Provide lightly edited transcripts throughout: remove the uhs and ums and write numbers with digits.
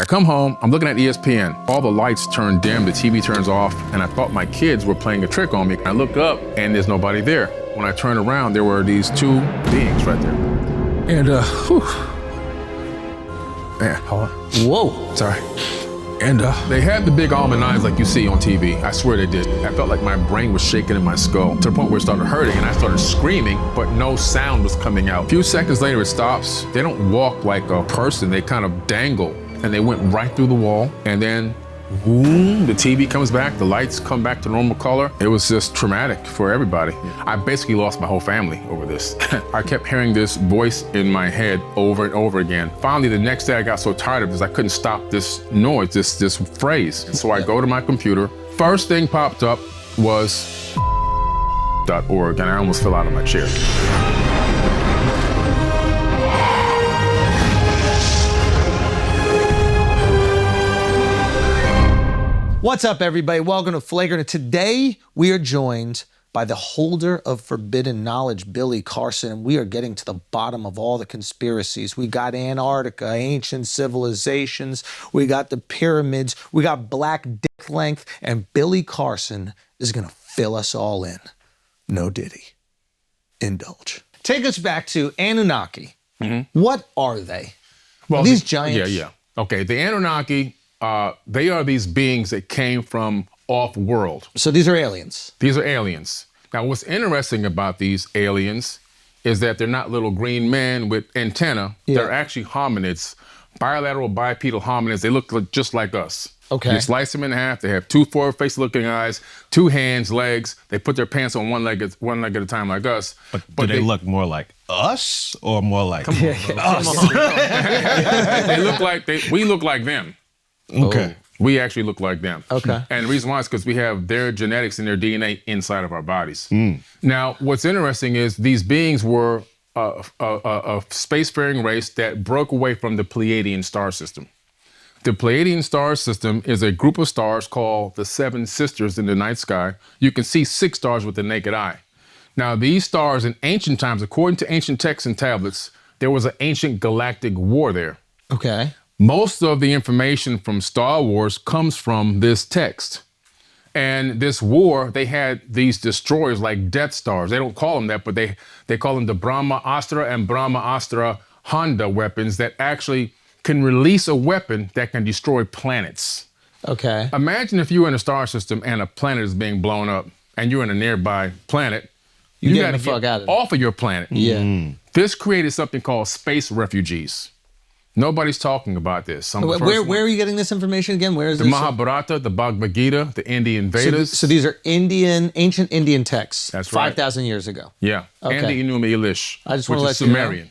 come home, I'm looking at ESPN. All the lights turn dim, the TV turns off, and I thought my kids were playing a trick on me. I look up, and there's nobody there. When I turn around, there were these two beings right there. And, man, hold on. Whoa. Sorry. And they had the big almond eyes like you see on TV. I swear they did. I felt like my brain was shaking in my skull to the point where it started hurting, and I started screaming, but no sound was coming out. A few seconds later, it stops. They don't walk like a person. They kind of dangle, and they went right through the wall, and then boom, the TV comes back, the lights come back to normal color. It was just traumatic for everybody. I basically lost my whole family over this. I kept hearing this voice in my head over and over again. Finally, the next day I got so tired of this, I couldn't stop this noise, this phrase. So I go to my computer. First thing popped up was .org, and I almost fell out of my chair. What's up, everybody? Welcome to Flagrant. Today, we are joined by the holder of forbidden knowledge, Billy Carson, and we are getting to the bottom of all the conspiracies. We got Antarctica, ancient civilizations, we got the pyramids, we got black dick length, and Billy Carson is gonna fill us all in. No diddy. Indulge. Take us back to Anunnaki. Mm-hmm. What are they? Well, these giants? Yeah. Okay, the Anunnaki, they are these beings that came from off-world. So these are aliens? These are aliens. Now, what's interesting about these aliens is that they're not little green men with antenna. Yeah. They're actually hominids, bilateral bipedal hominids. They look just like us. Okay. You slice them in half. They have two forward-facing-looking eyes, two hands, legs. They put their pants on one leg at a time like us. But do they look more like us or more like us? They look like we look like them. Okay. We actually look like them. Okay. And the reason why is because we have their genetics and their DNA inside of our bodies. Now, what's interesting is these beings were a spacefaring race that broke away from the Pleiadian star system. The Pleiadian star system is a group of stars called the Seven Sisters in the night sky. You can see 6 stars with the naked eye. Now, these stars in ancient times, according to ancient texts and tablets, there was an ancient galactic war there. Okay. Most of the information from Star Wars comes from this text. And this war, they had these destroyers like Death Stars. They don't call them that, but they call them the Brahma-Astra and Brahma-Astra Honda weapons that actually can release a weapon that can destroy planets. Okay. Imagine if you were in a star system and a planet is being blown up and you're in a nearby planet. You got to get off of your planet. Yeah. This created something called space refugees. Nobody's talking about this. Where are you getting this information again? Where is the Mahabharata, the Bhagavad Gita, the Indian Vedas? So these are ancient Indian texts. That's right. 5,000 years ago. Yeah. Okay. And the Enuma Elish, I just want to let Sumerian. You know.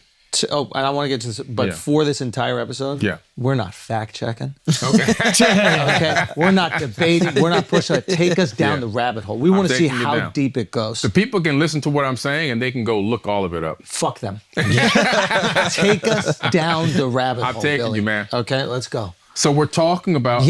And I want to get to this, but for this entire episode, we're not fact-checking. Okay. Okay. We're not debating. We're not pushing it. Take us down the rabbit hole. We want to see how deep it goes. The people can listen to what I'm saying, and they can go look all of it up. Fuck them. Take us down the rabbit hole, I'm taking Billy. you, man. Okay, let's go. So we're talking about...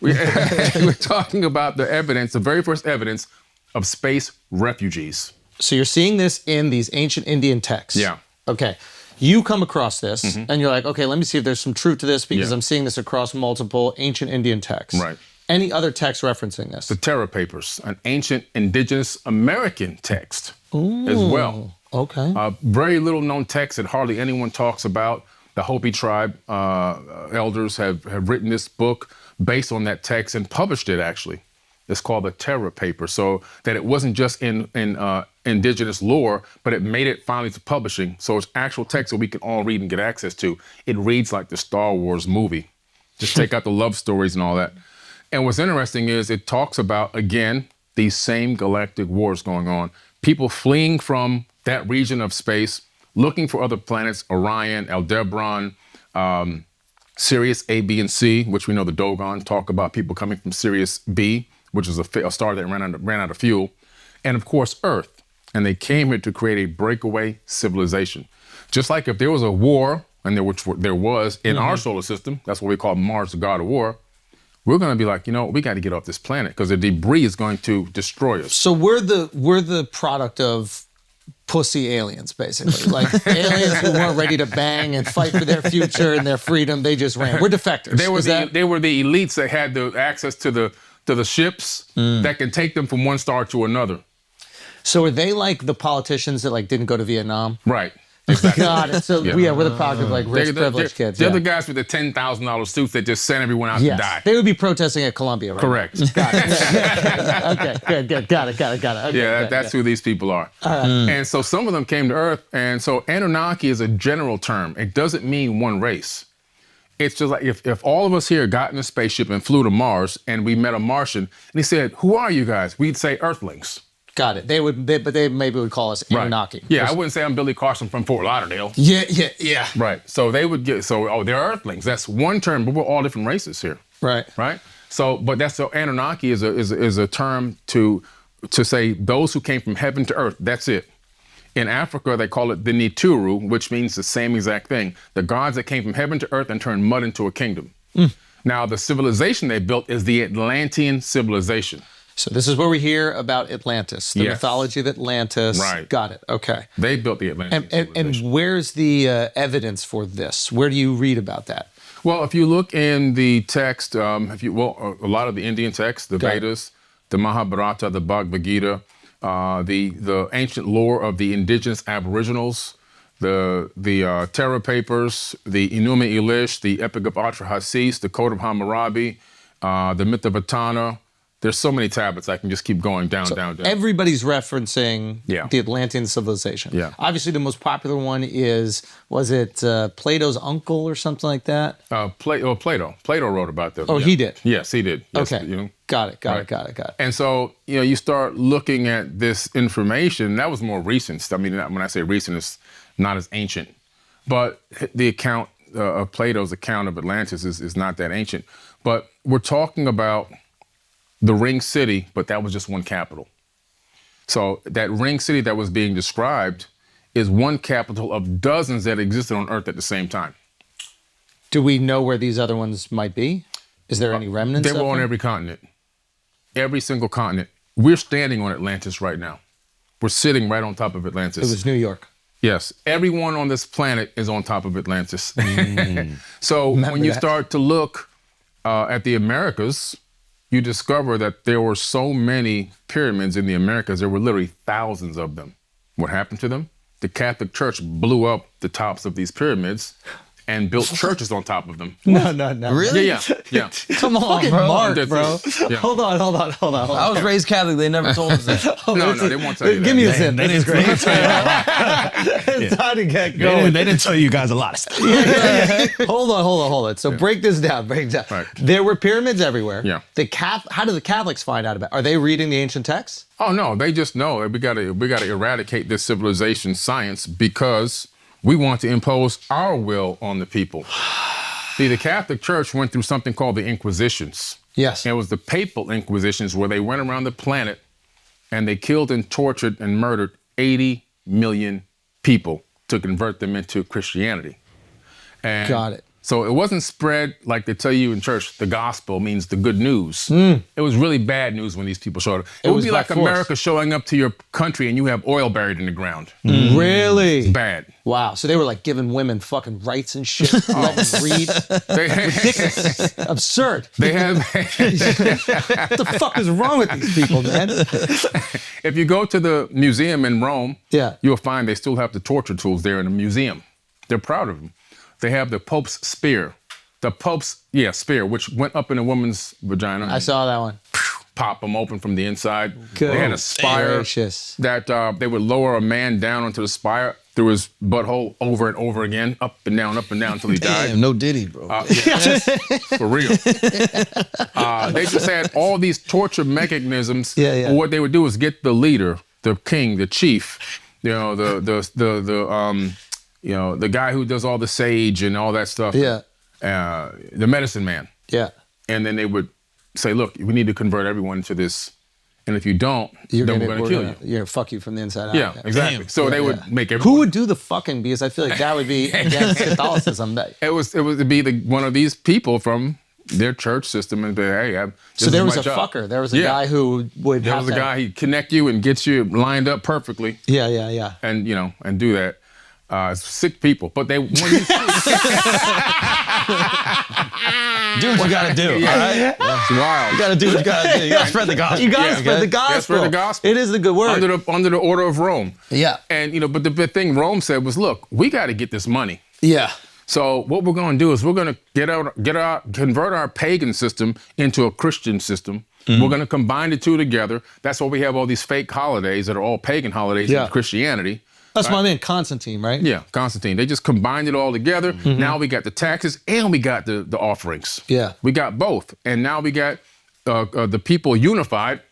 We're talking about the evidence, the very first evidence of space refugees. So you're seeing this in these ancient Indian texts. Yeah. Okay. You come across this and you're like, okay, let me see if there's some truth to this because I'm seeing this across multiple ancient Indian texts. Right. Any other text referencing this? The Terra Papers, an ancient indigenous American text as well. Okay. Very little known text that hardly anyone talks about. The Hopi tribe elders have written this book based on that text and published it actually. It's called the Terra Paper, so that it wasn't just in indigenous lore, but it made it finally to publishing. So it's actual text that we can all read and get access to. It reads like the Star Wars movie. Just take out the love stories and all that. And what's interesting is it talks about, again, these same galactic wars going on. People fleeing from that region of space, looking for other planets, Orion, Aldebaran, Sirius A, B, and C, which we know the Dogon talk about people coming from Sirius B, which is a star that ran out of fuel, and of course Earth. And they came here to create a breakaway civilization. Just like if there was a war, and there was in our solar system, that's what we call Mars, the god of war, we're gonna be like, we gotta get off this planet because the debris is going to destroy us. So we're the product of pussy aliens, basically. Like aliens who weren't ready to bang and fight for their future and their freedom. They just ran. We're defectors. They were the elites that had the access to the ships that can take them from one star to another. So are they like the politicians that like didn't go to Vietnam? Right. Exactly. Got it. So we're the product of like rich, privileged kids. They're the guys with the $10,000 suits that just sent everyone out to die. They would be protesting at Columbia, right? Correct. Got it. Okay, good. Got it. Okay, that's who these people are. And so some of them came to Earth, and so Anunnaki is a general term. It doesn't mean one race. It's just like if all of us here got in a spaceship and flew to Mars, and we met a Martian, and he said, "Who are you guys?" We'd say Earthlings. Got it. But they maybe would call us Anunnaki. Right. Yeah, I wouldn't say I'm Billy Carson from Fort Lauderdale. Yeah. Right. So they would get, they're Earthlings. That's one term, but we're all different races here. Right. Right. So, Anunnaki is a term to say those who came from heaven to earth. That's it. In Africa, they call it the Nituru, which means the same exact thing. The gods that came from heaven to earth and turned mud into a kingdom. Now, the civilization they built is the Atlantean civilization. So this is where we hear about Atlantis, the mythology of Atlantis. Right. Got it. Okay. They built the Atlantean civilization. And where's the evidence for this? Where do you read about that? Well, if you look in the text, a lot of the Indian texts, the Vedas, the Mahabharata, the Bhagavad Gita, the ancient lore of the indigenous aboriginals, the Terra Papers, the Enuma Elish, the Epic of Atrahasis, the Code of Hammurabi, the Myth of Etana. There's so many tablets. I can just keep going down. Everybody's referencing the Atlantean civilization. Yeah. Obviously, the most popular one was it Plato's uncle or something like that? Plato. Plato wrote about that. Oh, he did? Yes, he did. Yes, okay. Got it. And so, you start looking at this information. That was more recent. I mean, when I say recent, it's not as ancient. But the account of Plato's account of Atlantis is not that ancient. But we're talking about the ring city, but that was just one capital. So that ring city that was being described is one capital of dozens that existed on Earth at the same time. Do we know where these other ones might be? Is there any remnants? They were on every continent, every single continent. We're standing on Atlantis right now. We're sitting right on top of Atlantis. It was New York. Yes, everyone on this planet is on top of Atlantis. So when you start to look at the Americas, you discover that there were so many pyramids in the Americas. There were literally thousands of them. What happened to them? The Catholic Church blew up the tops of these pyramids and built churches on top of them. No. Really? Yeah. Come on, bro. Mark, bro. Yeah. Hold on. I was raised Catholic. They never told us that. No, they won't tell you that. Give me a zip. They didn't tell you a lot. It's time to get going. They didn't tell you guys a lot of stuff. Hold on. So break this down. Right. There were pyramids everywhere. Yeah. How do the Catholics find out about it? Are they reading the ancient texts? Oh no, they just know we gotta eradicate this civilization science because we want to impose our will on the people. See, the Catholic Church went through something called the Inquisitions. Yes. It was the papal Inquisitions where they went around the planet and they killed and tortured and murdered 80 million people to convert them into Christianity. And got it. So it wasn't spread like they tell you in church, the gospel means the good news. It was really bad news when these people showed up. It would be like America showing up to your country and you have oil buried in the ground. Really? It's bad. Wow. So they were like giving women fucking rights and shit. Let them read. Ridiculous. Absurd. They have. What the fuck is wrong with these people, man? If you go to the museum in Rome, you'll find they still have the torture tools there in the museum. They're proud of them. They have the Pope's spear. The Pope's, spear, which went up in a woman's vagina. I saw that one. Pop them open from the inside. Good. They had a spire that they would lower a man down onto the spire through his butthole over and over again, up and down until he died. Damn, no Diddy, bro. For real. They just had all these torture mechanisms. What they would do is get the leader, the king, the chief, the guy who does all the sage and all that stuff. The medicine man. And then they would say, look, we need to convert everyone into this. And if you don't, then we're going to kill you. You're going to fuck you from the inside out. Yeah, exactly. Damn. So they would make everyone. Who would do the fucking? Because I feel like that would be against Catholicism. It would be one of these people from their church system and be, hey, So there was a fucker. There was a guy who would. There was a guy. He'd connect you and get you lined up perfectly. Yeah. And and do that. Sick people, but they. When you do what you gotta do. All right. That's wild. You gotta do what you gotta do. You gotta spread the gospel. You gotta spread the gospel. Yeah, spread the gospel. It is the good word. Under the order of Rome. Yeah. And but the big thing Rome said was, look, we got to get this money. Yeah. So what we're going to do is we're going to convert our pagan system into a Christian system. We're going to combine the two together. That's why we have all these fake holidays that are all pagan holidays in Christianity. That's my man Constantine, right? Yeah, Constantine. They just combined it all together. Now we got the taxes and we got the offerings. Yeah. We got both. And now we got the people unified.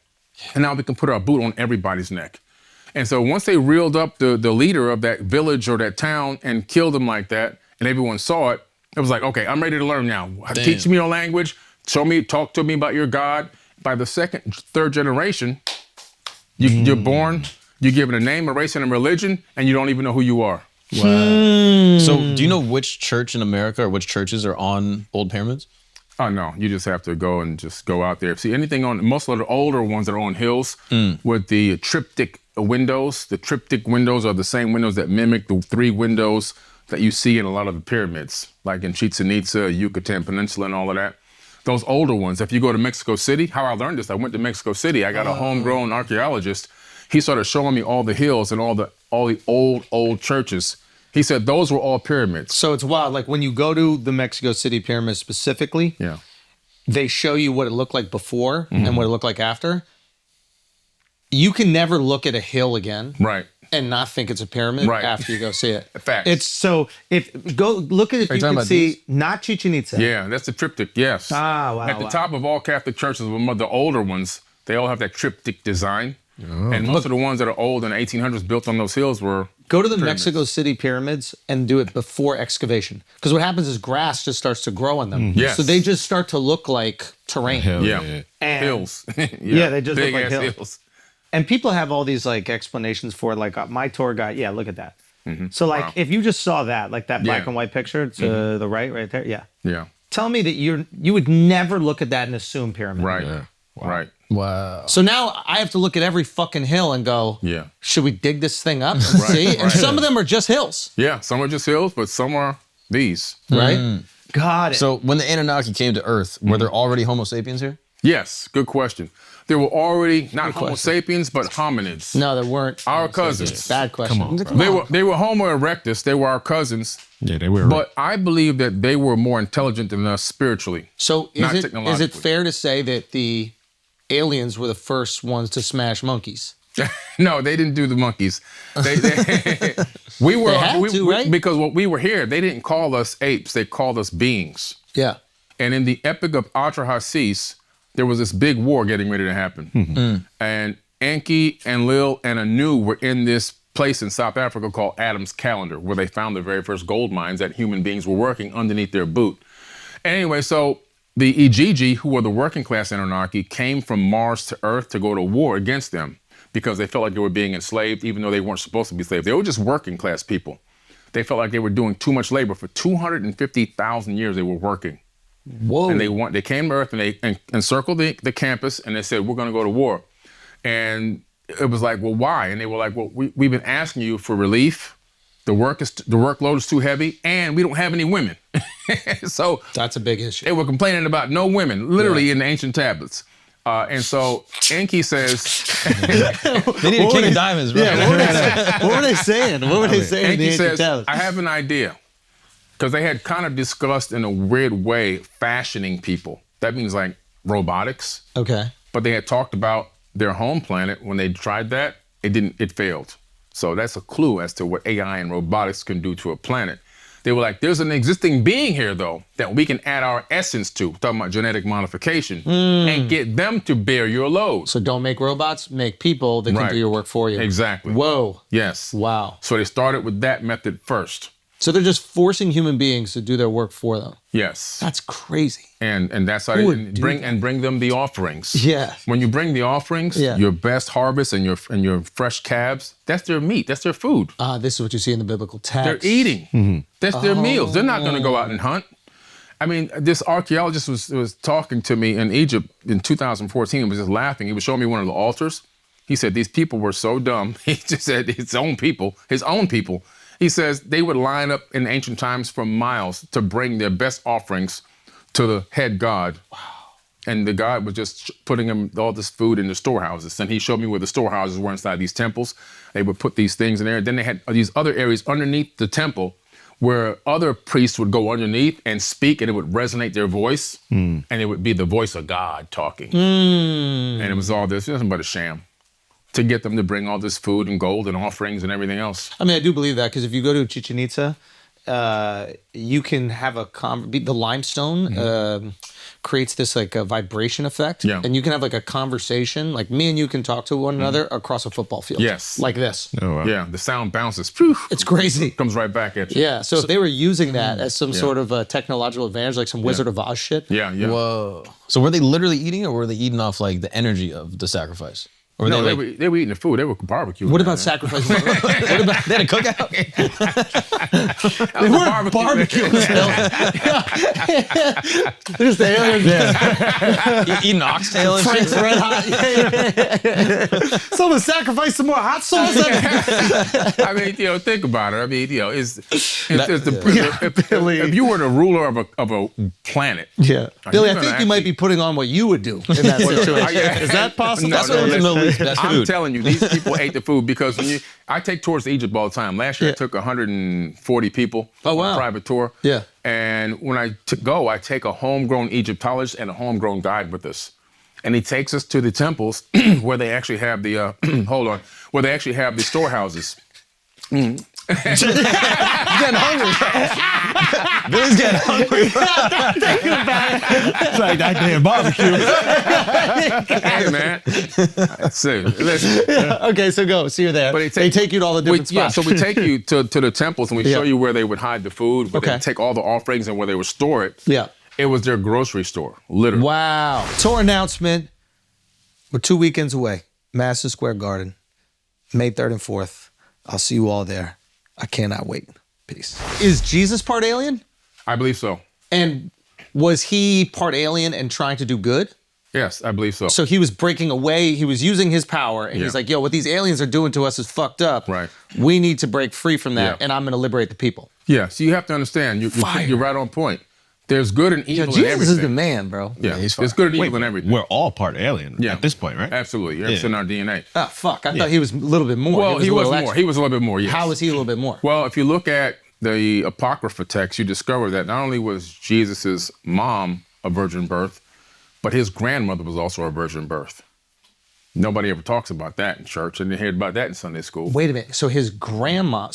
And now we can put our boot on everybody's neck. And so once they reeled up the leader of that village or that town and killed him like that, and everyone saw it, it was like, okay, I'm ready to learn now. Teach me your language. Talk to me about your God. By the second, third generation, you're born, you're given a name, a race, and a religion, and you don't even know who you are. Wow. So do you know which church in America or which churches are on old pyramids? Oh, no, you just have to go out there. See, anything on, most of the older ones that are on hills with the triptych windows. The triptych windows are the same windows that mimic the 3 windows that you see in a lot of the pyramids, like in Chichen Itza, Yucatan Peninsula, and all of that. Those older ones, if you go to Mexico City, how I learned this, I went to Mexico City. I got a homegrown archaeologist. He started showing me all the hills and all the old churches. He said those were all pyramids. So it's wild. Like when you go to the Mexico City pyramids specifically, they show you what it looked like before and what it looked like after. You can never look at a hill again. Right. And not think it's a pyramid after you go see it. Facts. It's so go look at it. You can see these? not Chichen Itza. Yeah, that's the triptych. Yes. Ah, wow. At the top of all Catholic churches, the older ones, they all have that triptych design. And most of the ones that are old in the 1800s built on those hills were go to the pyramids. Mexico City pyramids and do it before excavation. Because what happens is grass just starts to grow on them. Yes. So they just start to look like terrain. Yeah. And Hills. Yeah, they just big look like ass hills. And people have all these like explanations for it. Like my tour guide, look at that. So like if you just saw that, like that black and white picture to the right there, Yeah. Tell me that you would never look at that and assume pyramid. Right. Yeah. Wow. Right. Wow. So now I have to look at every fucking hill and go, should we dig this thing up and see? And some of them are just hills. Yeah, some are just hills, but some are these. Right? Got it. So when the Anunnaki came to Earth, were there already Homo sapiens here? Yes, good question. There were already not Homo sapiens, but hominids. No, there weren't. Our cousins. Bad question. Come on, They were Homo erectus. They were our cousins. Yeah, they were. But I believe that they were more intelligent than us spiritually. So Not is it technologically. fair to say that the aliens were the first ones to smash monkeys? No, they didn't do the monkeys. We were They had to, right? because when we were here, they didn't call us apes. They called us beings. Yeah. And in the Epic of Atrahasis, there was this big war getting ready to happen. And Enki and Lil and Anu were in this place in South Africa called Adam's Calendar, where they found the very first gold mines that human beings were working underneath their boot. Anyway, so the Igigi, who were the working class Anunnaki, came from Mars to Earth to go to war against them because they felt like they were being enslaved, even though they weren't supposed to be slaves. They were just working class people. They felt like they were doing too much labor. For 250,000 years, they were working. Whoa. And they came to Earth and they encircled the campus and they said, we're going to go to war. And it was like, well, why? And they were like, well, we've been asking you for relief. The workload is too heavy and we don't have any women. So that's a big issue. they were complaining about no women, literally in the ancient tablets. And so Enki says, They need a king of diamonds, bro. Yeah, what were they saying? What were they saying? in the Enki ancient says, tablets? I have an idea. Because they had kind of discussed in a weird way fashioning people. That means like robotics. Okay. But they had talked about their home planet. When they tried that, it failed. So that's a clue as to what AI and robotics can do to a planet. They were like, there's an existing being here, though, that we can add our essence to, talking about genetic modification, and get them to bear your load. So don't make robots, make people that can Right. do your work for you. Exactly. Whoa. Yes. Wow. So they started with that method first. So they're just forcing human beings to do their work for them. Yes. That's crazy. And that's how Who they would do bring them the offerings. Yeah. When you bring the offerings, your best harvest and your fresh calves, that's their meat, that's their food. This is what you see in the biblical text. They're eating. That's their meals. They're not going to go out and hunt. I mean, this archaeologist was talking to me in Egypt in 2014. He was just laughing. He was showing me one of the altars. He said these people were so dumb. He just said his own people. He says they would line up in ancient times for miles to bring their best offerings to the head god. Wow. And the god was just putting them all this food in the storehouses. And he showed me where the storehouses were inside these temples. They would put these things in there. Then they had these other areas underneath the temple where other priests would go underneath and speak, and it would resonate their voice, and it would be the voice of God talking. And it was all this, nothing but a sham to get them to bring all this food and gold and offerings and everything else. I mean, I do believe that, because if you go to Chichen Itza, you can have the limestone creates this like a vibration effect, and you can have like a conversation, like me and you can talk to one another across a football field. Yes. Like this. Oh, wow. Yeah, the sound bounces. Phew, it's crazy. Comes right back at you. Yeah, so if they were using that as some sort of a technological advantage, like some Wizard of Oz shit. Yeah. Whoa. So were they literally eating it, or were they eating off like the energy of the sacrifice? Or No, they were eating the food. They were barbecuing. What about sacrificing? What about they had a cookout? They weren't barbecuing. There's the aliens. Eating oxtail and Frank's shit. Red Hot. Someone sacrifice some more hot sauce. I mean, think about it. I mean, if you were the ruler of a planet. Yeah. Are Billy, you I gonna think you might be putting on what you would do in that situation. Is that possible? That's what the Middle East best I'm food. telling you, these people ate the food because I take tours to Egypt all the time. Last year I took 140 people on a private tour. Yeah. And when I go, I take a homegrown Egyptologist and a homegrown guide with us. And he takes us to the temples where they actually have the, where they actually have the storehouses. Getting hungry. Billy's getting hungry. It's like that damn barbecue. Hey, man. Listen. Okay, so go. So you're there. But they take you to all the different spots. Yeah, so we take you to the temples and we show you where they would hide the food, where they would take all the offerings and where they would store it. Yeah. It was their grocery store, literally. Wow. Tour announcement. We're 2 weekends away. Madison Square Garden, May 3rd and 4th. I'll see you all there. I cannot wait. Peace. Is Jesus part alien? I believe so. And was he part alien and trying to do good? Yes, I believe so. So he was breaking away. He was using his power, and he's like, yo, what these aliens are doing to us is fucked up. Right. We need to break free from that, Yeah. and I'm going to liberate the people. Yeah, so you have to understand, you're right on point. There's good and Yo, evil in Jesus everything. is the man, bro. Yeah, he's there's good and evil in everything. We're all part alien at this point, right? Absolutely. It's in our DNA. Ah, fuck. I thought he was a little bit more. Well, he was a little more. extra. He was a little bit more, yes. How was he a little bit more? Well, if you look at the Apocrypha text, you discover that not only was Jesus's mom a virgin birth, but his grandmother was also a virgin birth. Nobody ever talks about that in church, and they hear about that in Sunday school. Wait a minute. So his grandma,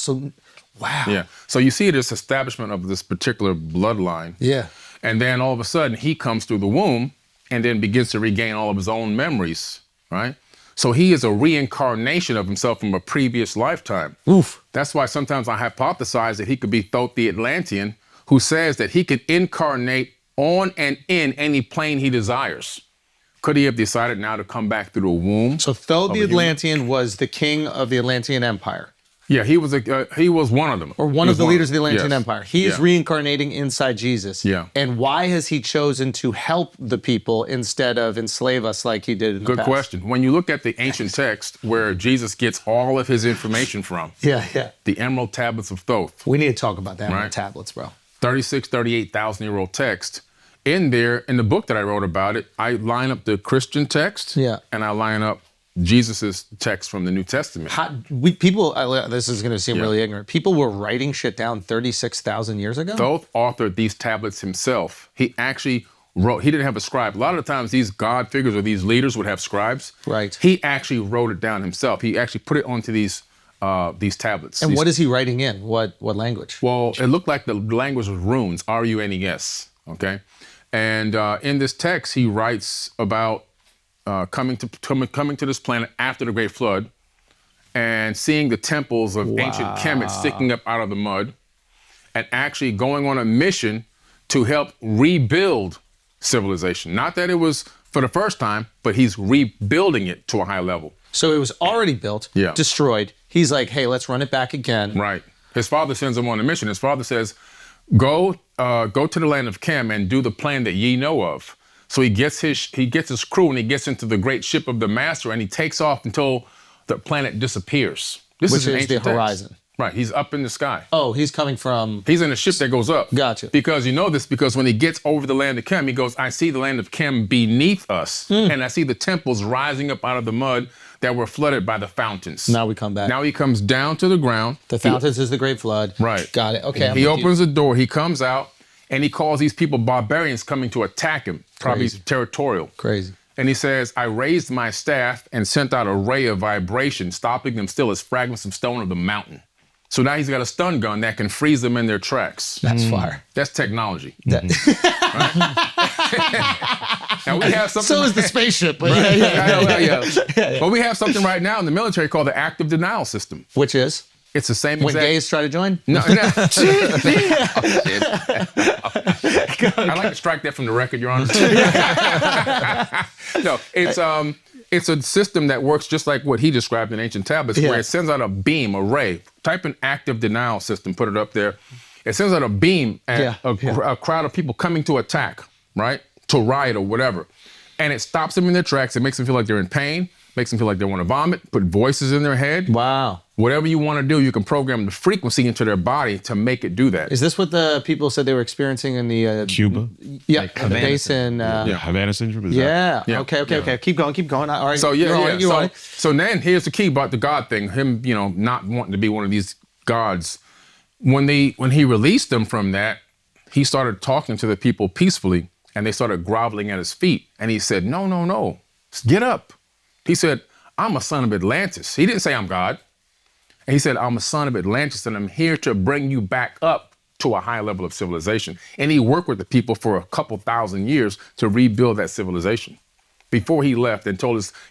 wow. Yeah. So you see this establishment of this particular bloodline. Yeah. And then all of a sudden he comes through the womb and then begins to regain all of his own memories, right? So he is a reincarnation of himself from a previous lifetime. Oof. That's why sometimes I hypothesize that he could be Thoth the Atlantean, who says that he could incarnate on and in any plane he desires. Could he have decided now to come back through the womb? So Thoth of the a human? Atlantean was the king of the Atlantean Empire. Yeah, he was one of them. Or one of the leaders of the Atlantean Yes. Empire. He's reincarnating inside Jesus. Yeah. And why has he chosen to help the people instead of enslave us like he did in the Good past? question. When you look at the ancient text where Jesus gets all of his information from, Yeah. the Emerald Tablets of Thoth, We need to talk about that on the Right. tablets, bro. 38,000-year-old text. In there, in the book that I wrote about it, I line up the Christian text and I line up Jesus's text from the New Testament. This is going to seem really ignorant. People were writing shit down 36,000 years ago? Thoth authored these tablets himself. He actually wrote, he didn't have a scribe. A lot of the times these God figures or these leaders would have scribes. Right. He actually wrote it down himself. He actually put it onto these tablets. And what is he writing in? What language? Well, it looked like the language was runes, R-U-N-E-S, okay? And in this text, he writes about coming to this planet after the Great Flood and seeing the temples of ancient Kemet sticking up out of the mud and actually going on a mission to help rebuild civilization. Not that it was for the first time, but he's rebuilding it to a high level. So it was already built, destroyed. He's like, hey, let's run it back again. Right. His father sends him on a mission. His father says, go to the land of Chem and do the plan that ye know of. So he gets his crew and he gets into the great ship of the master and he takes off until the planet disappears. This Which an is the ancient text. horizon. Right, he's up in the sky. Oh, he's coming from... He's in a ship that goes up. Gotcha. Because you know this, because when he gets over the land of Chem, he goes, I see the land of Chem beneath us, and I see the temples rising up out of the mud that were flooded by the fountains. Now we come back. Now he comes down to the ground. The fountains is the Great Flood. Right. Got it. Okay. He opens the door, he comes out, and he calls these people barbarians coming to attack him, probably territorial. Crazy. And he says, I raised my staff and sent out a ray of vibration, stopping them still as fragments of stone of the mountain. So now he's got a stun gun that can freeze them in their tracks. That's fire. That's technology. Now we have something. So is the spaceship. But But we have something right now in the military called the active denial system. Which is? It's the same When exact. gays try to join? No. I'd like to strike that from the record, Your Honor. No, it's a system that works just like what he described in ancient tablets, where it sends out a beam, a ray. Type in active denial system, put it up there. It sends out a beam at a crowd of people coming to attack, right? To riot or whatever. And it stops them in their tracks. It makes them feel like they're in pain, makes them feel like they want to vomit, put voices in their head. Wow. Whatever you want to do, you can program the frequency into their body to make it do that. Is this what the people said they were experiencing in the... Cuba? Yeah, the base in... Havana syndrome? Is Yeah. Yeah. Okay. Keep going. All right. So You're on it. So then here's the key about the God thing. Him, not wanting to be one of these gods. When he released them from that, he started talking to the people peacefully, and they started groveling at his feet. And he said, no, get up. He said, I'm a son of Atlantis. He didn't say I'm God. And he said, I'm a son of Atlantis, and I'm here to bring you back up to a high level of civilization. And he worked with the people for a couple thousand years to rebuild that civilization. Before he left and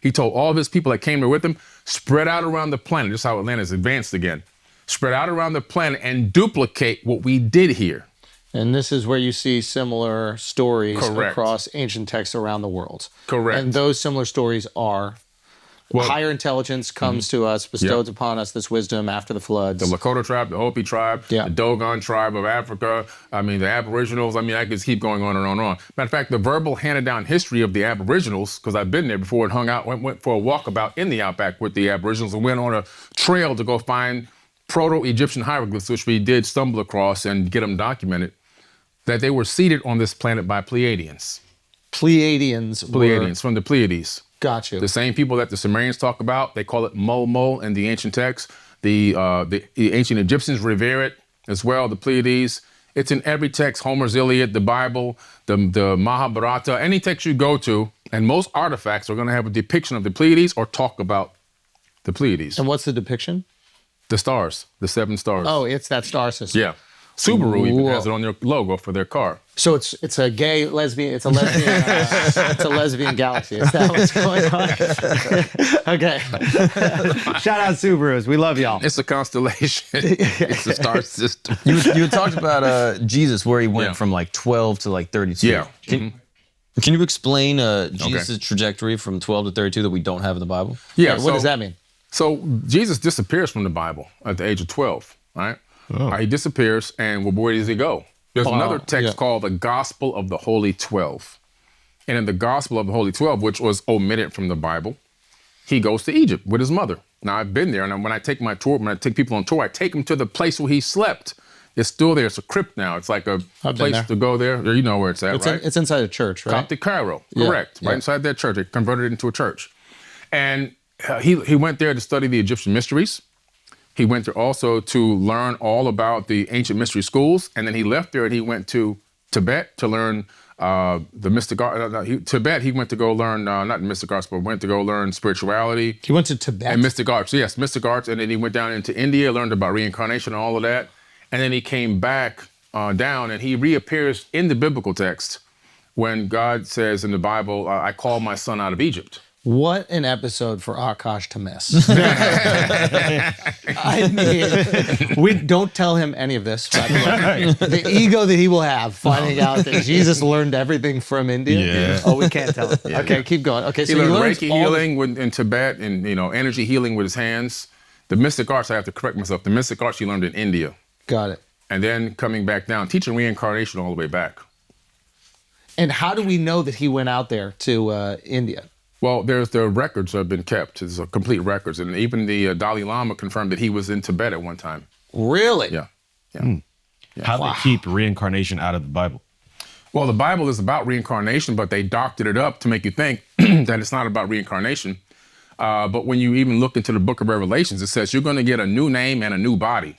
he told all of his people that came there with him, spread out around the planet. This is how Atlantis advanced again. Spread out around the planet and duplicate what we did here. And this is where you see similar stories Correct. across ancient texts around the world. Correct. And those similar stories are higher intelligence comes to us, bestows upon us this wisdom after the floods. The Lakota tribe, the Hopi tribe, the Dogon tribe of Africa, the Aboriginals. I could keep going on and on and on. Matter of fact, the verbal handed down history of the Aboriginals, because I've been there before and hung out, went for a walkabout in the outback with the Aboriginals and went on a trail to go find Proto-Egyptian hieroglyphs, which we did stumble across and get them documented, that they were seated on this planet by Pleiadians. Pleiadians From the Pleiades. Got you. The same people that the Sumerians talk about, they call it Mo in the ancient texts. The ancient Egyptians revere it as well, the Pleiades. It's in every text, Homer's Iliad, the Bible, the Mahabharata, any text you go to, and most artifacts are going to have a depiction of the Pleiades or talk about the Pleiades. And what's the depiction? The stars, the 7 stars. Oh, it's that star system. Yeah. Subaru even has it on their logo for their car. So it's a gay lesbian. It's a lesbian. It's a lesbian galaxy. Is that what's going on? Okay. Shout out Subarus. We love y'all. It's a constellation. It's a star system. You had talked about Jesus, where he went from like 12 to like 32. Yeah. Can you explain Jesus' trajectory from 12 to 32 that we don't have in the Bible? Yeah. What does that mean? So Jesus disappears from the Bible at the age of 12, right? Oh. He disappears, and where does he go? There's another text called the Gospel of the Holy 12. And in the Gospel of the Holy 12, which was omitted from the Bible, he goes to Egypt with his mother. Now, I've been there, and when I take people on tour, I take them to the place where he slept. It's still there. It's a crypt now. It's like a place to go there. You know where it's at, right? It's inside a church, right? Coptic Cairo, correct. Right inside that church. They converted it into a church. And he went there to study the Egyptian mysteries. He went there also to learn all about the ancient mystery schools, and then he left there and he went to Tibet to learn the mystic art. Tibet, he went to go learn, not mystic arts, but went to go learn spirituality. He went to Tibet? And mystic arts, yes, mystic arts. And then he went down into India, learned about reincarnation and all of that. And then he came back down and he reappears in the biblical text when God says in the Bible, I called my son out of Egypt. What an episode for Akash to miss. I mean, we don't tell him any of this, by the way. The ego that he will have finding out that Jesus learned everything from India. Yeah. Oh, we can't tell him. Okay, keep going. Okay, so he learned Reiki healing in Tibet and, energy healing with his hands. The mystic arts, I have to correct myself. The mystic arts he learned in India. Got it. and then coming back down, teaching reincarnation all the way back. And how do we know that he went out there to India? Well, the records have been kept. There's complete records. And even the Dalai Lama confirmed that he was in Tibet at one time. Really? Yeah. How do they keep reincarnation out of the Bible? Well, the Bible is about reincarnation, but they doctored it up to make you think that it's not about reincarnation. But when you even look into the book of Revelations, it says you're going to get a new name and a new body.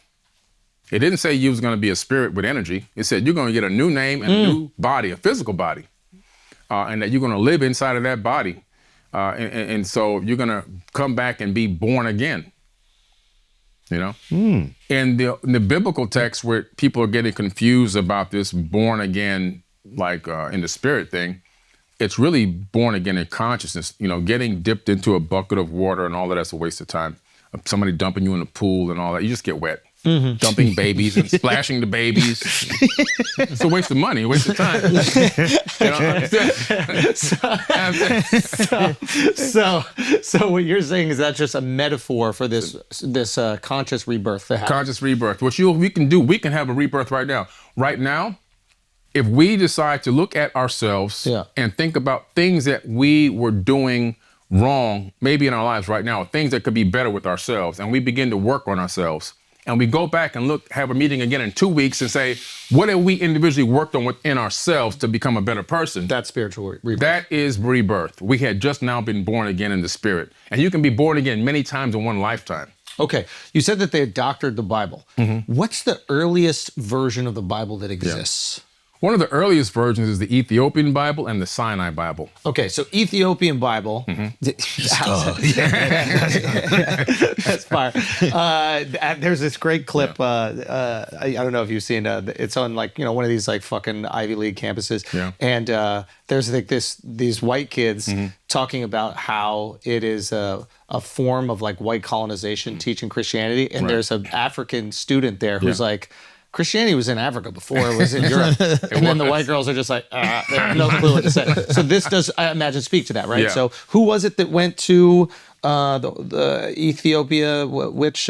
It didn't say you was going to be a spirit with energy. It said you're going to get a new name and a new body, a physical body, and that you're going to live inside of that body. And so you're going to come back and be born again. You know? And the biblical text where people are getting confused about this born again, like in the spirit thing, it's really born again in consciousness. You know, getting dipped into a bucket of water and all of that's a waste of time. Somebody dumping you in a pool and all that, you just get wet. Dumping babies and splashing the babies. It's a waste of money, a waste of time. So what you're saying is that's just a metaphor for this conscious rebirth to happen. Conscious rebirth, which we can do. We can have a rebirth right now. Right now, if we decide to look at ourselves and think about things that we were doing wrong, maybe in our lives right now, things that could be better with ourselves, and we begin to work on ourselves, and we go back and have a meeting again in 2 weeks and say, what have we individually worked on within ourselves to become a better person? That's spiritual rebirth. That is rebirth. We had just now been born again in the spirit. And you can be born again many times in one lifetime. Okay, you said that they had doctored the Bible. What's the earliest version of the Bible that exists? One of the earliest versions is the Ethiopian Bible and the Sinai Bible. Okay, so Ethiopian Bible. That's fire. There's this great clip. I don't know if you've seen. It's on like one of these like fucking Ivy League campuses. Yeah. And there's like these white kids talking about how it is a form of like white colonization teaching Christianity, and there's an African student there who's like, Christianity was in Africa before it was in Europe. And then the white girls are just like, they have no clue what to say. So this does, I imagine, speak to that, right? Yeah. So who was it that went to the Ethiopia? Which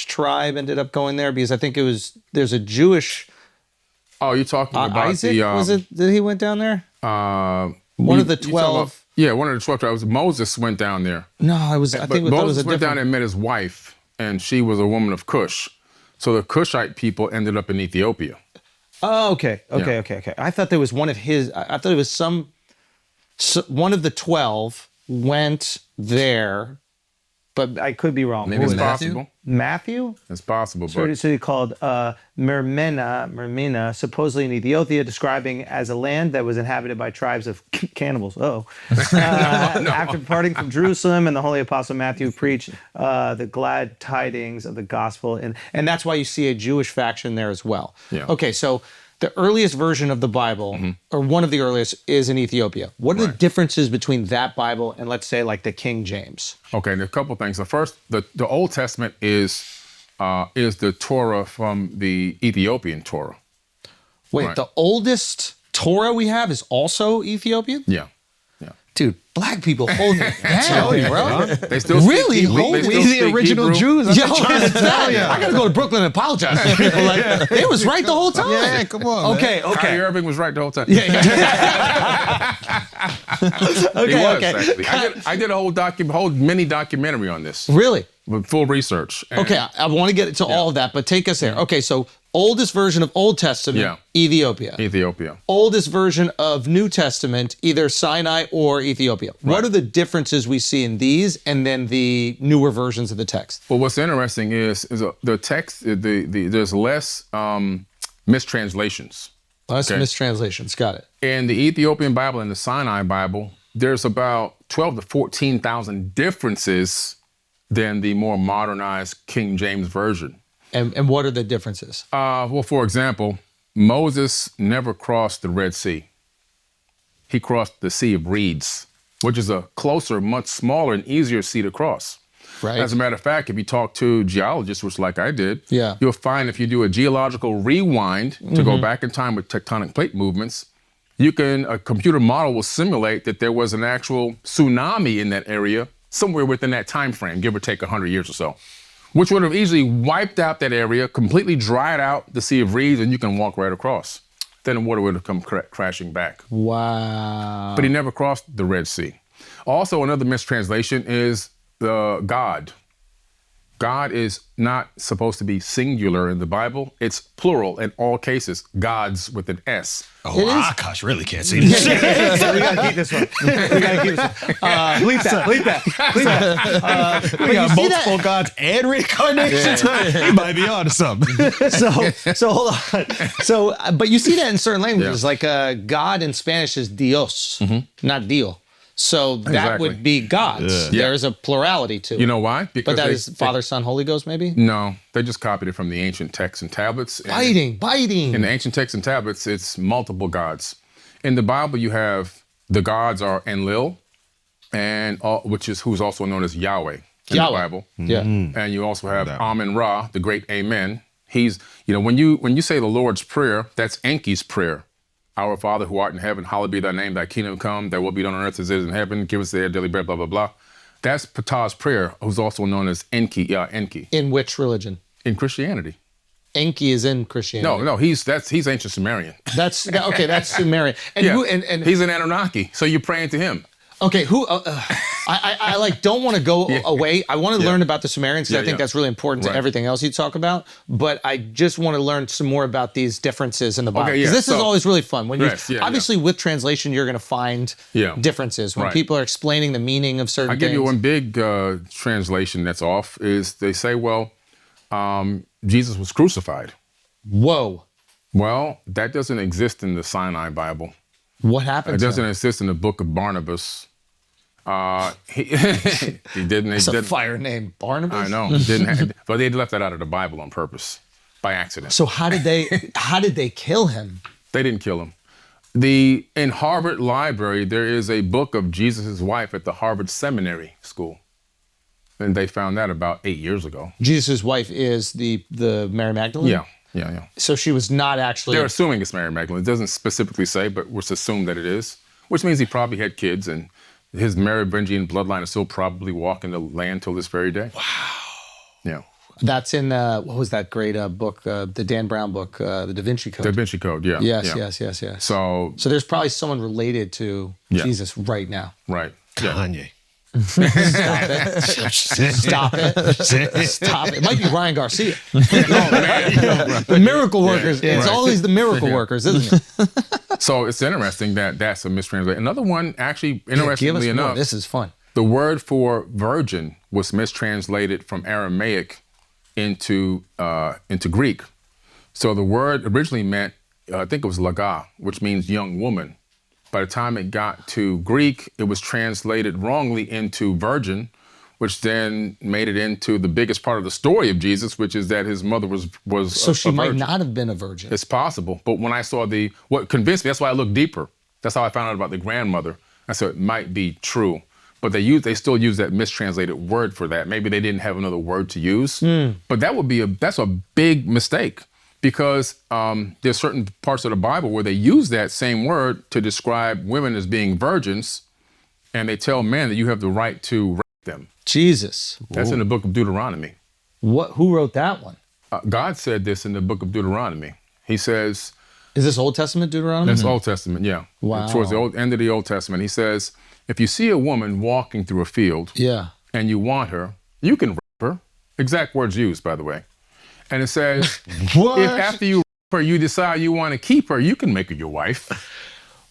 tribe ended up going there? Because I think there's a Jewish... Oh, you're talking about Isaac, was it that he went down there? One of the 12... one of the 12 tribes. Moses went down there. No, I think Moses went down there and met his wife, and she was a woman of Cush. So the Cushite people ended up in Ethiopia. Oh, okay. I thought there was one of his. I thought it was one of the 12 went there, but I could be wrong. Maybe it's possible. Matthew? It's possible. So it's a city called Mermena, supposedly in Ethiopia, describing as a land that was inhabited by tribes of cannibals. After departing from Jerusalem, and the Holy Apostle Matthew preached the glad tidings of the gospel. And that's why you see a Jewish faction there as well. Yeah. Okay, so the earliest version of the Bible, or one of the earliest, is in Ethiopia. What are the differences between that Bible and, let's say, like the King James? Okay, and a couple of things. The first, the Old Testament is the Torah from the Ethiopian Torah. Wait, the oldest Torah we have is also Ethiopian? Yeah. Dude, black people hold me down, bro. They still really hold me. We the original Jews. Yo, trying to tell you. I gotta go to Brooklyn and apologize to people. Like, they was right the whole time. Yeah, come on. Okay. Kyrie Irving was right the whole time. Yeah. Actually. I did a whole mini documentary on this. Really? With full research. Okay, I want to get to all of that, but take us there. Okay, so oldest version of Old Testament, Ethiopia. Oldest version of New Testament, either Sinai or Ethiopia. Right. What are the differences we see in these and then the newer versions of the text? Well, what's interesting is the text, there's less mistranslations. Less mistranslations, got it. In the Ethiopian Bible and the Sinai Bible, there's about 12 to 14,000 differences than the more modernized King James Version. And what are the differences? Well, for example, Moses never crossed the Red Sea. He crossed the Sea of Reeds, which is a closer, much smaller and easier sea to cross. Right. As a matter of fact, if you talk to geologists, which like I did, yeah, you'll find if you do a geological rewind to go back in time with tectonic plate movements, a computer model will simulate that there was an actual tsunami in that area somewhere within that time frame, give or take 100 years or so. which would have easily wiped out that area, completely dried out the Sea of Reeds, and you can walk right across. Then the water would have come crashing back. Wow. But he never crossed the Red Sea. Also, another mistranslation is the God. God is not supposed to be singular in the Bible. It's plural in all cases. Gods with an S. Oh, Akash really can't see this. We gotta keep this one. Bleep that. We got multiple gods and reincarnations. He might be on to something. So hold on. So, but you see that in certain languages, like God in Spanish is Dios, not Dio. So that Exactly. would be gods. Yeah. There's a plurality to it. You know why? But that is Father, Son, Holy Ghost, maybe? No, they just copied it from the ancient texts and tablets. Biting. In the ancient texts and tablets, it's multiple gods. In the Bible, you have the gods are Enlil, and who's also known as Yahweh in the Bible. Yeah. And you also have Amen-Ra, the great Amen. He's, when you say the Lord's Prayer, that's Enki's prayer. Our Father who art in heaven, hallowed be thy name, thy kingdom come, thy will be done on earth as it is in heaven. Give us our daily bread, blah, blah, blah. That's Ptah's prayer, who's also known as Enki. Enki. In which religion? In Christianity. Enki is in Christianity. No, he's ancient Sumerian. That's okay. That's Sumerian. And Yeah. who? And He's an Anunnaki, so you're praying to him. okay, who? I like don't want to go away. I want to learn about the Sumerians because I think yeah. that's really important to everything else you talk about. But I just want to learn some more about these differences in the Bible. Okay, Because this is always really fun. When you obviously with translation, you're going to find differences when people are explaining the meaning of certain I'll give things. you one big translation that's off is they say, well, Jesus was crucified. Whoa. Well, that doesn't exist in the Sinai Bible. What happened It to doesn't him? exist in the book of Barnabas. He didn't. It's a fire name, Barnabas. I know. Didn't. But they left that out of the Bible on purpose, by accident. So how did they kill him? They didn't kill him. In Harvard Library, there is a book of Jesus' wife at the Harvard Seminary School. And they found that about 8 years ago. Jesus' wife is the Mary Magdalene? Yeah. So she was not actually... They're assuming it's Mary Magdalene. It doesn't specifically say, but we're assume that it is, which means he probably had kids, and his Merovingian bloodline is still probably walking the land till this very day. Wow. Yeah. That's in, what was that great book, the Dan Brown book, The Da Vinci Code? Da Vinci Code, yeah. Yes. So there's probably someone related to Jesus right now. Right. Kanye. Stop it. It might be Ryan Garcia. The miracle workers. It's always the miracle workers, isn't it? So it's interesting that's a mistranslation. Another one, actually, interestingly enough, this is fun. the word for virgin was mistranslated from Aramaic into Greek. So the word originally meant, I think it was laga, which means young woman. By the time it got to Greek, it was translated wrongly into virgin, which then made it into the biggest part of the story of Jesus, which is that his mother was So she a might virgin. not have been a virgin. It's possible. But when I saw what convinced me, that's why I looked deeper. That's how I found out about the grandmother. I said it might be true. But they still use that mistranslated word for that. Maybe they didn't have another word to use. But that's a big mistake. Because there's certain parts of the Bible where they use that same word to describe women as being virgins, and they tell men that you have the right to rape them. Jesus. That's in the book of Deuteronomy. Who wrote that one? God said this in the book of Deuteronomy. He says, Is this Old Testament Deuteronomy? that's Old Testament, yeah. Wow. Towards the end of the Old Testament, he says, if you see a woman walking through a field and you want her, you can rape her. Exact words used, by the way. And it says, if after you rape her, you decide you want to keep her, you can make her your wife.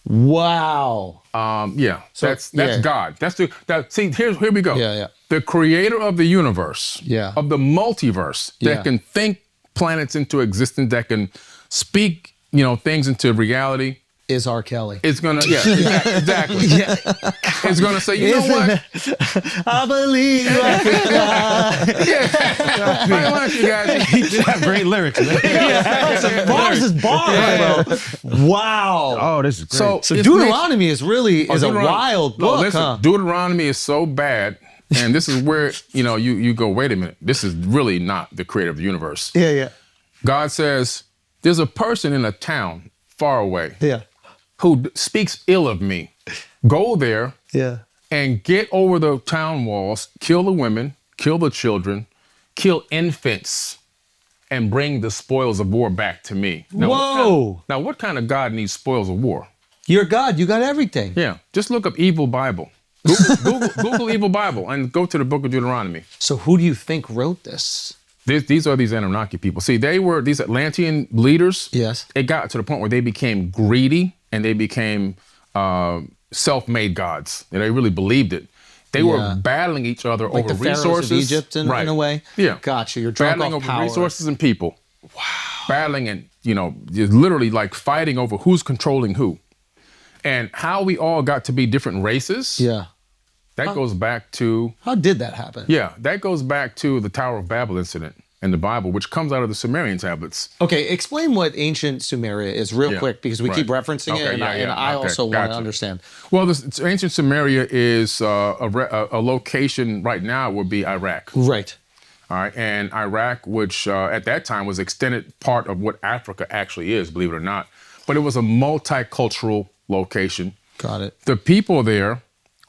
Wow. So that's God. See, here we go. Yeah. The creator of the universe, of the multiverse, that can think planets into existence, that can speak, things into reality. Is R. Kelly. It's gonna, exactly. It's gonna say, you know what? I believe I can fly. I want you guys. He did have great lyrics. Bars is bars, bro. Wow. Oh, this is great. So Deuteronomy is a wild book, listen, huh? Deuteronomy is so bad, and this is where, you go, wait a minute. This is really not the creator of the universe. Yeah. God says, there's a person in a town far away. Yeah. Who speaks ill of me. Go there and get over the town walls, kill the women, kill the children, kill infants and bring the spoils of war back to me. Now, Whoa! What kind of God needs spoils of war? You're God. You got everything. Yeah, just look up evil Bible. Google evil Bible and go to the book of Deuteronomy. So who do you think wrote this? These are these Anunnaki people. See, they were these Atlantean leaders. Yes. It got to the point where they became greedy and they became self-made gods. And they really believed it. They were battling each other like over the pharaohs resources. of Egypt in a way? Yeah. Gotcha. You're drunk battling off over power. resources and people. Wow. Battling and, just literally like fighting over who's controlling who. And how we all got to be different races. Yeah. That goes back to... How did that happen? Yeah, that goes back to the Tower of Babel incident in the Bible, which comes out of the Sumerian tablets. Okay, explain what ancient Sumeria is real quick, because we keep referencing it, and I also want to understand. Well, this ancient Sumeria is a location right now would be Iraq. Right. All right, and Iraq, which at that time was extended part of what Africa actually is, believe it or not, but it was a multicultural location. Got it. The people there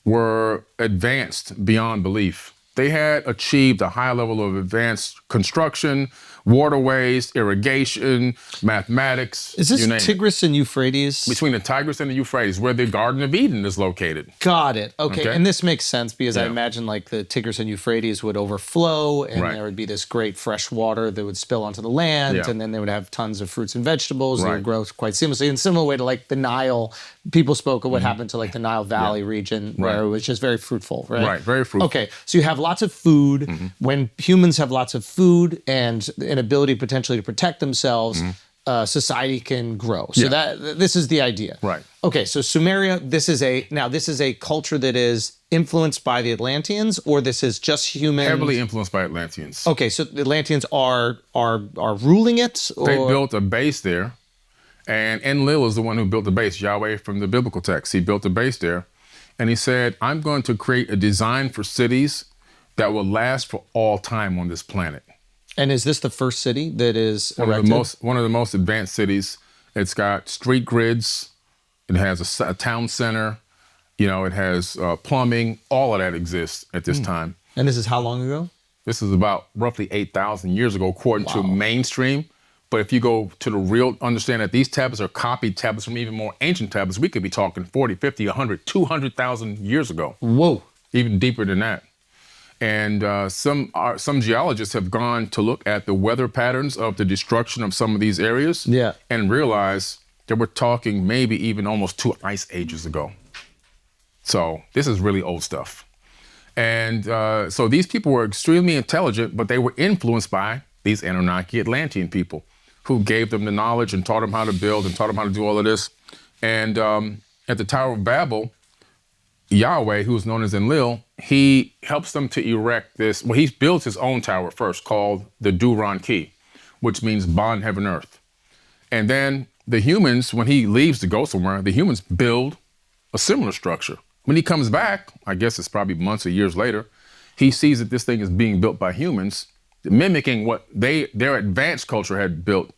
were advanced beyond belief. They had achieved a high level of advanced construction, waterways, irrigation, mathematics. Is this Tigris and Euphrates? Between the Tigris and the Euphrates, where the Garden of Eden is located. Got it. Okay. And this makes sense because I imagine like the Tigris and Euphrates would overflow and there would be this great fresh water that would spill onto the land and then they would have tons of fruits and vegetables that would grow quite seamlessly. In a similar way to like the Nile, people spoke of what happened to like the Nile Valley region where it was just very fruitful, right? Right, very fruitful. Okay, so you have lots of food. When humans have lots of food and an ability potentially to protect themselves, society can grow. So this is the idea. Right. Okay, so Sumeria, this is a culture that is influenced by the Atlanteans, or this is just human? Heavily influenced by Atlanteans. Okay, so the Atlanteans are ruling it? Or? They built a base there, and Enlil is the one who built the base, Yahweh from the biblical text. He built a base there, and he said, I'm going to create a design for cities that will last for all time on this planet. And is this the first city that is erected? One of the most advanced cities. It's got street grids. It has a town center. It has plumbing. All of that exists at this time. And this is how long ago? This is about roughly 8,000 years ago, according to mainstream. But if you go to the real, understand that these tablets are copied tablets from even more ancient tablets. We could be talking 40, 50, 100, 200,000 years ago. Whoa. Even deeper than that. And some geologists have gone to look at the weather patterns of the destruction of some of these areas and realize that we're talking maybe even almost 2 ice ages ago. So this is really old stuff. And so these people were extremely intelligent, but they were influenced by these Anunnaki Atlantean people who gave them the knowledge and taught them how to build and taught them how to do all of this. And at the Tower of Babel, Yahweh, who is known as Enlil, he helps them to erect this. Well, he builds his own tower first called the Derinkuyu, which means bond heaven earth. And then the humans, when he leaves to go somewhere, the humans build a similar structure. When he comes back, I guess it's probably months or years later, he sees that this thing is being built by humans, mimicking what their advanced culture had built.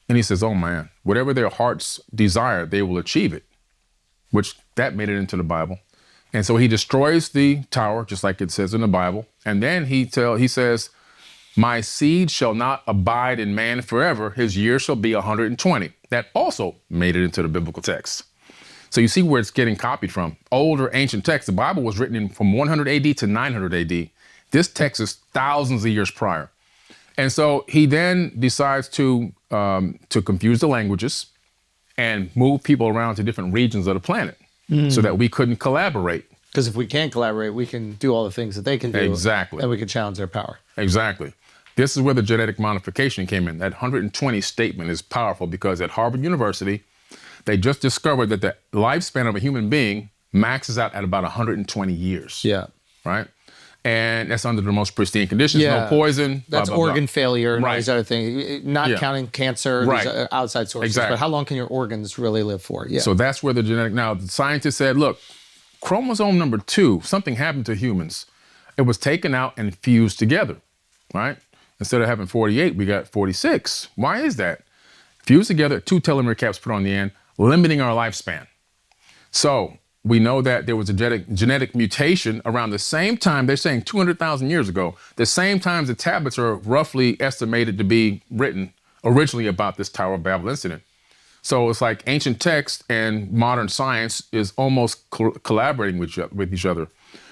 And he says, oh man, whatever their hearts desire, they will achieve it, which that made it into the Bible. And so he destroys the tower, just like it says in the Bible. And then he says, my seed shall not abide in man forever. His years shall be 120. That also made it into the biblical text. So you see where it's getting copied from. Older ancient texts. The Bible was written from 100 AD to 900 AD. This text is thousands of years prior. And so he then decides to confuse the languages and move people around to different regions of the planet. So that we couldn't collaborate. Because if we can't collaborate, we can do all the things that they can do. Exactly. And we can challenge their power. Exactly. This is where the genetic modification came in. That 120 statement is powerful because at Harvard University, they just discovered that the lifespan of a human being maxes out at about 120 years. Yeah. Right? And that's under the most pristine conditions, no poison. That's blah, blah, organ blah. failure and all these other things. Not counting cancer, these outside sources. Exactly. But how long can your organs really live for? Yeah. So that's where the genetic, now the scientists said, look, chromosome number 2, something happened to humans. It was taken out and fused together, right? Instead of having 48, we got 46. Why is that? Fused together, 2 telomere caps put on the end, limiting our lifespan. So we know that there was a genetic mutation around the same time. They're saying 200,000 years ago, the same time the tablets are roughly estimated to be written originally about this Tower of Babel incident. So it's like ancient text and modern science is almost collaborating with each other.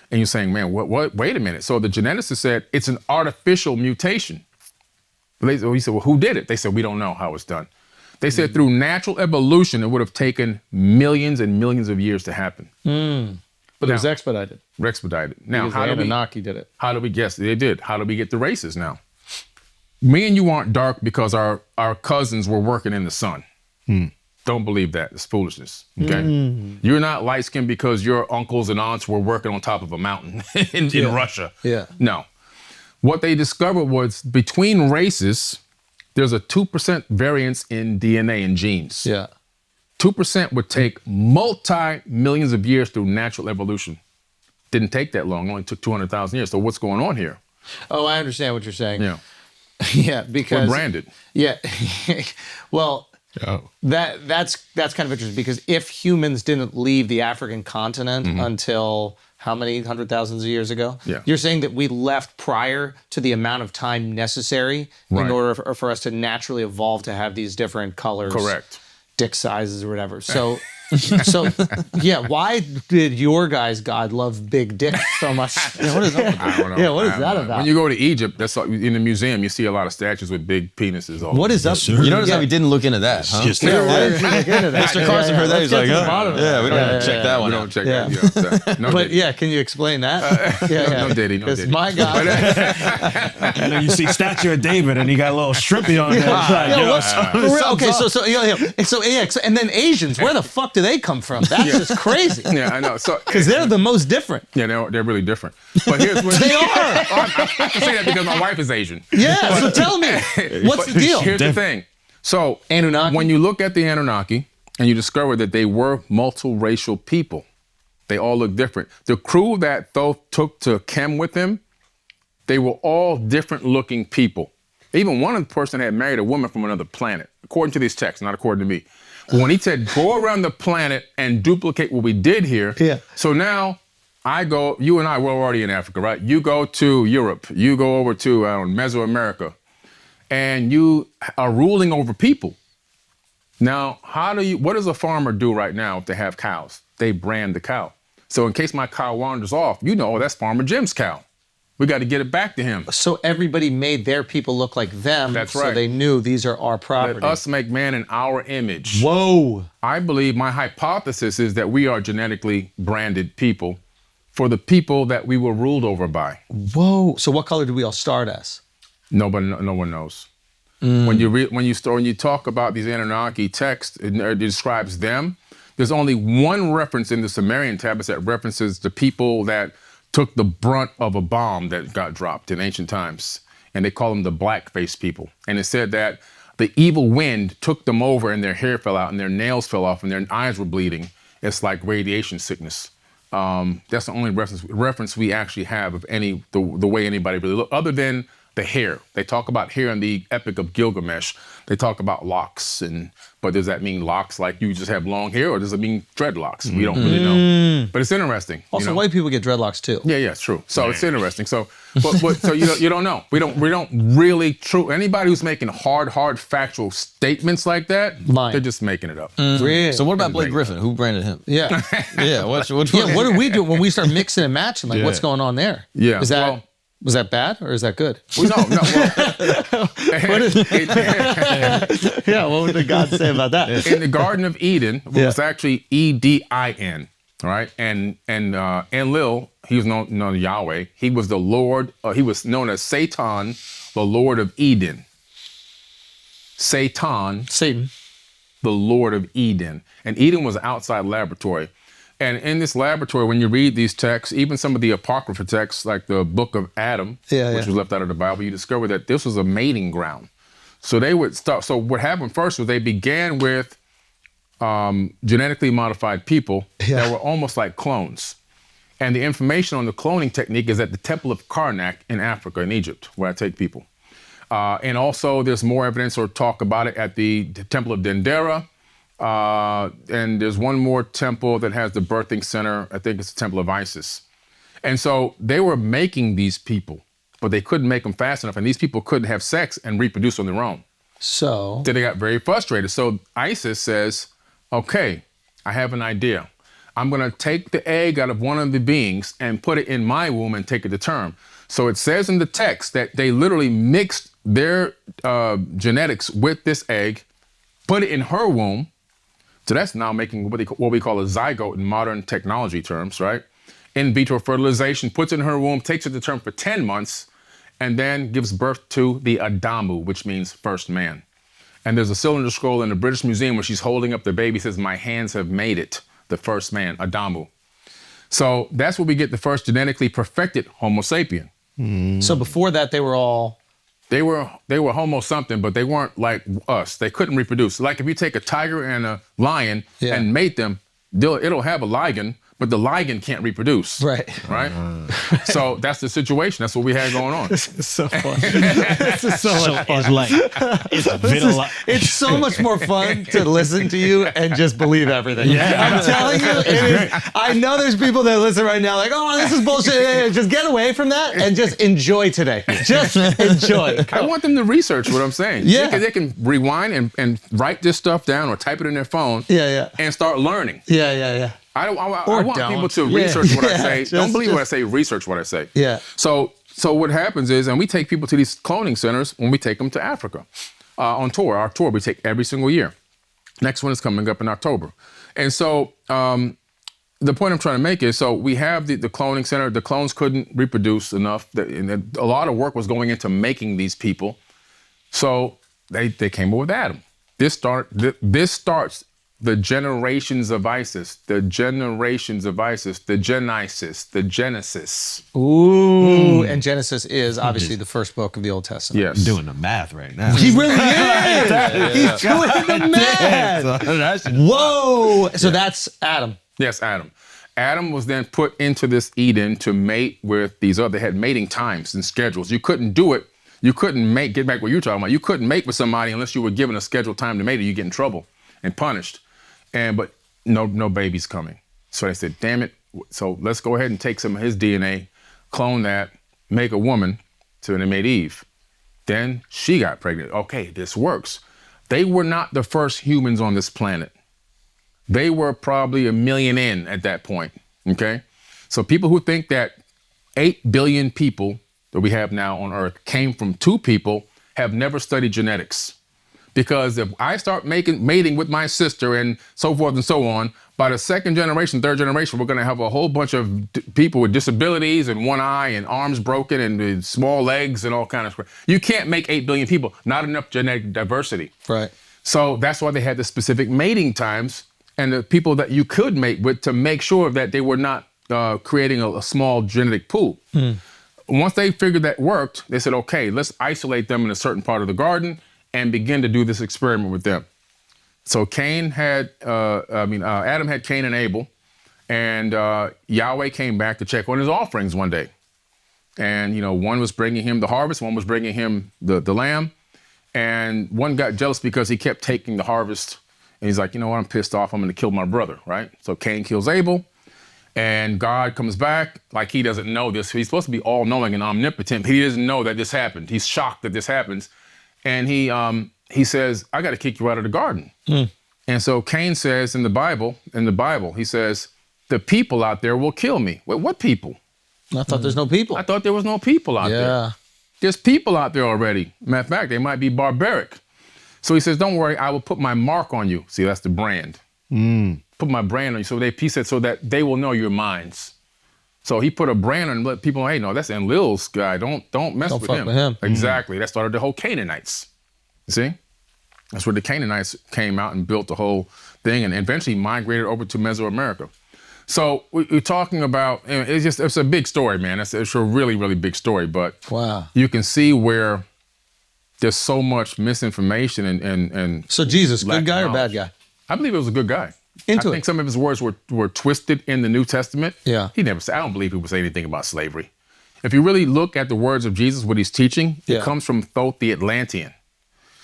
And you're saying, man, wait a minute. So the geneticist said it's an artificial mutation. We said, well, who did it? They said, we don't know how it's done. They said through natural evolution, it would have taken millions and millions of years to happen. But it was expedited. Expedited. Now, Because how the do we? Anunnaki did it. How do we guess? They did. How do we get the races now? Me and you aren't dark because our cousins were working in the sun. Don't believe that. It's foolishness. Okay. You're not light skinned because your uncles and aunts were working on top of a mountain in Russia. Yeah. No. What they discovered was between races, there's a 2% variance in DNA and genes. Yeah. 2% would take multi-millions of years through natural evolution. Didn't take that long. It only took 200,000 years. So what's going on here? Oh, I understand what you're saying. Yeah. Yeah, because We're branded. Yeah. Well, Oh. that's kind of interesting because if humans didn't leave the African continent until how many 100,000 years ago? Yeah. You're saying that we left prior to the amount of time necessary in Right. order for us to naturally evolve to have these different colors, Correct. dick sizes or whatever. So yeah, why did your guys' God love big dicks so much? Yeah, what is up with that? I don't know. Yeah, what is I don't that know. about? When you go to Egypt, that's like, in the museum, you see a lot of statues with big penises. All What is up? You notice how we didn't look into that, huh? Just Yeah, why didn't you look into that? Mr. Carson heard that. He's like, oh, yeah, we don't have to check that We one don't out. check Yeah. that. Yeah, no, But Diddy. yeah, can you explain that? No Diddy, no Because Diddy. my God. And then you see statue of David, and he got a little strippy on there. It's like, Yeah, yo, what's- something- for real? Okay, something's up. so and then Asians, where the fuck do they come from? That's just crazy. Yeah, I know. So Because they're the most different. yeah, they're really different. But here's what They are. I can say that because my wife is Asian. Yeah. So tell me, what's But the deal? Here's the thing. So Anunnaki? when you look at the Anunnaki and you discover that they were multiracial people, they all look different. The crew that Thoth took to Chem with him, they were all different looking people. Even one of the person had married a woman from another planet, according to these texts, not according to me. When he said, go around the planet and duplicate what we did here. Yeah. So now you and I were already in Africa, right? You go to Europe, you go over to Mesoamerica, and you are ruling over people. Now, what does a farmer do right now if they have cows? They brand the cow. So in case my cow wanders off, oh, that's Farmer Jim's cow. We got to get it back to him. So everybody made their people look like them. That's So right. they knew these are our property. Let us make man in our image. Whoa. I believe my hypothesis is that we are genetically branded people for the people that we were ruled over by. Whoa. So what color do we all start as? No one knows. When you talk about these Anunnaki texts, it describes them. There's only one reference in the Sumerian tablets that references the people that took the brunt of a bomb that got dropped in ancient times. And they call them the black-faced people. And it said that the evil wind took them over and their hair fell out and their nails fell off and their eyes were bleeding. It's like radiation sickness. That's the only reference we actually have of the way anybody really looked, other than the hair. They talk about hair in the Epic of Gilgamesh. They talk about locks, but does that mean locks like you just have long hair, or does it mean dreadlocks? We don't really know. But it's interesting. Also, white people get dreadlocks too. Yeah, it's true. So it's interesting. So, so you don't know. We don't really anybody who's making hard factual statements like that, Lying. they're just making it up. Really? So what about Blake Griffin? Who branded him? Yeah. Yeah, which one? Yeah, what do we do when we start mixing and matching? Like, Yeah. what's going on there? Yeah, Was that bad or is that good? No. Yeah, what would God say about that? In the Garden of Eden, it was actually Edin, right? And Enlil, he was known as Yahweh. He was the Lord. He was known as Satan, the Lord of Eden. Satan, the Lord of Eden. And Eden was an outside laboratory. And in this laboratory, when you read these texts, even some of the apocryphal texts, like the Book of Adam, which was left out of the Bible, you discover that this was a mating ground. So they would start. So what happened first was they began with genetically modified people that were almost like clones. And the information on the cloning technique is at the Temple of Karnak in Africa, in Egypt, where I take people. And also there's more evidence or talk about it at the Temple of Dendera And there's one more temple that has the birthing center. I think it's the Temple of Isis. And so they were making these people, but they couldn't make them fast enough. And these people couldn't have sex and reproduce on their own. So Then they got very frustrated. So Isis says, okay, I have an idea. I'm going to take the egg out of one of the beings and put it in my womb and take it to term. So it says in the text that they literally mixed their genetics with this egg, put it in her womb. So that's now making what we call a zygote in modern technology terms, right? In vitro fertilization, puts it in her womb, takes it to term for 10 months, and then gives birth to the Adamu, which means first man. And there's a cylinder scroll in the British Museum where she's holding up the baby, says, my hands have made it, the first man, Adamu. So that's where we get the first genetically perfected Homo sapien. So before that, they were all... They were Homo something, but they weren't like us. They couldn't reproduce. Like if you take a tiger and a lion and mate them, it'll have a ligand, but the ligand can't reproduce. Right. Right? So that's the situation. That's what we had going on. This is so fun. This is so much fun. It's so much more fun to listen to you and just believe everything. I'm telling you, it is. I know there's people that listen right now like, oh, this is bullshit. Just get away from that and just enjoy today. Just enjoy. I want them to research what I'm saying. Yeah. They can rewind and write this stuff down or type it in their phone and start learning. Yeah. I want people to research what I say. Don't believe what I say, research what I say. Yeah. So what happens is, and we take people to these cloning centers when we take them to Africa on tour. Our tour we take every single year. Next one is coming up in October. And so the point I'm trying to make is, so we have the cloning center. The clones couldn't reproduce enough. And a lot of work was going into making these people. So they came up with Adam. This starts the generations of Isis, the generations of Isis, the Genesis, the Genesis. Ooh, and Genesis is obviously the first book of the Old Testament. Yes. I'm doing the math right now. He really is. He's doing the math. Whoa. So that's Adam. Yes, Adam. Adam was then put into this Eden to mate with these other. They had mating times and schedules. You couldn't do it. You couldn't get back what you were talking about. You couldn't mate with somebody unless you were given a scheduled time to mate, or you get in trouble and punished. But no baby's coming. So they said, damn it. So let's go ahead and take some of his DNA, clone that, make a woman. So they made Eve. Then she got pregnant. Okay, this works. They were not the first humans on this planet. They were probably 1 million in at that point, okay? So people who think that 8 billion people that we have now on Earth came from 2 people have never studied genetics. Because if I start mating with my sister and so forth and so on, by the second generation, third generation, we're going to have a whole bunch of people with disabilities and one eye and arms broken and small legs and all kinds of stuff. You can't make 8 billion people, not enough genetic diversity. Right. So that's why they had the specific mating times and the people that you could mate with to make sure that they were not creating a small genetic pool. Once they figured that worked, they said, okay, let's isolate them in a certain part of the garden and begin to do this experiment with them. So Adam had Cain and Abel, and Yahweh came back to check on his offerings one day. And, one was bringing him the harvest, one was bringing him the lamb, and one got jealous because he kept taking the harvest, and he's like, you know what, I'm pissed off, I'm gonna kill my brother, right? So Cain kills Abel, and God comes back like he doesn't know this. He's supposed to be all-knowing and omnipotent, but he doesn't know that this happened. He's shocked that this happens. And he says, I got to kick you out of the garden. And so Cain says in the Bible, he says, the people out there will kill me. Wait, what people? I thought there's no people. I thought there was no people out there. There's people out there already. Matter of fact, they might be barbaric. So he says, don't worry, I will put my mark on you. See, that's the brand. Put my brand on you. So he said, so that they will know your minds. So he put a brand on and let people know, hey, no, that's Enlil's guy. Don't mess with him. Exactly. That started the whole Canaanites. You see? That's where the Canaanites came out and built the whole thing and eventually migrated over to Mesoamerica. So we're talking about, it's a big story, man. It's a really, really big story. But you can see where there's so much misinformation and So Jesus, good guy or bad guy? I believe it was a good guy. I think some of his words were twisted in the New Testament. Yeah. He never said, I don't believe he would say anything about slavery. If you really look at the words of Jesus, what he's teaching, it comes from Thoth the Atlantean.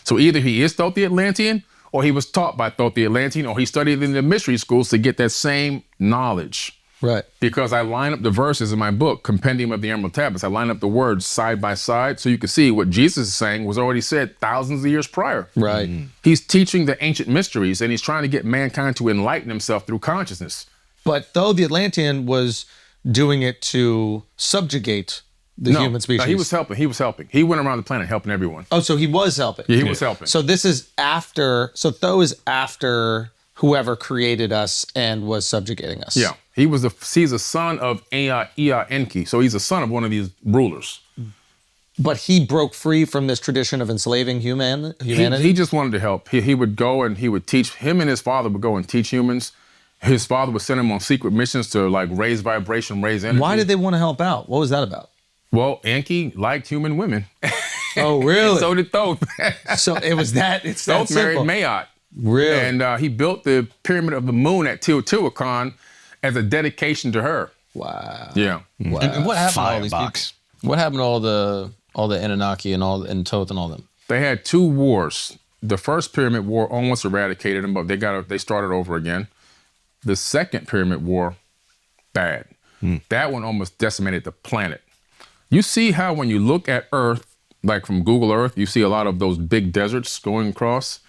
So either he is Thoth the Atlantean or he was taught by Thoth the Atlantean, or he studied in the mystery schools to get that same knowledge. Right. Because I line up the verses in my book, Compendium of the Emerald Tablets. I line up the words side by side so you can see what Jesus is saying was already said thousands of years prior. Right. He's teaching the ancient mysteries, and he's trying to get mankind to enlighten himself through consciousness. But though the Atlantean was doing it to subjugate the human species. No, he was helping. He was helping. He went around the planet helping everyone. Oh, so he was helping. Yeah, he was helping. So this is after, so Thoth is after whoever created us and was subjugating us. Yeah. He's a son of Ea Enki. So he's a son of one of these rulers. But he broke free from this tradition of enslaving humanity? He just wanted to help. He would go and he would teach. Him and his father would go and teach humans. His father would send him on secret missions to like raise vibration, raise energy. Why did they want to help out? What was that about? Well, Enki liked human women. Oh, really? So did Thoth. So it was that, it's that Thoth simple. married Maat. Really? And he built the Pyramid of the Moon at Teotihuacan as a dedication to her. Wow. Yeah. Wow. And what happened to all these Firebox. people? What happened to all the Anunnaki and Thoth and all them? They had 2 wars. The first Pyramid War almost eradicated them, but they started over again. The second Pyramid War, bad. That one almost decimated the planet. You see how when you look at Earth, like from Google Earth, you see a lot of those big deserts going across.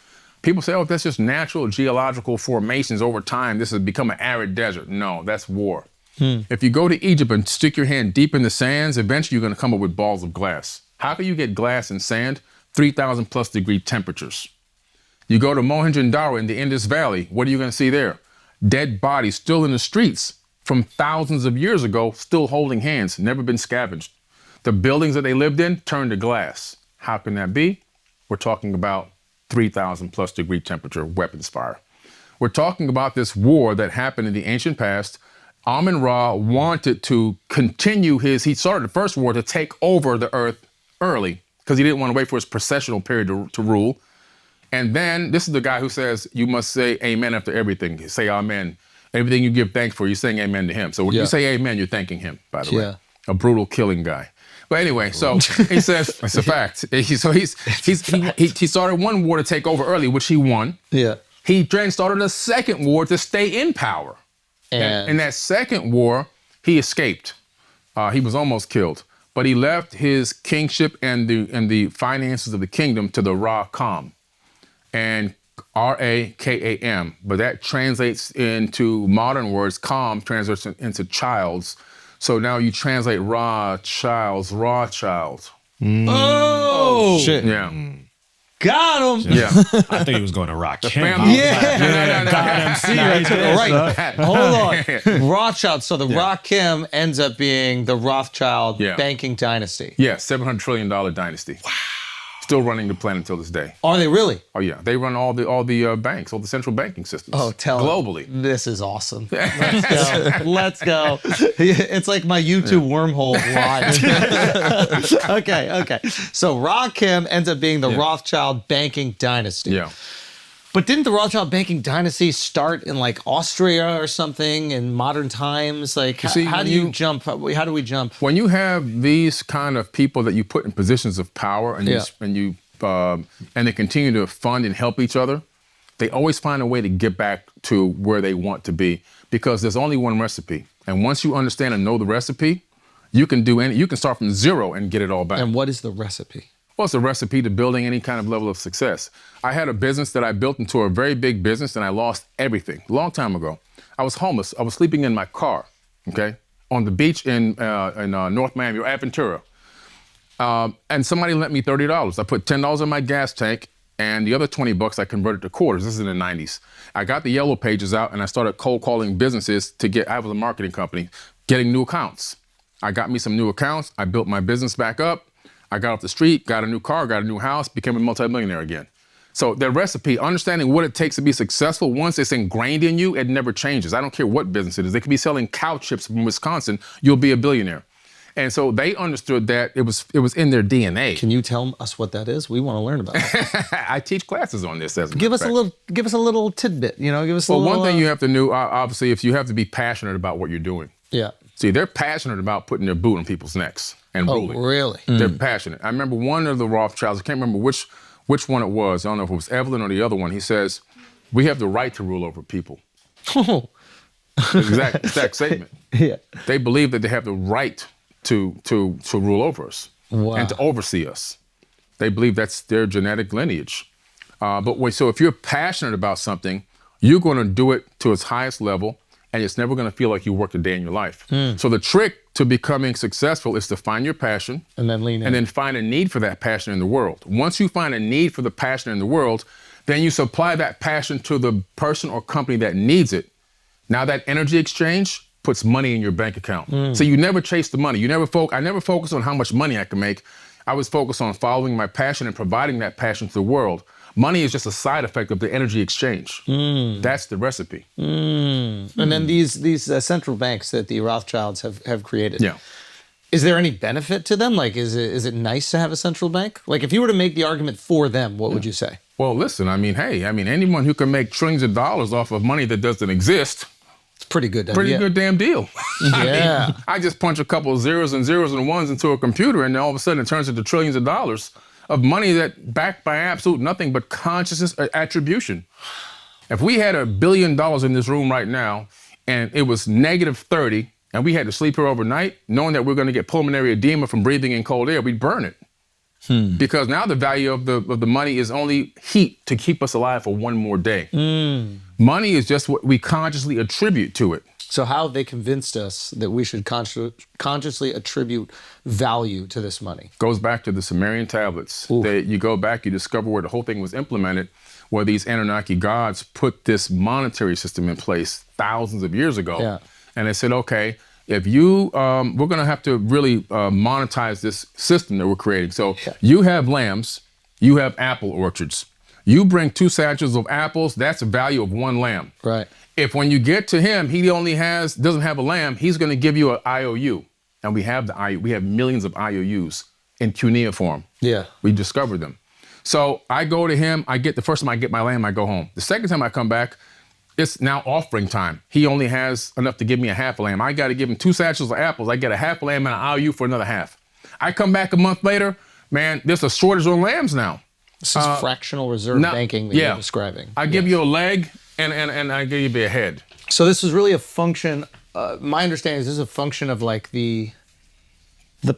People say, oh, that's just natural geological formations over time. This has become an arid desert. No, that's war. If you go to Egypt and stick your hand deep in the sands, eventually you're going to come up with balls of glass. How can you get glass and sand? 3,000 plus degree temperatures. You go to Mohenjo-Daro in the Indus Valley. What are you going to see there? Dead bodies still in the streets from thousands of years ago, still holding hands, never been scavenged. The buildings that they lived in turned to glass. How can that be? We're talking about 3,000 plus degree temperature weapons fire. We're talking about this war that happened in the ancient past. Amun-Ra wanted to continue he started the first war to take over the earth early because he didn't want to wait for his processional period to rule. And then this is the guy who says, you must say amen after everything. Say amen. Everything you give thanks for, you're saying amen to him. So when you say amen, you're thanking him, by the way. A brutal killing guy. But anyway, so he says, it's a fact. So he started one war to take over early, which he won. Yeah. He then started a second war to stay in power. And in that second war, he escaped. He was almost killed. But he left his kingship and the finances of the kingdom to the Ra-Kam. And R-A-K-A-M. But that translates into modern words. Kam translates into childs. So now you translate Rothschilds. Oh, shit. Yeah. Got him. Yeah. I think he was going to rock him. family- Yeah. God MC right there. Right. Hold on. Rothschild. So the Rakim ends up being the Rothschild banking dynasty. Yeah, $700 trillion dynasty. Wow. Still running the planet until this day. Are they really? Oh yeah, they run all the banks, all the central banking systems. Oh, globally. This is awesome. Let's go. Let's go. It's like my YouTube wormhole live. Okay. So Rakim ends up being the Rothschild banking dynasty. Yeah. But didn't the Rothschild banking dynasty start in like Austria or something in modern times? Like, how do you jump? How do we jump? When you have these kind of people that you put in positions of power and they continue to fund and help each other, they always find a way to get back to where they want to be because there's only one recipe. And once you understand and know the recipe, you can start from zero and get it all back. And what is the recipe? Well, it's a recipe to building any kind of level of success. I had a business that I built into a very big business and I lost everything a long time ago. I was homeless. I was sleeping in my car, okay, on the beach in North Miami or Aventura. And somebody lent me $30. I put $10 in my gas tank and the other $20 I converted to quarters. This is in the 90s. I got the yellow pages out and I started cold calling businesses I was a marketing company, getting new accounts. I got me some new accounts. I built my business back up. I got off the street, got a new car, got a new house, became a multimillionaire again. So the recipe, understanding what it takes to be successful, once it's ingrained in you, it never changes. I don't care what business it is. They could be selling cow chips from Wisconsin, you'll be a billionaire. And so they understood that it was in their DNA. Can you tell us what that is? We want to learn about it. I teach classes on this. Give us a little tidbit. Give us a little. Well, one thing you have to know, obviously, if you have to be passionate about what you're doing. Yeah. See, they're passionate about putting their boot on people's necks and ruling. Oh, really? They're passionate. I remember one of the Rothschilds, I can't remember which which one it was. I don't know if it was Evelyn or the other one. He says, we have the right to rule over people. Exact statement. Yeah. They believe that they have the right to rule over us and to oversee us. They believe that's their genetic lineage. So if you're passionate about something, you're going to do it to its highest level, and it's never going to feel like you worked a day in your life. So the trick to becoming successful is to find your passion and then lean in. And then find a need for that passion in the world. Once you find a need for the passion in the world, then you supply that passion to the person or company that needs it. Now that energy exchange puts money in your bank account. So you never chase the money. I never focus on how much money I can make. I was focused on following my passion and providing that passion to the world. Money is just a side effect of the energy exchange. That's the recipe. And then these central banks that the Rothschilds have created. Yeah. Is there any benefit to them? Like, is it nice to have a central bank? Like, if you were to make the argument for them, what would you say? Well, listen, anyone who can make trillions of dollars off of money that doesn't exist, it's pretty good. Good damn deal. Yeah. I just punch a couple of zeros and ones into a computer, and then all of a sudden it turns into trillions of dollars of money that backed by absolute nothing but consciousness attribution. If we had $1 billion in this room right now, and it was -30, and we had to sleep here overnight, knowing that we're going to get pulmonary edema from breathing in cold air, we'd burn it. Because now the value of the money is only heat to keep us alive for one more day. Money is just what we consciously attribute to it. So how have they convinced us that we should consciously attribute value to this money? Goes back to the Sumerian tablets. You go back, you discover where the whole thing was implemented, where these Anunnaki gods put this monetary system in place thousands of years ago. Yeah. And they said, okay, if you, we're going to have to really monetize this system that we're creating. So you have lambs, you have apple orchards. You bring 2 satchels of apples, that's a value of 1 lamb. Right. If when you get to him, he doesn't have a lamb, he's going to give you an IOU. And we have millions of IOUs in cuneiform. Yeah. We discovered them. So I go to him, the first time I get my lamb, I go home. The second time I come back, it's now offering time. He only has enough to give me a half a lamb. I got to give him 2 satchels of apples. I get a half a lamb and an IOU for another half. I come back a month later, man, there's a shortage on lambs now. This is fractional reserve banking that you're describing. I give you a leg and I give you a head. So this is really a function, my understanding is this is a function of like the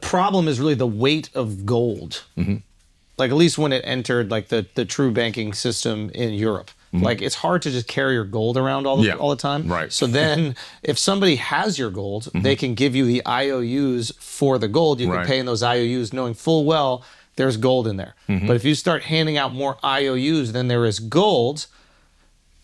problem is really the weight of gold. Like at least when it entered like the true banking system in Europe. Like it's hard to just carry your gold around all the time. Right. So then if somebody has your gold, they can give you the IOUs for the gold. You can pay in those IOUs knowing full well there's gold in there. But if you start handing out more IOUs than there is gold,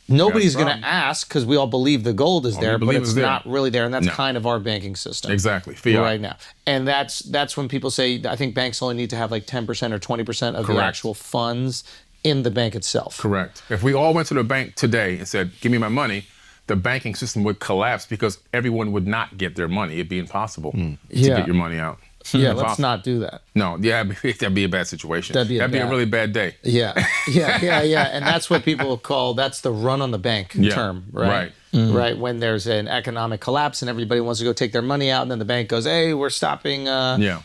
nobody's going to ask because we all believe the gold is there, but it's not really there. And that's kind of our banking system. Exactly. Fiat. Right now. And that's when people say, I think banks only need to have like 10% or 20% of the actual funds in the bank itself. Correct. If we all went to the bank today and said, give me my money, the banking system would collapse because everyone would not get their money. It'd be impossible to get your money out. Yeah, let's not do that. No, that'd be a bad situation. That'd be a really bad day. Yeah. And that's what people call, that's the run on the bank term, right? Right, when there's an economic collapse and everybody wants to go take their money out, and then the bank goes, hey, we're stopping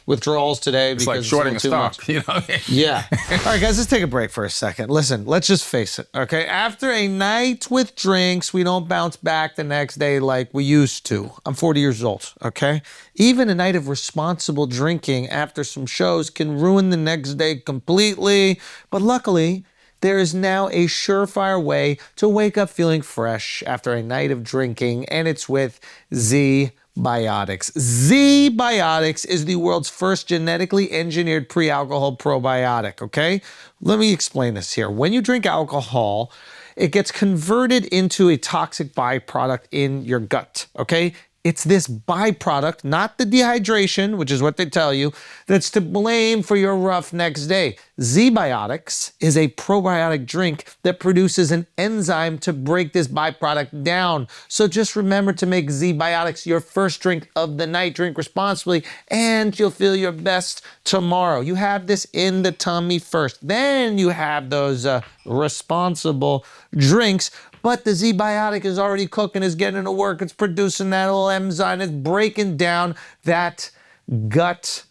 withdrawals today it's because like shorting it's a too stock. much. You know? Yeah. All right, guys, let's take a break for a second. Listen, let's just face it, okay? After a night with drinks, we don't bounce back the next day like we used to. I'm 40 years old, okay? Even a night of responsible drinking after some shows can ruin the next day completely. But luckily, there is now a surefire way to wake up feeling fresh after a night of drinking, and it's with Z-Biotics. Z-Biotics is the world's first genetically engineered pre-alcohol probiotic, okay? Let me explain this here. When you drink alcohol, it gets converted into a toxic byproduct in your gut, okay? It's this byproduct, not the dehydration, which is what they tell you, that's to blame for your rough next day. Z-Biotics is a probiotic drink that produces an enzyme to break this byproduct down. So just remember to make Z-Biotics your first drink of the night. Drink responsibly, and you'll feel your best tomorrow. You have this in the tummy first. Then you have those responsible drinks. But the Z-Biotic is already cooking, is getting to work, it's producing that little enzyme, it's breaking down that gut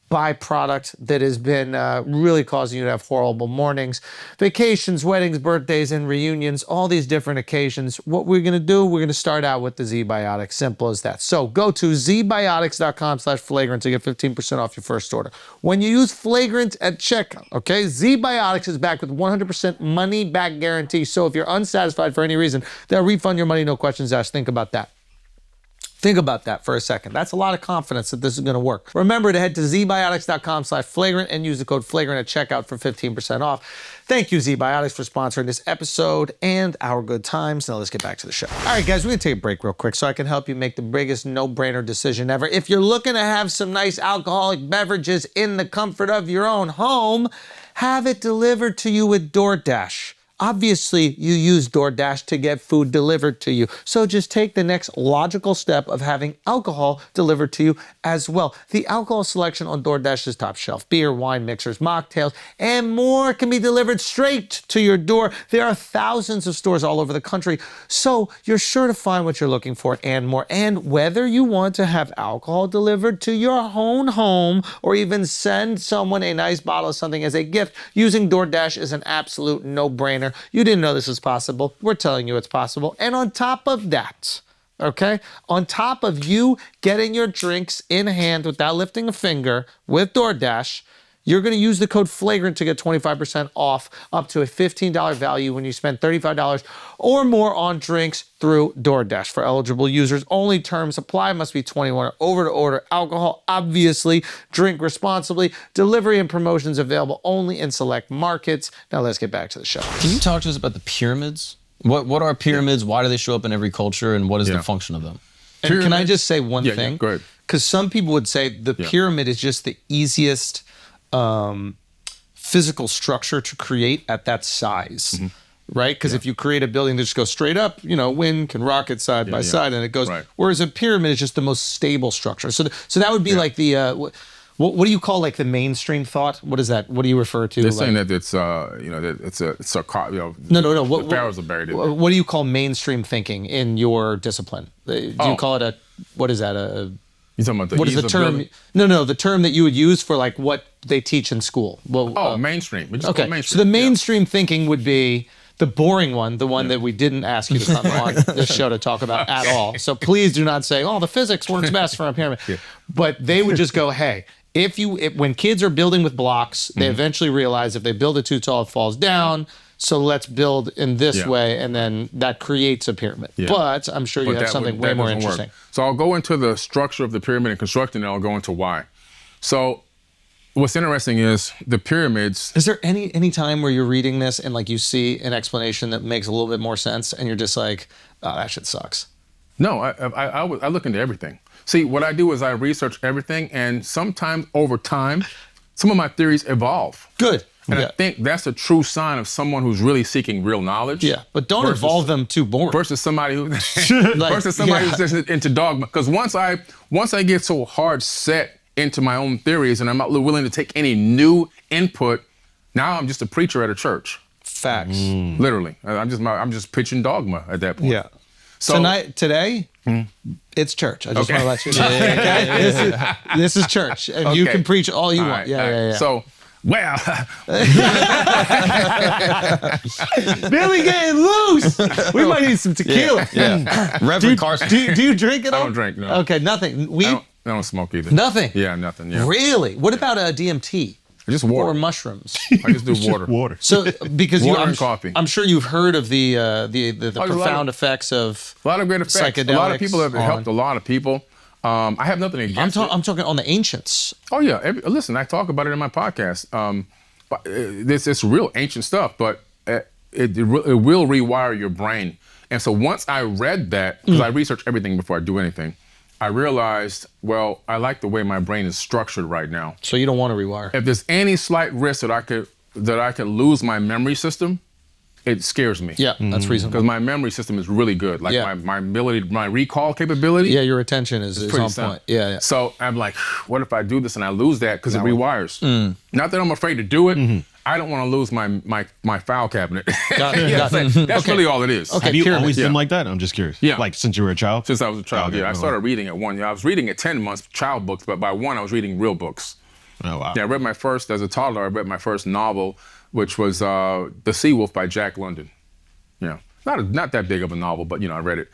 byproduct that has been really causing you to have horrible mornings. Vacations, weddings, birthdays, and reunions, all these different occasions. What we're going to do, we're going to start out with the Z-Biotics. Simple as that. So go to zbiotics.com/flagrant to get 15% off your first order. When you use Flagrant at checkout, okay, Z-Biotics is backed with 100% money-back guarantee. So if you're unsatisfied for any reason, they'll refund your money, no questions asked. Think about that. Think about that for a second. That's a lot of confidence that this is going to work. Remember to head to zbiotics.com/flagrant and use the code flagrant at checkout for 15% off. Thank you, Z-Biotics, for sponsoring this episode and our good times. Now let's get back to the show. All right, guys, we're going to take a break real quick so I can help you make the biggest no-brainer decision ever. If you're looking to have some nice alcoholic beverages in the comfort of your own home, have it delivered to you with DoorDash. Obviously, you use DoorDash to get food delivered to you. So just take the next logical step of having alcohol delivered to you as well. The alcohol selection on DoorDash is top shelf. Beer, wine, mixers, mocktails, and more can be delivered straight to your door. There are thousands of stores all over the country, so you're sure to find what you're looking for and more. And whether you want to have alcohol delivered to your own home or even send someone a nice bottle of something as a gift, using DoorDash is an absolute no-brainer. You didn't know this was possible. We're telling you it's possible. And on top of that, okay, on top of you getting your drinks in hand without lifting a finger with DoorDash, you're going to use the code FLAGRANT to get 25% off up to a $15 value when you spend $35 or more on drinks through DoorDash. For eligible users only, terms apply. Must be 21 or over to order alcohol. Obviously, drink responsibly. Delivery and promotions available only in select markets. Now let's get back to the show. Can you talk to us about the pyramids? What are pyramids? Why do they show up in every culture? And what is the function of them? And can I just say one thing? Yeah, go ahead. Because some people would say the pyramid is just the easiest physical structure to create at that size, right? Because if you create a building that just goes straight up, you know, wind can rock it side by side and it goes, whereas a pyramid is just the most stable structure. So that would be like the, what do you call like the mainstream thought? What is that? What do you refer to? They're saying that it's, you know, that it's a No. The pharaohs are buried in there. What do you call mainstream thinking in your discipline? Do you call it what is that? You talking about the what is the term? No, the term that you would use for like what they teach in school. Well, mainstream. Okay, mainstream. So the mainstream thinking would be the boring one, the one that we didn't ask you to come on this show to talk about at all. So please do not say, "Oh, the physics works best for a pyramid." But they would just go, "Hey, when kids are building with blocks, they eventually realize if they build it too tall, it falls down. So let's build in this way, and then that creates a pyramid." But I'm sure you have something way more interesting. Work. So I'll go into the structure of the pyramid and constructing, and I'll go into why. So what's interesting is the pyramids. Is there any time where you're reading this and like you see an explanation that makes a little bit more sense, and you're just like, "Oh, that shit sucks"? No, I look into everything. See, what I do is I research everything, and sometimes over time, some of my theories evolve. Good. And I think that's a true sign of someone who's really seeking real knowledge. Yeah, but don't evolve them too boring. Versus somebody who who's just into dogma. Because once I get so hard set into my own theories and I'm not willing to take any new input, now I'm just a preacher at a church. Facts. Literally, I'm just pitching dogma at that point. Yeah. So today, it's church. I just want to let you know. This is church, and you can preach all you want. Yeah. So. Well, Billy getting loose. We might need some tequila. Reverend Carson. Do you drink at all? I don't drink, no. Okay, nothing. Weed? I don't smoke either. Nothing? Yeah, nothing, yeah. Really? What about DMT? Just water. Or mushrooms? I just do water. So, because water and coffee. I'm sure you've heard of the profound effects of a lot of great effects. Psychedelics. A lot of people have helped a lot of people. I have nothing against it. I'm talking on the ancients. Oh yeah, listen, I talk about it in my podcast. It's real ancient stuff, but it will rewire your brain. And so once I read that, because I research everything before I do anything, I realized, well, I like the way my brain is structured right now. So you don't want to rewire. If there's any slight risk that I could lose my memory system, it scares me. Yeah, that's reasonable. Because my memory system is really good. Like my ability, my recall capability. Yeah, your attention is pretty on sound. point. Yeah. So I'm like, what if I do this and I lose that? Because it rewires. Not that I'm afraid to do it. I don't want to lose my file cabinet. Got it. That's really all it is. Okay, Have you always been like that? I'm just curious. Yeah. Like since you were a child? Since I was a child, I started reading at 1 year. I was reading at 10 months child books, but by 1 I was reading real books. Oh, wow. Yeah, I read as a toddler, I read my first novel, which was The Sea Wolf by Jack London. Yeah, not that big of a novel, but I read it.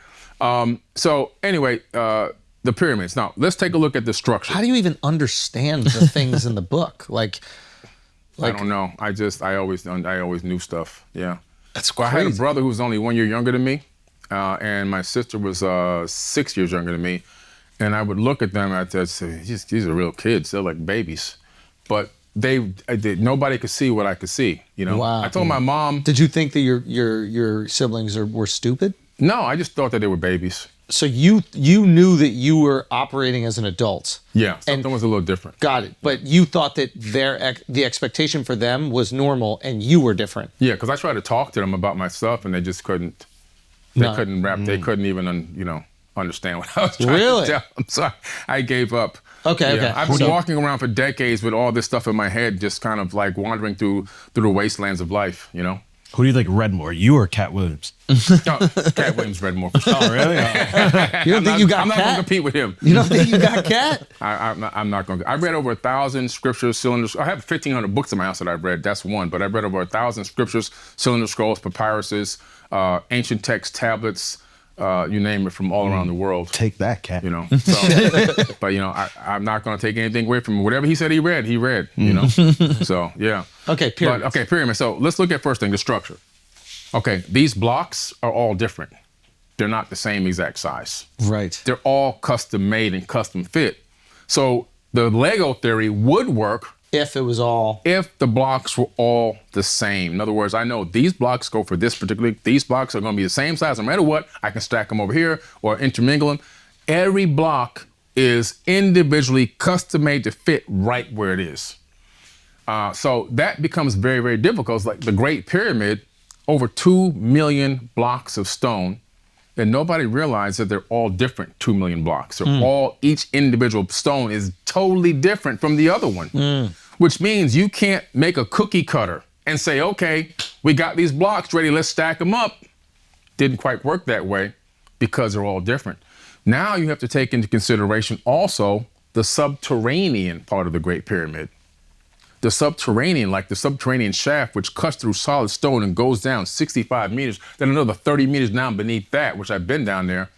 So anyway, the pyramids. Now let's take a look at the structure. How do you even understand the things in the book? Like I don't know. I always knew stuff. Yeah. That's Well, I had a crazy. brother who was only 1 year younger than me, and my sister was 6 years younger than me. And I would look at them and I'd say, these are real kids. They're like babies. But nobody could see what I could see. Wow. I told my mom. Did you think that your siblings were stupid? No, I just thought that they were babies. So you knew that you were operating as an adult. Yeah, something was a little different. Got it. But you thought that the expectation for them was normal and you were different. Yeah, because I tried to talk to them about my stuff and they just couldn't. They couldn't rap. They couldn't even, understand what I was trying to tell them. So I gave up. Okay. I've been walking around for decades with all this stuff in my head, just kind of like wandering through the wastelands of life, Who do you think read more, you or Cat Williams? No, Cat Williams read more. For sure. Oh, really? You don't think you got I'm not going Cat? to compete with him. You don't think you got Cat? I'm not going to. I read over 1,000 scriptures, cylinders. I have 1,500 books in my house that I've read. That's one. But I've read over 1,000 scriptures, cylinder scrolls, papyruses, ancient text tablets, you name it, from all around the world. Take that, Cat. So, but I'm not going to take anything away from him. Whatever he said he read. So, yeah. Okay, pyramid. But, okay, pyramid. So let's look at first thing, the structure. Okay, these blocks are all different. They're not the same exact size. Right. They're all custom made and custom fit. So the Lego theory would work If it was all... if the blocks were all the same. In other words, I know these blocks go for this particular, these blocks are going to be the same size. No matter what, I can stack them over here or intermingle them. Every block is individually custom made to fit right where it is. So that becomes very, very difficult. It's like the Great Pyramid, over 2 million blocks of stone, and nobody realized that they're all different 2 million blocks. They're each individual stone is totally different from the other one, which means you can't make a cookie cutter and say, okay, we got these blocks ready, let's stack them up. Didn't quite work that way because they're all different. Now you have to take into consideration also the subterranean part of the Great Pyramid. The subterranean shaft, which cuts through solid stone and goes down 65 meters, then another 30 meters down beneath that, which I've been down there.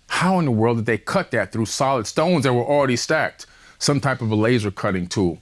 How in the world did they cut that through solid stones that were already stacked? Some type of a laser cutting tool.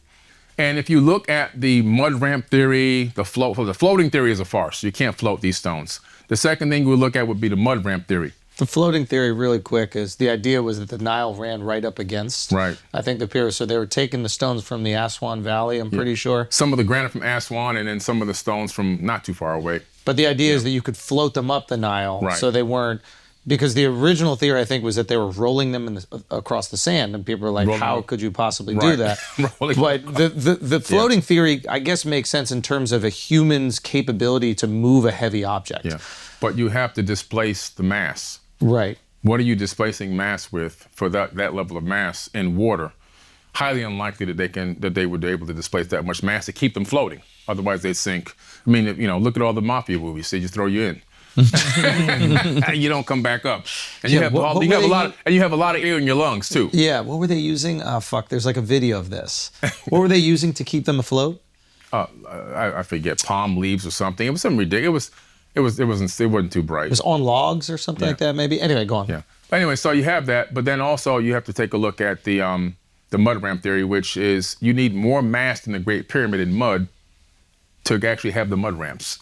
And if you look at the mud ramp theory, the floating theory is a farce. You can't float these stones. The second thing we look at would be the mud ramp theory. The floating theory, really quick, is the idea was that the Nile ran right up against. Right. I think the pier. So they were taking the stones from the Aswan Valley, I'm pretty sure. Some of the granite from Aswan and then some of the stones from not too far away. But the idea is that you could float them up the Nile. Right. So they weren't, because the original theory, I think, was that they were rolling them across the sand. And people were like, how could you possibly do that? But the floating theory, I guess, makes sense in terms of a human's capability to move a heavy object. Yeah. But you have to displace the mass. Right. What are you displacing mass with for that level of mass in water? Highly unlikely that they would be able to displace that much mass to keep them floating. Otherwise, they'd sink. I mean, look at all the mafia movies. They just throw you in. You don't come back up, and you have a lot of air in your lungs too. Yeah. What were they using? Oh fuck! There's like a video of this. What were they using to keep them afloat? I forget, palm leaves or something. It was something ridiculous. It wasn't too bright. It was on logs or something like that, maybe. Anyway, go on. Yeah. But anyway, so you have that, but then also you have to take a look at the mud ramp theory, which is you need more mass than the Great Pyramid in mud to actually have the mud ramps.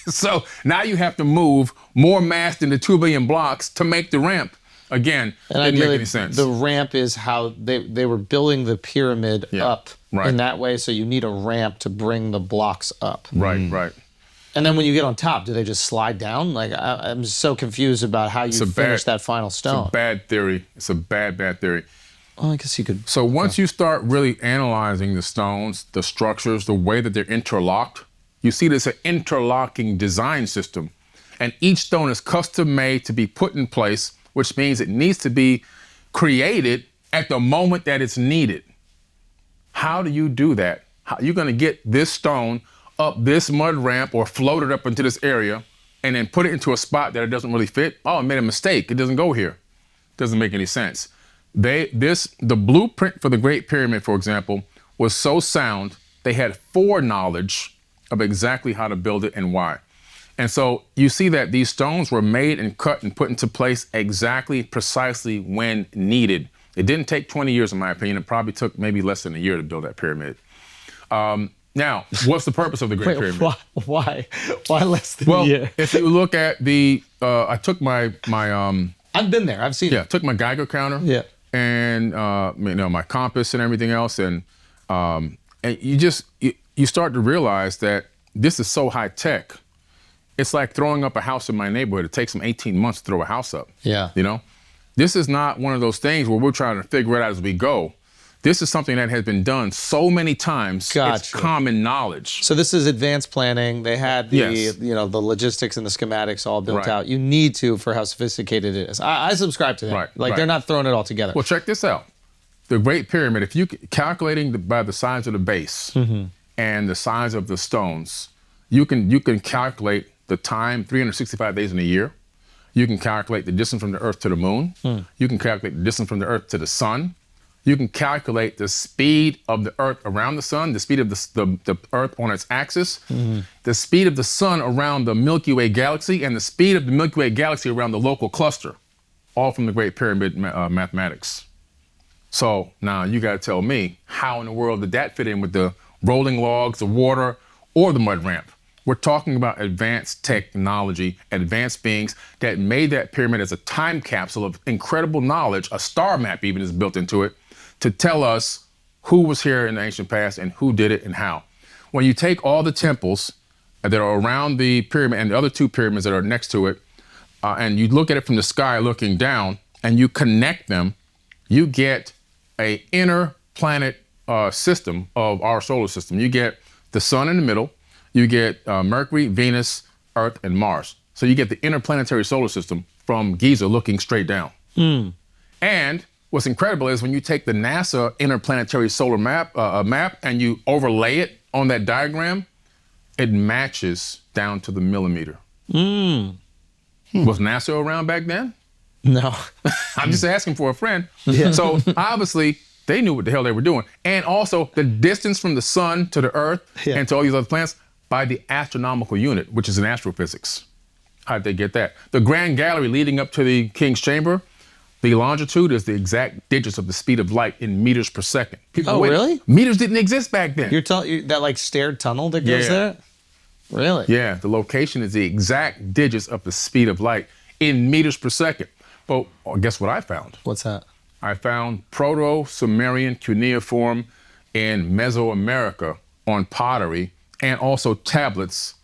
So now you have to move more mass than the 2 billion blocks to make the ramp. Again, didn't make any sense. The ramp is how they were building the pyramid up in that way, so you need a ramp to bring the blocks up. Right. And then when you get on top, do they just slide down? Like, I'm so confused about how you finish that final stone. It's a bad theory. It's a bad theory. Well, I guess you could. So once you start really analyzing the stones, the structures, the way that they're interlocked, you see there's an interlocking design system. And each stone is custom made to be put in place, which means it needs to be created at the moment that it's needed. How do you do that? How you're going to get this stone up this mud ramp or float it up into this area and then put it into a spot that it doesn't really fit? Oh, I made a mistake. It doesn't go here. Doesn't make any sense. The blueprint for the Great Pyramid, for example, was so sound, they had foreknowledge of exactly how to build it and why. And so you see that these stones were made and cut and put into place exactly, precisely when needed. It didn't take 20 years, in my opinion. It probably took maybe less than a year to build that pyramid. Now, what's the purpose of the Great Pyramid? Why less than a Well, year? if you look at the, I took my I've been there. I've seen it. took my Geiger counter, Yeah. and my compass and everything else, and you start to realize that this is so high tech. It's like throwing up a house in my neighborhood. It takes them 18 months to throw a house up. Yeah. You know, this is not one of those things where we're trying to figure it out as we go. This is something that has been done so many times. Gotcha. It's common knowledge. So this is advanced planning. They had the Yes. the logistics and the schematics all built Right. out. You need to for how sophisticated it is. I subscribe to that. Right, Like right. they're not throwing it all together. Well, check this out. The Great Pyramid, if you calculating by the size of the base and the size of the stones, you can calculate the time 365 days in a year. You can calculate the distance from the Earth to the moon. You can calculate the distance from the Earth to the sun. You can calculate the speed of the Earth around the sun, the speed of the Earth on its axis, the speed of the sun around the Milky Way galaxy, and the speed of the Milky Way galaxy around the local cluster, all from the Great Pyramid mathematics. So now you got to tell me, how in the world did that fit in with the rolling logs, the water, or the mud ramp? We're talking about advanced technology, advanced beings that made that pyramid as a time capsule of incredible knowledge. A star map even is built into it to tell us who was here in the ancient past and who did it and how. When you take all the temples that are around the pyramid and the other two pyramids that are next to it, and you look at it from the sky looking down, and you connect them, you get a inner planet system of our solar system. You get the sun in the middle, you get Mercury, Venus, Earth, and Mars. So you get the interplanetary solar system from Giza looking straight down. And what's incredible is when you take the NASA interplanetary solar map and you overlay it on that diagram, it matches down to the millimeter. Was NASA around back then? No. I'm just asking for a friend. So obviously they knew what the hell they were doing. And also the distance from the sun to the Earth and to all these other planets by the astronomical unit, which is in astrophysics. How did they get that? The Grand Gallery leading up to the King's Chamber, the longitude is the exact digits of the speed of light in meters per second. People, really? Meters didn't exist back then. You're telling that like staired tunnel that goes Yeah. there? Really? Yeah, the location is the exact digits of the speed of light in meters per second. But guess what I found? What's that? I found Proto-Sumerian cuneiform in Mesoamerica on pottery and also tablets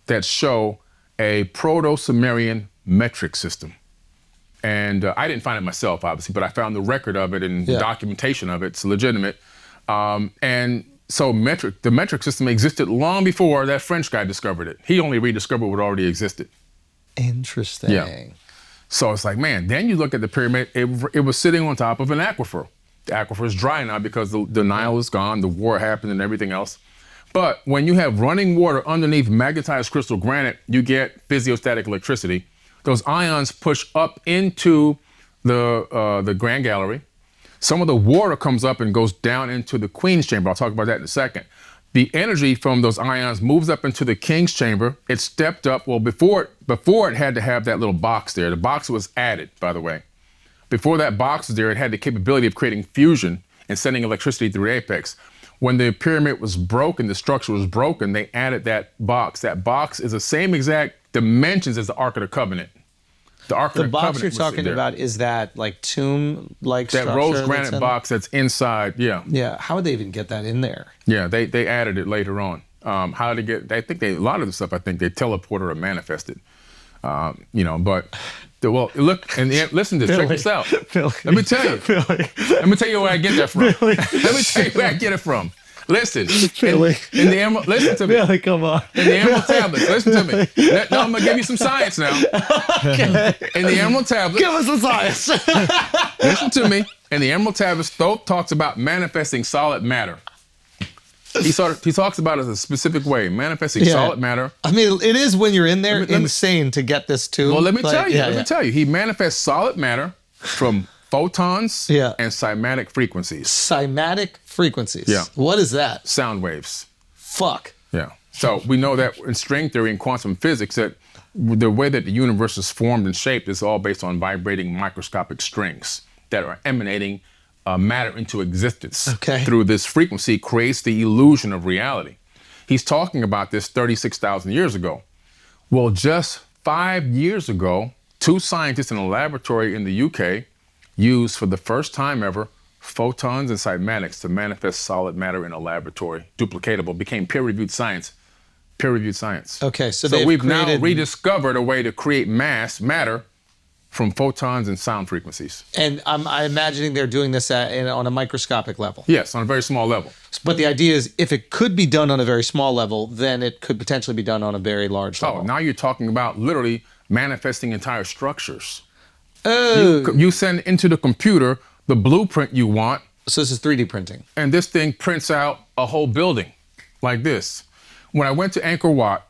that show a Proto-Sumerian metric system. And I didn't find it myself, obviously, but I found the record of it and documentation of it. It's legitimate. And so the metric system existed long before that French guy discovered it. He only rediscovered what already existed. Interesting. Yeah. So it's like, man, then you look at the pyramid, it was sitting on top of an aquifer. The aquifer is dry now because the Nile is gone, the war happened and everything else. But when you have running water underneath magnetized crystal granite, you get physiostatic electricity. Those ions push up into the Grand Gallery. Some of the water comes up and goes down into the Queen's Chamber. I'll talk about that in a second. The energy from those ions moves up into the King's Chamber. It stepped up. Well, before it had to have that little box there. The box was added, by the way. Before that box was there, it had the capability of creating fusion and sending electricity through the apex. When the pyramid was broken, the structure was broken, they added that box. That box is the same exact dimensions as the Ark of the Covenant. The Ark of the box Covenant you're was talking there. about, is that like tomb-like That structure? rose that's granite in- box that's inside, yeah. Yeah. How would they even get that in there? Yeah, they added it later on. How to get? I think a lot of the stuff. I think they teleported or manifested. But look and listen to this. Check this out. Let me tell you. Let me tell you where I get that from. Let me tell you where I get it from. Listen, in the emerald. Listen to me. Billy, come on. In the emerald tablets. Listen to me. No, I'm gonna give you some science now. Okay. In the emerald tablets. Give us the science. Listen to me. In the emerald tablets, Thoth talks about manifesting solid matter. He talks about it as a specific way, manifesting solid matter. I mean, it is when you're in there Let me- insane to get this too. Well, let me tell you. Let me tell you. He manifests solid matter from photons Yeah. and cymatic frequencies. Cymatic frequencies. Yeah. What is that? Sound waves. Fuck. Yeah. So we know that in string theory and quantum physics that the way that the universe is formed and shaped is all based on vibrating microscopic strings that are emanating matter into existence. Okay. Through this frequency creates the illusion of reality. He's talking about this 36,000 years ago. Well, just 5 years ago, 2 scientists in a laboratory in the UK used for the first time ever photons and cymatics to manifest solid matter in a laboratory. Duplicatable, became peer-reviewed science. Peer-reviewed science. Okay, so we've now rediscovered a way to create matter from photons and sound frequencies. And I'm imagining they're doing this on a microscopic level. Yes, on a very small level. But the idea is if it could be done on a very small level, then it could potentially be done on a very large level. Oh, now you're talking about literally manifesting entire structures. Oh. You send into the computer the blueprint you want, So this is 3D printing. and this thing prints out a whole building like this. When I went to Angkor Wat,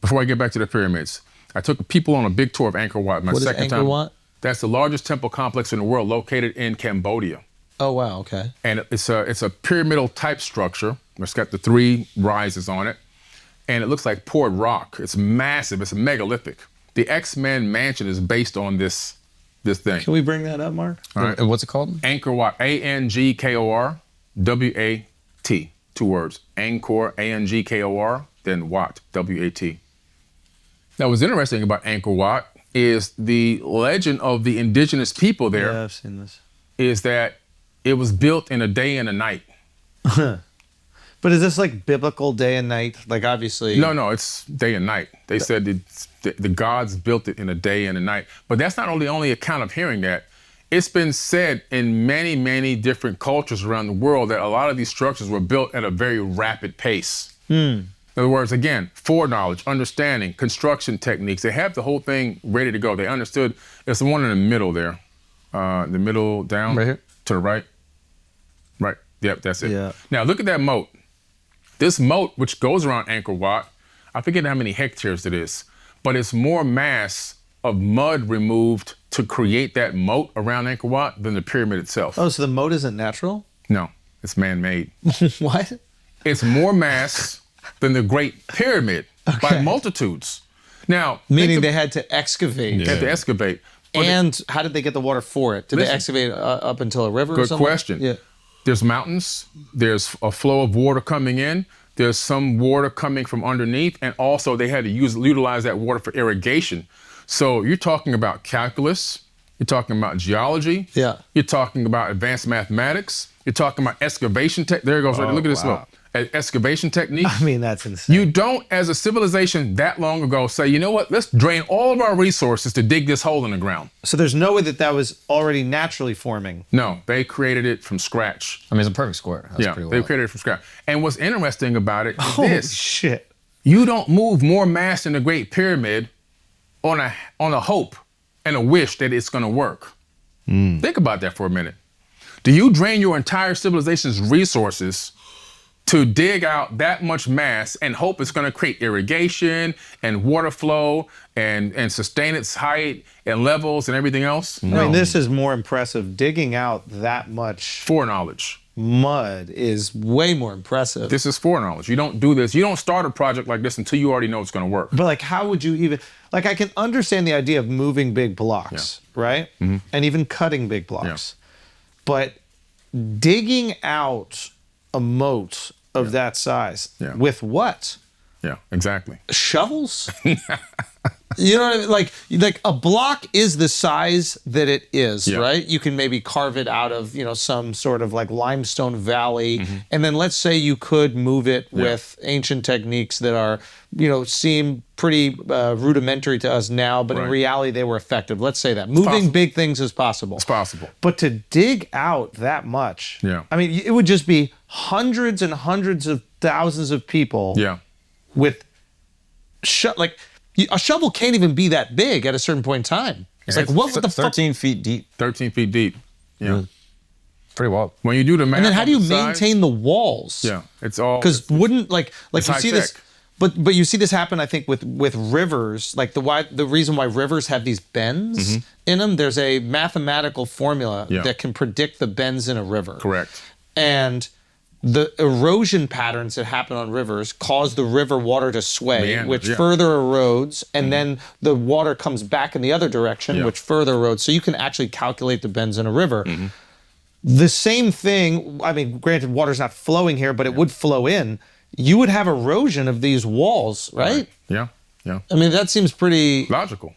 before I get back to the pyramids, I took people on a big tour of Angkor Wat. What is Angkor Wat? That's the largest temple complex in the world, located in Cambodia. Oh, wow, okay. And it's a pyramidal type structure. It's got the 3 rises on it, and it looks like poured rock. It's massive. It's megalithic. The X-Men mansion is based on this thing. Can we bring that up, Mark? All right. And what's it called? Angkor Wat, Angkor W-A-T, 2 words. Angkor, Angkor, then Wat, W-A-T. Now, what's interesting about Angkor Wat is the legend of the indigenous people there Yeah, I've seen this. is that it was built in a day and a night. But is this like biblical day and night? Like obviously. No, it's day and night. They said the gods built it in a day and a night. But that's not the only account of hearing that. It's been said in many, many different cultures around the world that a lot of these structures were built at a very rapid pace. In other words, again, foreknowledge, understanding, construction techniques. They have the whole thing ready to go. They understood. It's the one in the middle there. The middle down. Right here? To the right. Right. Yep, that's it. Yeah. Now look at that moat. This moat, which goes around Angkor Wat, I forget how many hectares it is, but it's more mass of mud removed to create that moat around Angkor Wat than the pyramid itself. Oh, so the moat isn't natural? No, it's man-made. What? It's more mass than the Great Pyramid by multitudes. Now, Meaning they had to excavate. they had to excavate. But And how did they get the water for it? Did they excavate up until a river or good something? question. Yeah. There's mountains, there's a flow of water coming in, there's some water coming from underneath, and also they had to utilize that water for irrigation. So you're talking about calculus, you're talking about geology, Yeah. you're talking about advanced mathematics, you're talking about excavation there it goes, right there. Look at this look. Excavation technique. I mean, that's insane. You don't, as a civilization that long ago, say, you know what, let's drain all of our resources to dig this hole in the ground. So there's no way that was already naturally forming. No, they created it from scratch. I mean, it's a perfect square. That's Yeah, pretty they wild. created it from scratch. And what's interesting about it is Holy this. shit. You don't move more mass in the Great Pyramid on a hope and a wish that it's gonna work. Think about that for a minute. Do you drain your entire civilization's resources to dig out that much mass and hope it's going to create irrigation and water flow and sustain its height and levels and everything else? I mean, this is more impressive. Digging out that much Foreknowledge. mud is way more impressive. This is foreknowledge. You don't do this. You don't start a project like this until you already know it's going to work. But like, how would you even, like, I can understand the idea of moving big blocks, right? And even cutting big blocks. But digging out a moat of that size with what? Yeah, exactly. Shovels? You know what I mean? Like a block is the size that it is, right? You can maybe carve it out of, some sort of like limestone valley. And then let's say you could move it with ancient techniques that are, seem pretty rudimentary to us now, but in reality they were effective. Let's say that. Moving big things is possible. It's possible. But to dig out that much, Yeah. I mean, it would just be hundreds and hundreds of thousands of people Yeah. with a shovel can't even be that big at a certain point in time. It's like, what the fuck? 13 feet deep. 13 feet deep. Yeah. Pretty wild. When you do the math. And then how do you on the size, maintain the walls? Yeah, it's all. Because wouldn't like you high see this, tech. But you see this happen, I think, with rivers. Like the reason why rivers have these bends in them. There's a mathematical formula that can predict the bends in a river. Correct. And the erosion patterns that happen on rivers cause the river water to sway, which further erodes, and then the water comes back in the other direction, which further erodes. So you can actually calculate the bends in a river. The same thing, I mean, granted, water's not flowing here, but it would flow in. You would have erosion of these walls, right? Yeah. I mean, that seems pretty Logical.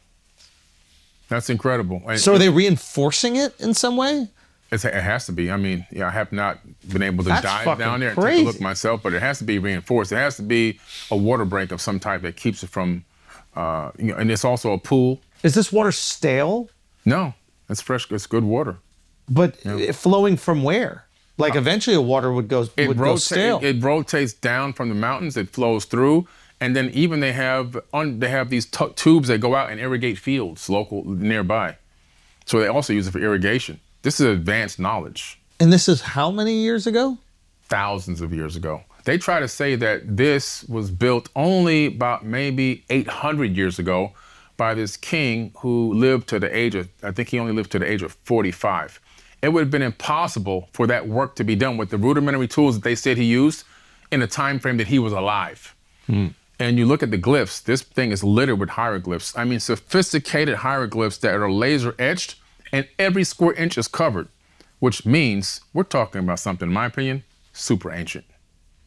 That's incredible. So are they reinforcing it in some way? It has to be. I mean, I have not been able to That's dive down there and crazy. take a look myself, but it has to be reinforced. It has to be a water break of some type that keeps it from, and it's also a pool. Is this water stale? No, it's fresh. It's good water. But flowing from where? Like eventually a water would go stale. It rotates down from the mountains. It flows through, and then even they have these tubes that go out and irrigate fields nearby. So they also use it for irrigation. This is advanced knowledge. And this is how many years ago? Thousands of years ago. They try to say that this was built only about maybe 800 years ago by this king who lived to the age of, I think he only lived to the age of 45. It would have been impossible for that work to be done with the rudimentary tools that they said he used in the time frame that he was alive. And you look at the glyphs, this thing is littered with hieroglyphs. I mean, sophisticated hieroglyphs that are laser etched, and every square inch is covered, which means we're talking about something, in my opinion, super ancient.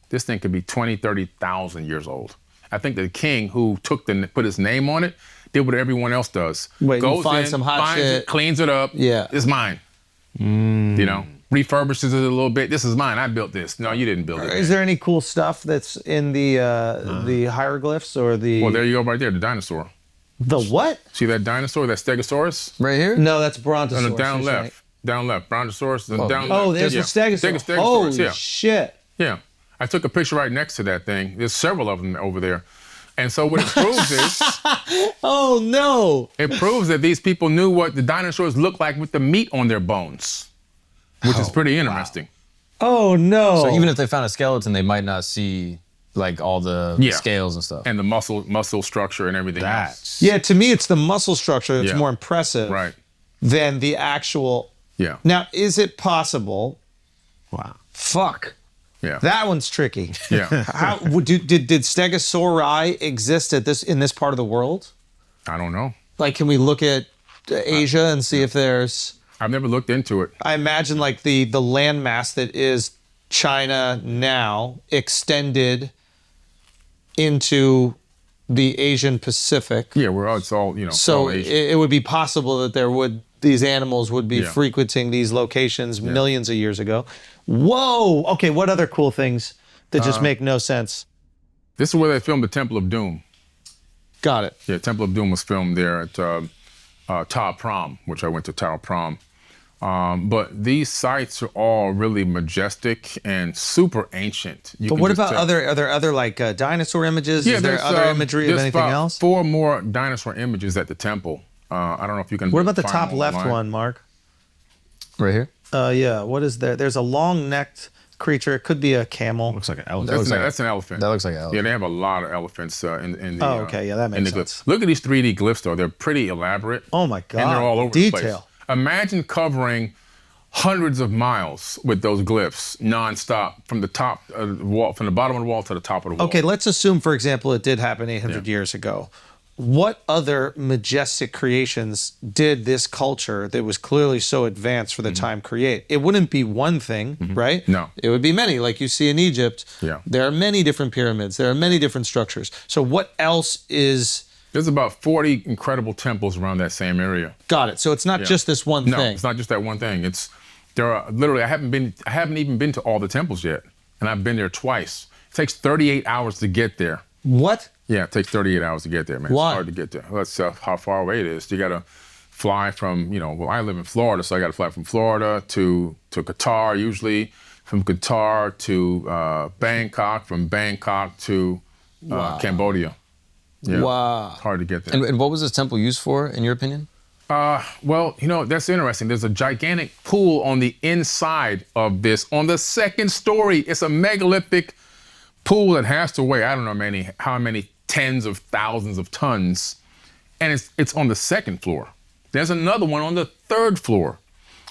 This thing could be 20, 30,000 years old. I think the king who put his name on it did what everyone else does. Wait, goes find in, some hot finds shit. it, cleans it up. Yeah. It's mine. Refurbishes it a little bit. This is mine. I built this. No, you didn't build it. Is there any cool stuff that's in the hieroglyphs or the? Well, there you go, right there, the dinosaur. The what? See that dinosaur, that Stegosaurus? Right here? No, that's Brontosaurus. No, down left. Down left. Brontosaurus. Down left. Oh, there's the Stegosaurus. Stegosaurus, Holy shit. Yeah. I took a picture right next to that thing. There's several of them over there. And so what it proves is, Oh no. it proves that these people knew what the dinosaurs looked like with the meat on their bones, which is pretty interesting. Oh no. So even if they found a skeleton, they might not see like all the scales and stuff. And the muscle structure and everything else. Yeah, to me it's the muscle structure that's Yeah. more impressive Right. than the actual. Yeah. Now, is it possible? Wow. Fuck. Yeah. That one's tricky. Yeah. How did Stegosauri exist in this part of the world? I don't know. Like, can we look at Asia and see if there's? I've never looked into it. I imagine like the landmass that is China now extended into the Asian Pacific. Yeah, it's all, So all Asian. it would be possible that these animals would be Yeah. frequenting these locations millions of years ago. Whoa! Okay, what other cool things that just make no sense? This is where they filmed the Temple of Doom. Got it. Yeah, Temple of Doom was filmed there at Tao Prom, which I went to Tao Prom. But these sites are all really majestic and super ancient. But what about are there other like dinosaur images? Is there other imagery of there's anything about else? 4 more dinosaur images at the temple. I don't know if you can. What about the find top them left online. one, Mark? Right here? Yeah. What is there? There's a long-necked creature. It could be a camel. Looks like an elephant. That's an elephant. That looks like an elephant. Yeah, they have a lot of elephants in the. Oh, okay. Yeah, that in makes the glyphs. sense. Look at these 3D glyphs, though. They're pretty elaborate. Oh my God. And they're all over the place. Detail. Imagine covering hundreds of miles with those glyphs nonstop from the top of the wall, from the bottom of the wall to the top of the wall. Okay, let's assume, for example, it did happen 800 years ago. What other majestic creations did this culture that was clearly so advanced for the time create? It wouldn't be one thing, right? No. It would be many, like you see in Egypt. Yeah. There are many different pyramids. There are many different structures. So what else is... There's about 40 incredible temples around that same area. Got it. So it's not just this one No, thing. it's not just that one thing. There are literally, I haven't even been to all the temples yet, and I've been there twice. It takes 38 hours to get there. What? Yeah, it takes 38 hours to get there, man. Why? It's hard to get there. That's how far away it is. You got to fly from, I live in Florida, so I got to fly from Florida to Qatar usually, from Qatar to Bangkok, from Bangkok to Cambodia. Yeah. Wow. It's hard to get there. And what was this temple used for, in your opinion? Well, that's interesting. There's a gigantic pool on the inside of this. On the second story, it's a megalithic pool that has to weigh, I don't know how many tens of thousands of tons, and it's on the second floor. There's another one on the third floor.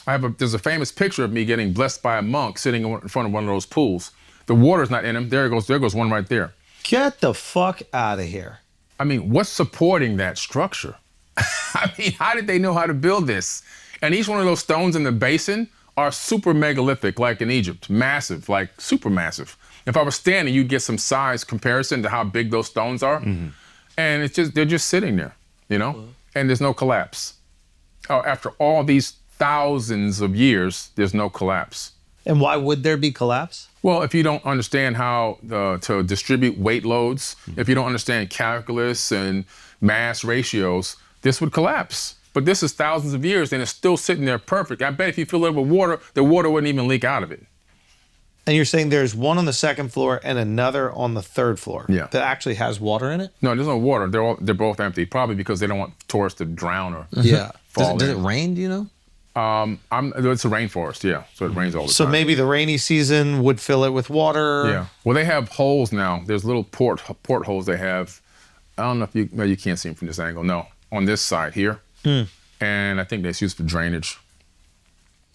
There's a famous picture of me getting blessed by a monk sitting in front of one of those pools. The water's not in them. There goes one right there. Get the fuck out of here. I mean, what's supporting that structure? I mean, how did they know how to build this? And each one of those stones in the basin are super megalithic, like in Egypt, massive, like super massive. If I was standing, you'd get some size comparison to how big those stones are. Mm-hmm. And they're just sitting there, you know? And there's no collapse. Oh, after all these thousands of years, there's no collapse. And why would there be collapse? Well, if you don't understand how to distribute weight loads, if you don't understand calculus and mass ratios, this would collapse. But this is thousands of years and it's still sitting there perfect. I bet if you fill it with water, the water wouldn't even leak out of it. And you're saying there's one on the second floor and another on the third floor that actually has water in it? No, there's no water. They're both empty, probably because they don't want tourists to drown or fall Does it rain, do you know? It's a rainforest, yeah. So it rains all the time. So maybe the rainy season would fill it with water. Yeah. Well, they have holes now. There's little portholes they have. I don't know if you can't see them from this angle. No, on this side here. And I think that's used for drainage.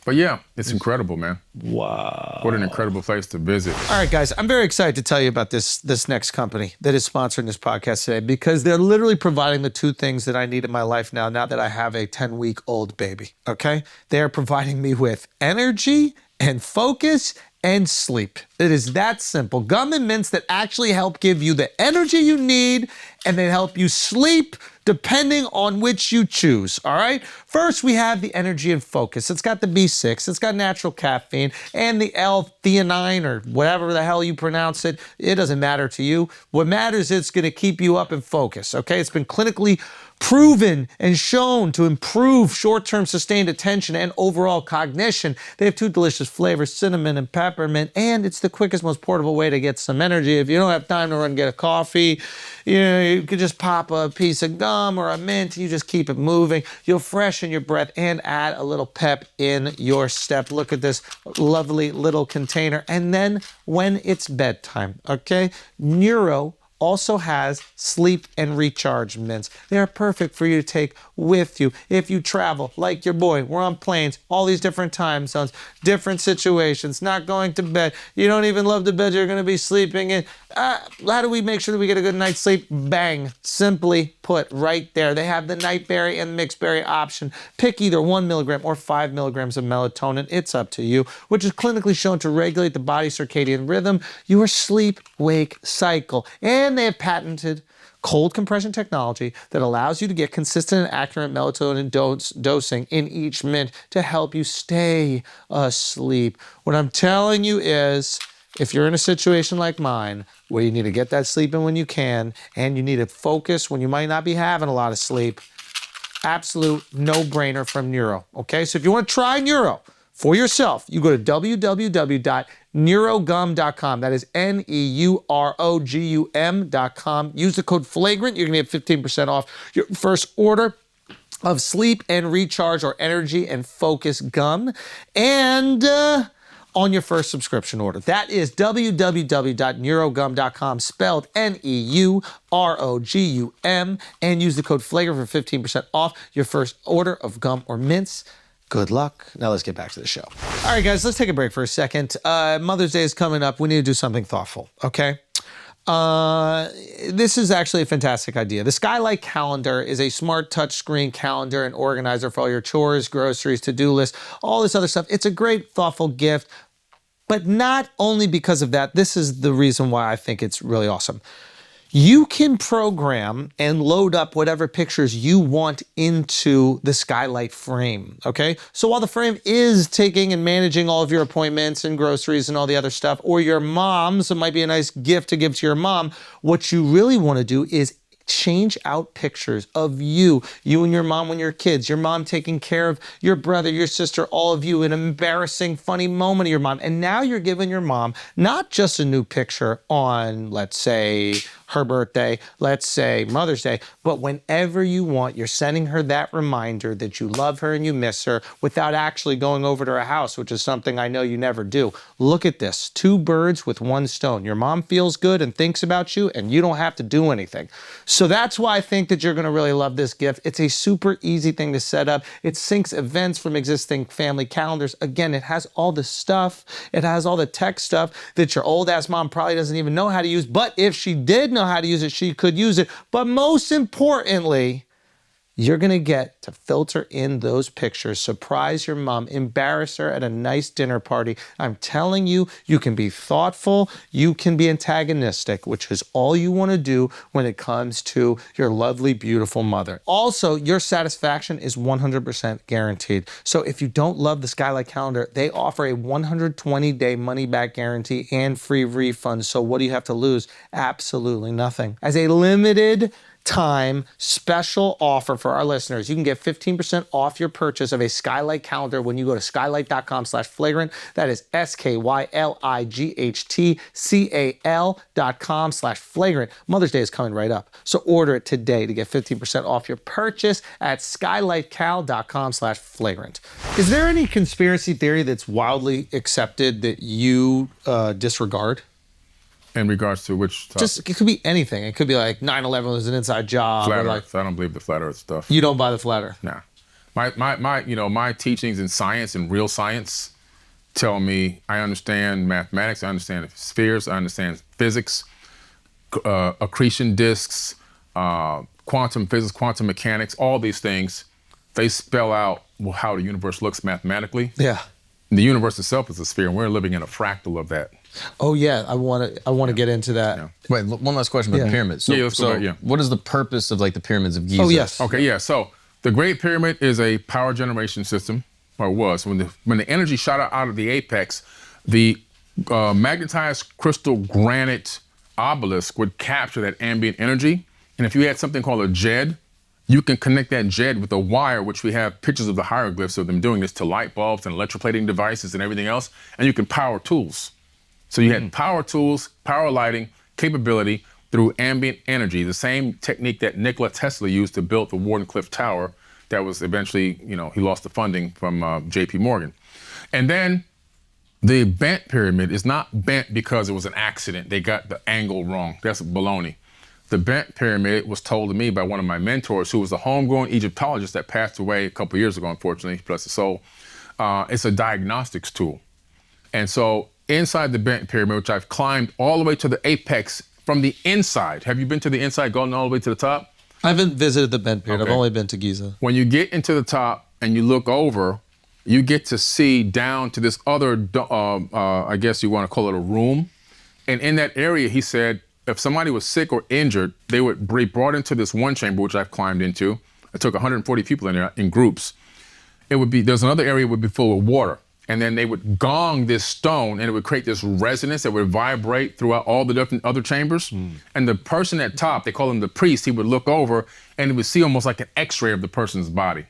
But yeah, it's incredible, man. Wow. What an incredible place to visit. All right, guys, I'm very excited to tell you about this next company that is sponsoring this podcast today because they're literally providing the two things that I need in my life now that I have a 10-week-old baby, okay? They are providing me with energy and focus and sleep. It is that simple. Gum and mints that actually help give you the energy you need and they help you sleep depending on which you choose, all right? First, we have the energy and focus. It's got the B6, it's got natural caffeine, and the L-theanine, or whatever the hell you pronounce it. It doesn't matter to you. What matters is it's gonna keep you up in focus, okay? It's been clinically proven and shown to improve short-term sustained attention and overall cognition. They have two delicious flavors, cinnamon and peppermint, and it's the quickest, most portable way to get some energy. If you don't have time to run and get a coffee, you could just pop a piece of gum or a mint, you just keep it moving. You'll freshen your breath and add a little pep in your step. Look at this lovely little container. And then when it's bedtime, okay, Neuro also has sleep and recharge mints. They are perfect for you to take with you if you travel, like your boy. We're on planes, all these different time zones, different situations, not going to bed. You don't even love the bed you're going to be sleeping in. How do we make sure that we get a good night's sleep? Bang. Simply put, right there. They have the nightberry and mixed berry option. Pick either 1 milligram or 5 milligrams of melatonin. It's up to you, which is clinically shown to regulate the body's circadian rhythm, your sleep-wake cycle. And they have patented cold compression technology that allows you to get consistent and accurate melatonin dosing in each mint to help you stay asleep. What I'm telling you is, if you're in a situation like mine, where you need to get that sleep in when you can, and you need to focus when you might not be having a lot of sleep, absolute no-brainer from Neuro, okay? So if you want to try Neuro for yourself, you go to www.neurogum.com. That is NEUROGUM.com. Use the code FLAGRANT. You're going to get 15% off your first order of sleep and recharge or energy and focus gum. And on your first subscription order. That is www.neurogum.com, spelled NEUROGUM, and use the code FLAGRANT for 15% off your first order of gum or mints. Good luck. Now let's get back to the show. All right, guys, let's take a break for a second. Mother's Day is coming up. We need to do something thoughtful, okay? This is actually a fantastic idea. The Skylight Calendar is a smart touchscreen calendar and organizer for all your chores, groceries, to-do lists, all this other stuff. It's a great, thoughtful gift, but not only because of that. This is the reason why I think it's really awesome. You can program and load up whatever pictures you want into the Skylight frame, okay? So while the frame is taking and managing all of your appointments and groceries and all the other stuff, or your mom's, it might be a nice gift to give to your mom, what you really want to do is change out pictures of you and your mom when you're kids, your mom taking care of your brother, your sister, all of you, an embarrassing, funny moment of your mom. And now you're giving your mom not just a new picture on, let's say, her birthday, let's say Mother's Day, but whenever you want, you're sending her that reminder that you love her and you miss her without actually going over to her house, which is something I know you never do. Look at this, 2 birds with 1 stone. Your mom feels good and thinks about you, and you don't have to do anything. So that's why I think that you're gonna really love this gift. It's a super easy thing to set up. It syncs events from existing family calendars. Again, it has all the stuff. It has all the tech stuff that your old ass mom probably doesn't even know how to use. But if she did know how to use it, she could use it. But most importantly, you're gonna get to filter in those pictures, surprise your mom, embarrass her at a nice dinner party. I'm telling you, you can be thoughtful, you can be antagonistic, which is all you wanna do when it comes to your lovely, beautiful mother. Also, your satisfaction is 100% guaranteed. So if you don't love the Skylight calendar, they offer a 120-day money-back guarantee and free refund. So what do you have to lose? Absolutely nothing. As a limited time special offer for our listeners, you can get 15% off your purchase of a Skylight calendar when you go to skylight.com/flagrant. That is SKYLIGHTCAL.com/flagrant. Mother's Day is coming right up, so order it today to get 15% off your purchase at skylightcal.com/flagrant. Is there any conspiracy theory that's wildly accepted that you disregard? In regards to which topic? Just, it could be anything. It could be like 9/11 was an inside job. Flat or like, Earth. I don't believe the flat Earth stuff. you don't buy the flat Earth. Nah. My teachings in science and real science tell me I understand mathematics, I understand spheres, I understand physics, accretion disks, quantum physics, quantum mechanics, all these things. They spell out how the universe looks mathematically. Yeah. The universe itself is a sphere, and we're living in a fractal of that. Oh yeah, I want to get into that. Yeah. Wait, one last question about the pyramids. So, let's go back, what is the purpose of like the pyramids of Giza? Oh yes. Okay, yeah. So the Great Pyramid is a power generation system, or was. When the energy shot out of the apex, the magnetized crystal granite obelisk would capture that ambient energy. And if you had something called a JED, you can connect that JED with a wire, which we have pictures of the hieroglyphs of them doing this, to light bulbs and electroplating devices and everything else, and you can power tools. So you had power tools, power lighting capability through ambient energy, the same technique that Nikola Tesla used to build the Wardenclyffe Tower that was eventually, he lost the funding from JP Morgan. And then the bent pyramid is not bent because it was an accident. They got the angle wrong. That's baloney. The bent pyramid was told to me by one of my mentors, who was a homegrown Egyptologist that passed away a couple years ago, unfortunately, bless his soul. It's a diagnostics tool. And so inside the bent pyramid, which I've climbed all the way to the apex from the inside. Have you been to the inside, going all the way to the top? I haven't visited the bent pyramid. Okay. I've only been to Giza. When you get into the top and you look over, you get to see down to this other, I guess you want to call it a room. And in that area, he said, if somebody was sick or injured, they would be brought into this one chamber, which I've climbed into. I took 140 people in there in groups. There's another area that would be full of water. And then they would gong this stone, and it would create this resonance that would vibrate throughout all the different other chambers. And the person at top, they call him the priest, he would look over and he would see almost like an x-ray of the person's body.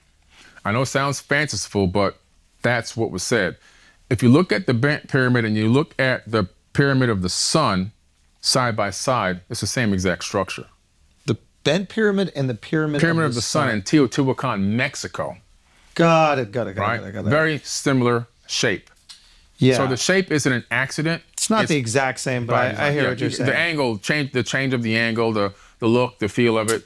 I know it sounds fanciful, but that's what was said. If you look at the bent pyramid and you look at the pyramid of the sun, side by side, it's the same exact structure. The bent pyramid and the pyramid of the sun in Teotihuacan, Mexico. Got it. Right? Very similar shape. Yeah. So the shape isn't an accident. It's not the exact same, but I hear what you're saying. The angle, the change of the angle, the look, the feel of it,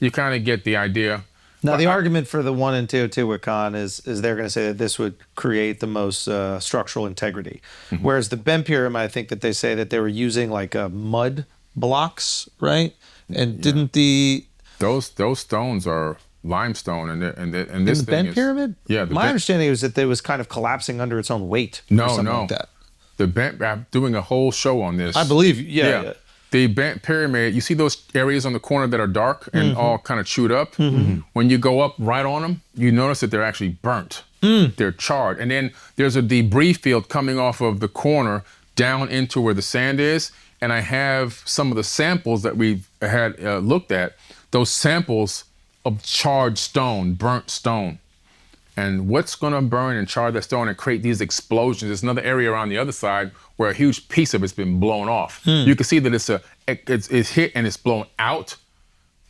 you kind of get the idea. Now, the argument for the one in Teotihuacan is they're going to say that this would create the most structural integrity. Whereas the bent pyramid, I think that they say that they were using like mud blocks, right? And didn't those stones are limestone and this in the thing bent is, pyramid? Yeah. My understanding was that it was kind of collapsing under its own weight. No. Like that. The bent, I'm doing a whole show on this. I believe, yeah. The bent pyramid, you see those areas on the corner that are dark and all kind of chewed up? When you go up right on them, you notice that they're actually burnt. They're charred. And then there's a debris field coming off of the corner down into where the sand is. And I have some of the samples that we've had looked at, those samples of charred stone, burnt stone. And what's going to burn and char that stone and create these explosions? There's another area around the other side where a huge piece of it's been blown off. You can see that it's hit and it's blown out,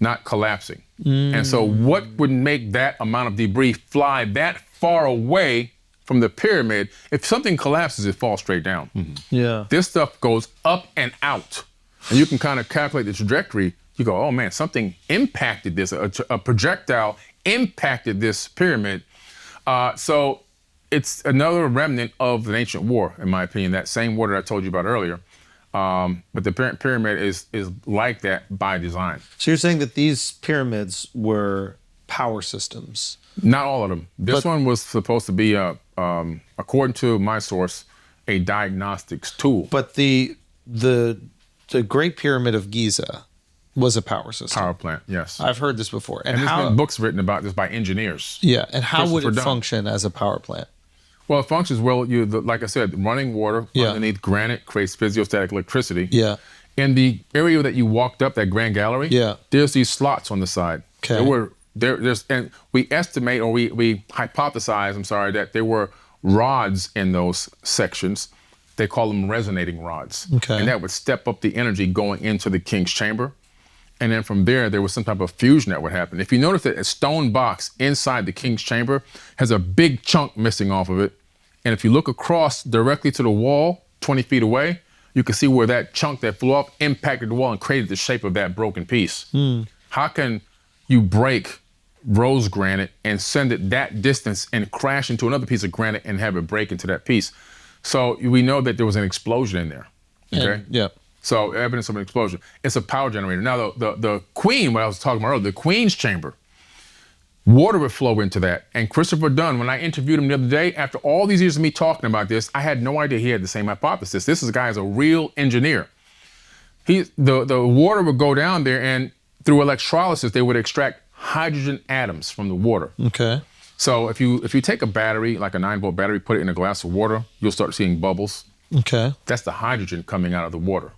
not collapsing. And so what would make that amount of debris fly that far away from the pyramid? If something collapses, it falls straight down. Yeah. This stuff goes up and out. And you can kind of calculate the trajectory. You go, oh man, something impacted this. A projectile impacted this pyramid. So it's another remnant of an ancient war, in my opinion, that same war that I told you about earlier. But the pyramid is like that by design. So you're saying that these pyramids were power systems? Not all of them. This one was supposed to be, according to my source, a diagnostics tool. But the Great Pyramid of Giza was a power system. Power plant, yes. I've heard this before. And there's been books written about this by engineers. Yeah, and how would it Dunn. function as a power plant? Well, it functions well. Like I said, running water underneath granite creates physiostatic electricity. Yeah. In the area that you walked up, that grand gallery, there's these slots on the side. Okay. And we estimate, or we hypothesize, that there were rods in those sections. They call them resonating rods. Okay. And that would step up the energy going into the king's chamber. And then from there was some type of fusion that would happen. If you notice that a stone box inside the king's chamber has a big chunk missing off of it, and if you look across directly to the wall, 20 feet away, you can see where that chunk that flew off impacted the wall and created the shape of that broken piece. How can you break rose granite and send it that distance and crash into another piece of granite and have it break into that piece? So we know that there was an explosion in there, okay? Yeah. So evidence of an explosion. It's a power generator. Now the queen, what I was talking about earlier, the queen's chamber, water would flow into that. And Christopher Dunn, when I interviewed him the other day, after all these years of me talking about this, I had no idea he had the same hypothesis. This is a guy who's a real engineer. The water would go down there, and through electrolysis, they would extract hydrogen atoms from the water. Okay. So if you take a battery, like a 9-volt battery, put it in a glass of water, you'll start seeing bubbles. Okay. That's the hydrogen coming out of the water.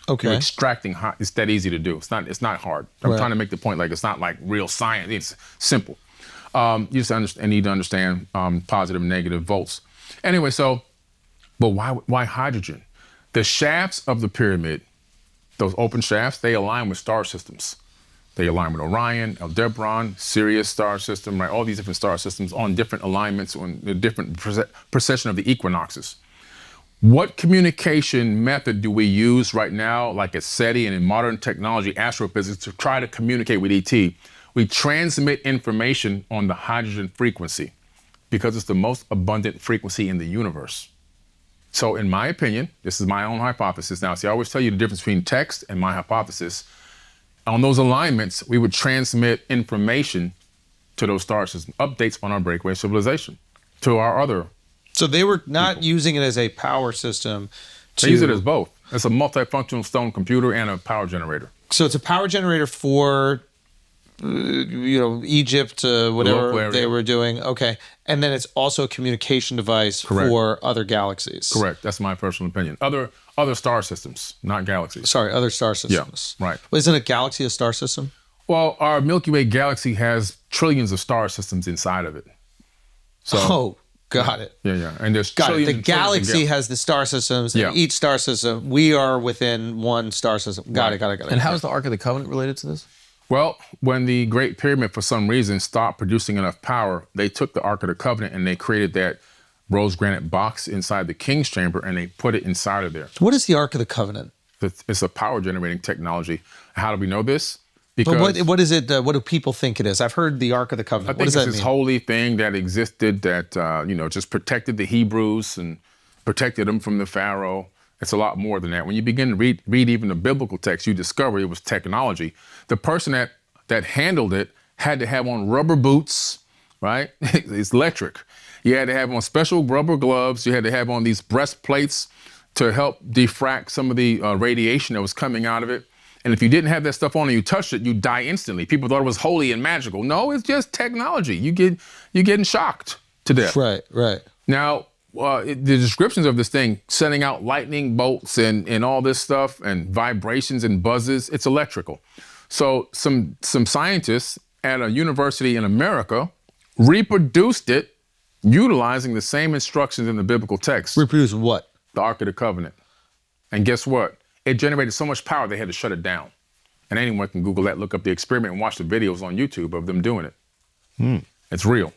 Okay. You're extracting it's that easy to do. It's not hard. I'm trying to make the point, like, it's not like real science. It's simple. You just need to understand positive and negative volts. Anyway, but why hydrogen? The shafts of the pyramid, those open shafts, they align with star systems. They align with Orion, Aldebaran, Sirius star system, right? All these different star systems on different alignments, on the different precession of the equinoxes. What communication method do we use right now, like at SETI and in modern technology, astrophysics, to try to communicate with ET? We transmit information on the hydrogen frequency because it's the most abundant frequency in the universe. So in my opinion, this is my own hypothesis. Now, see, I always tell you the difference between text and my hypothesis. On those alignments, we would transmit information to those star systems, updates on our breakaway civilization, to our other. So they were not using it as a power system. They use it as both. It's a multifunctional stone computer and a power generator. So it's a power generator for, Egypt, whatever they were doing. Okay. And then it's also a communication device for other galaxies. Correct. That's my personal opinion. Other star systems, not galaxies. Sorry, other star systems. Yeah, right. Well, isn't a galaxy a star system? Well, our Milky Way galaxy has trillions of star systems inside of it. So, got it. Yeah. And there's Got it. trillions The and trillions galaxy of has the star systems, and each star system, we are within one star system. Got it. And how is the Ark of the Covenant related to this? Well, when the Great Pyramid, for some reason, stopped producing enough power, they took the Ark of the Covenant and they created that rose granite box inside the king's chamber, and they put it inside of there. What is the Ark of the Covenant? It's a power generating technology. How do we know this? Because but what is it? What do people think it is? I've heard the Ark of the Covenant. I think What does it's that this mean? holy thing that existed that just protected the Hebrews and protected them from the Pharaoh. It's a lot more than that. When you begin to read even the biblical text, you discover it was technology. The person that handled it had to have on rubber boots, right? It's electric. You had to have on special rubber gloves. You had to have on these breastplates to help diffract some of the radiation that was coming out of it. And if you didn't have that stuff on and you touched it, you'd die instantly. People thought it was holy and magical. No, it's just technology. You're getting shocked to death. Right. Now, the descriptions of this thing, sending out lightning bolts and all this stuff and vibrations and buzzes, it's electrical. So some scientists at a university in America reproduced it utilizing the same instructions in the biblical text, Reproduce what? the Ark of the Covenant. And guess what? It generated so much power they had to shut it down. And anyone can Google that, look up the experiment and watch the videos on YouTube of them doing it. It's real.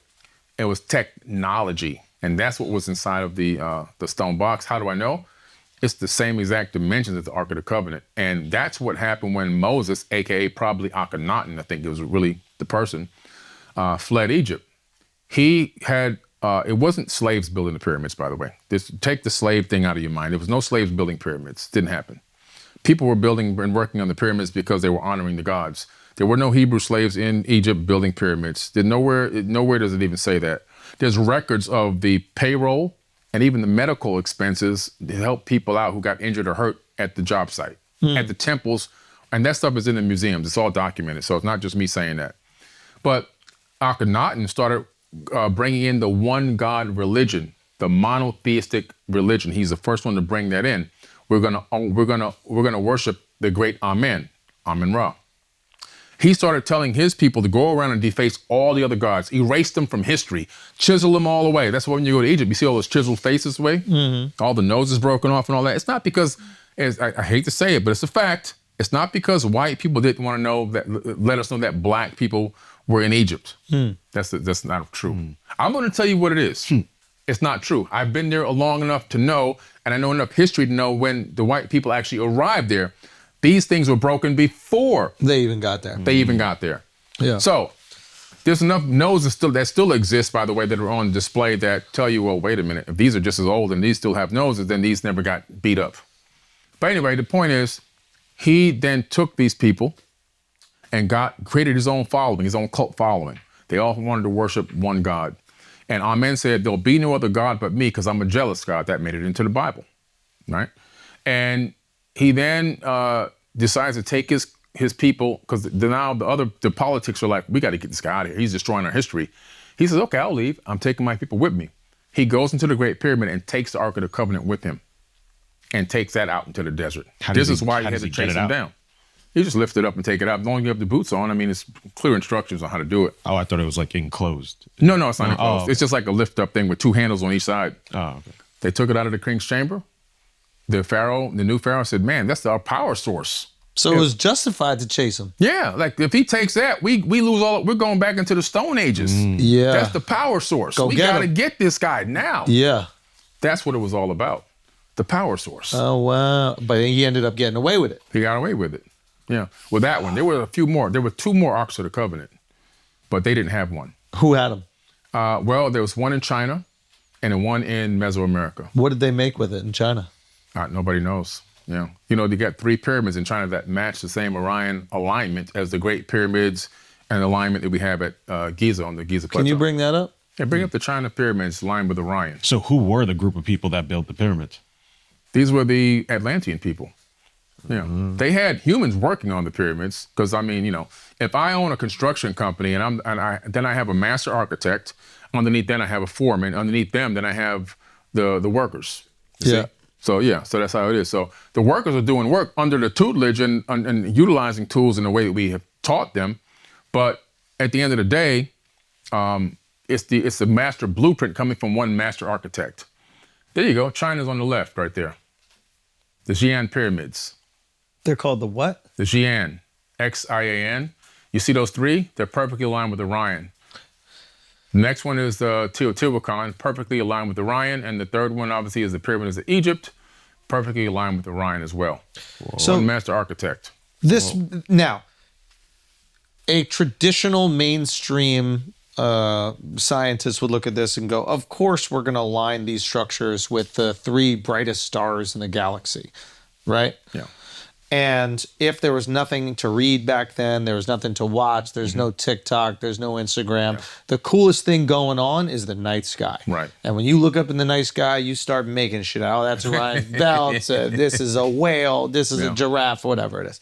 It was technology. And that's what was inside of the stone box. How do I know? It's the same exact dimensions as the Ark of the Covenant. And that's what happened when Moses, AKA probably Akhenaten, I think it was really the person, fled Egypt. He had, it wasn't slaves building the pyramids, by the way. Take the slave thing out of your mind. There was no slaves building pyramids. Didn't happen. People were building and working on the pyramids because they were honoring the gods. There were no Hebrew slaves in Egypt building pyramids. Nowhere does it even say that. There's records of the payroll and even the medical expenses to help people out who got injured or hurt at the job site, at the temples. And that stuff is in the museums. It's all documented. So it's not just me saying that. But Akhenaten started bringing in the one God religion, the monotheistic religion. He's the first one to bring that in. We're gonna worship the great Amen, Amen-Ra. He started telling his people to go around and deface all the other gods, erase them from history, chisel them all away. That's why when you go to Egypt, you see all those chiseled faces away, all the noses broken off and all that. It's not because, I hate to say it, but it's a fact. It's not because white people didn't want to know that, let us know that black people were in Egypt. That's not true. I'm going to tell you what it is. It's not true. I've been there long enough to know, and I know enough history to know when the white people actually arrived there, these things were broken before They even got there. they even got there. Yeah. So there's enough noses that still exist, by the way, that are on display that tell you, well, wait a minute, if these are just as old and these still have noses, then these never got beat up. But anyway, the point is, he then took these people and created his own following, his own cult following. They all wanted to worship one God. And Amen said, there'll be no other God but me because I'm a jealous God. That made it into the Bible, right? And he then decides to take his people, because now the politics are like, we got to get this guy out of here. He's destroying our history. He says, okay, I'll leave. I'm taking my people with me. He goes into the Great Pyramid and takes the Ark of the Covenant with him and takes that out into the desert. This is why he had to chase him down. You just lift it up and take it out. As long as you have the boots on, I mean, it's clear instructions on how to do it. Oh, I thought it was like enclosed. No, it's not enclosed. Oh, okay. It's just like a lift up thing with two handles on each side. Oh, okay. They took it out of the king's chamber. The new pharaoh said, man, that's our power source. So it was justified to chase him. Yeah, like if he takes that, we lose all, we're going back into the Stone Ages. Yeah. That's the power source. Go We get got to him. get this guy now. Yeah. That's what it was all about. The power source. Oh, wow. But he ended up getting away with it. He got away with it. Yeah. With that one. There were a few more. There were two more Arks of the Covenant, but they didn't have one. Who had him? Well, there was one in China and one in Mesoamerica. What did they make with it in China? Nobody knows. Yeah. You know, they got 3 pyramids in China that match the same Orion alignment as the Great Pyramids and alignment that we have at Giza on the Giza Plateau. Can you bring that up? Yeah, bring up the China pyramids aligned with Orion. So who were the group of people that built the pyramids? These were the Atlantean people. Yeah, they had humans working on the pyramids because, I mean, you know, if I own a construction company and then I have a master architect, underneath then I have a foreman, underneath them then I have the workers. You see? So that's how it is. So the workers are doing work under the tutelage and utilizing tools in the way that we have taught them, but at the end of the day, it's the master blueprint coming from one master architect. There you go. China's on the left right there. The Xi'an pyramids. They're called the what? The Xi'an, Xian. You see those 3? They're perfectly aligned with Orion. The next one is the Teotihuacan, perfectly aligned with Orion. And the third one, obviously, is the pyramids of Egypt, perfectly aligned with Orion as well. So, one master architect. Now, a traditional mainstream scientist would look at this and go, of course, we're going to align these structures with the 3 brightest stars in the galaxy, right? Yeah. And if there was nothing to read back then, there was nothing to watch, there's no TikTok, there's no Instagram, the coolest thing going on is the night sky. Right. And when you look up in the night sky, you start making shit out. Oh, that's Orion's belt. This is a whale. This is a giraffe, whatever it is.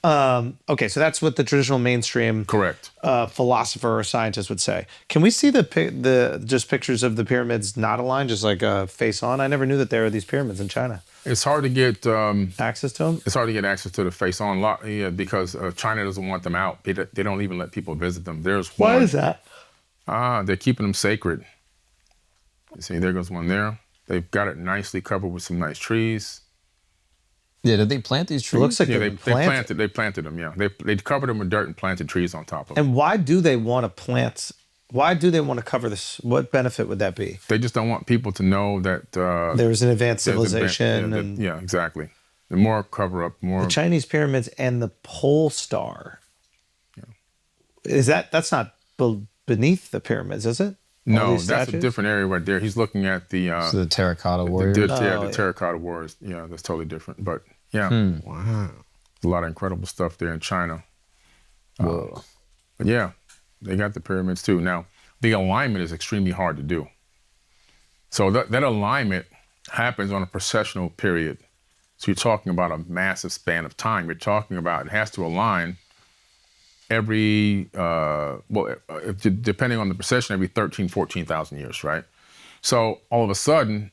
Okay, so that's what the traditional mainstream Correct. Philosopher or scientist would say. Can we see the just pictures of the pyramids not aligned, just like face on? I never knew that there were these pyramids in China. It's hard to get access to them. It's hard to get access to the face on lot, because China doesn't want them out. They don't even let people visit them. There's one. Why is that? They're keeping them sacred. You see, there goes one there. They've got it nicely covered with some nice trees. Yeah, did they plant these trees? It looks like Yeah, they've been planted. they planted them. Yeah, they covered them with dirt and planted trees on top of them. And why do they want to plant? Why do they want to cover this? What benefit would that be? They just don't want people to know that There's an advanced there's civilization, yeah, and yeah, exactly. The more cover up, more. the Chinese pyramids and the pole star. Is that's not beneath the pyramids, is it? All No, these that's a statues? different area right there. He's looking at the So the terracotta warriors. the terracotta warriors. Yeah, that's totally different. But yeah, Wow. a lot of incredible stuff there in China. Whoa. But yeah, they got the pyramids too. Now, the alignment is extremely hard to do. So that alignment happens on a processional period. So you're talking about a massive span of time. You're talking about it has to align every, depending on the procession, every 13, 14,000 years, right? So all of a sudden,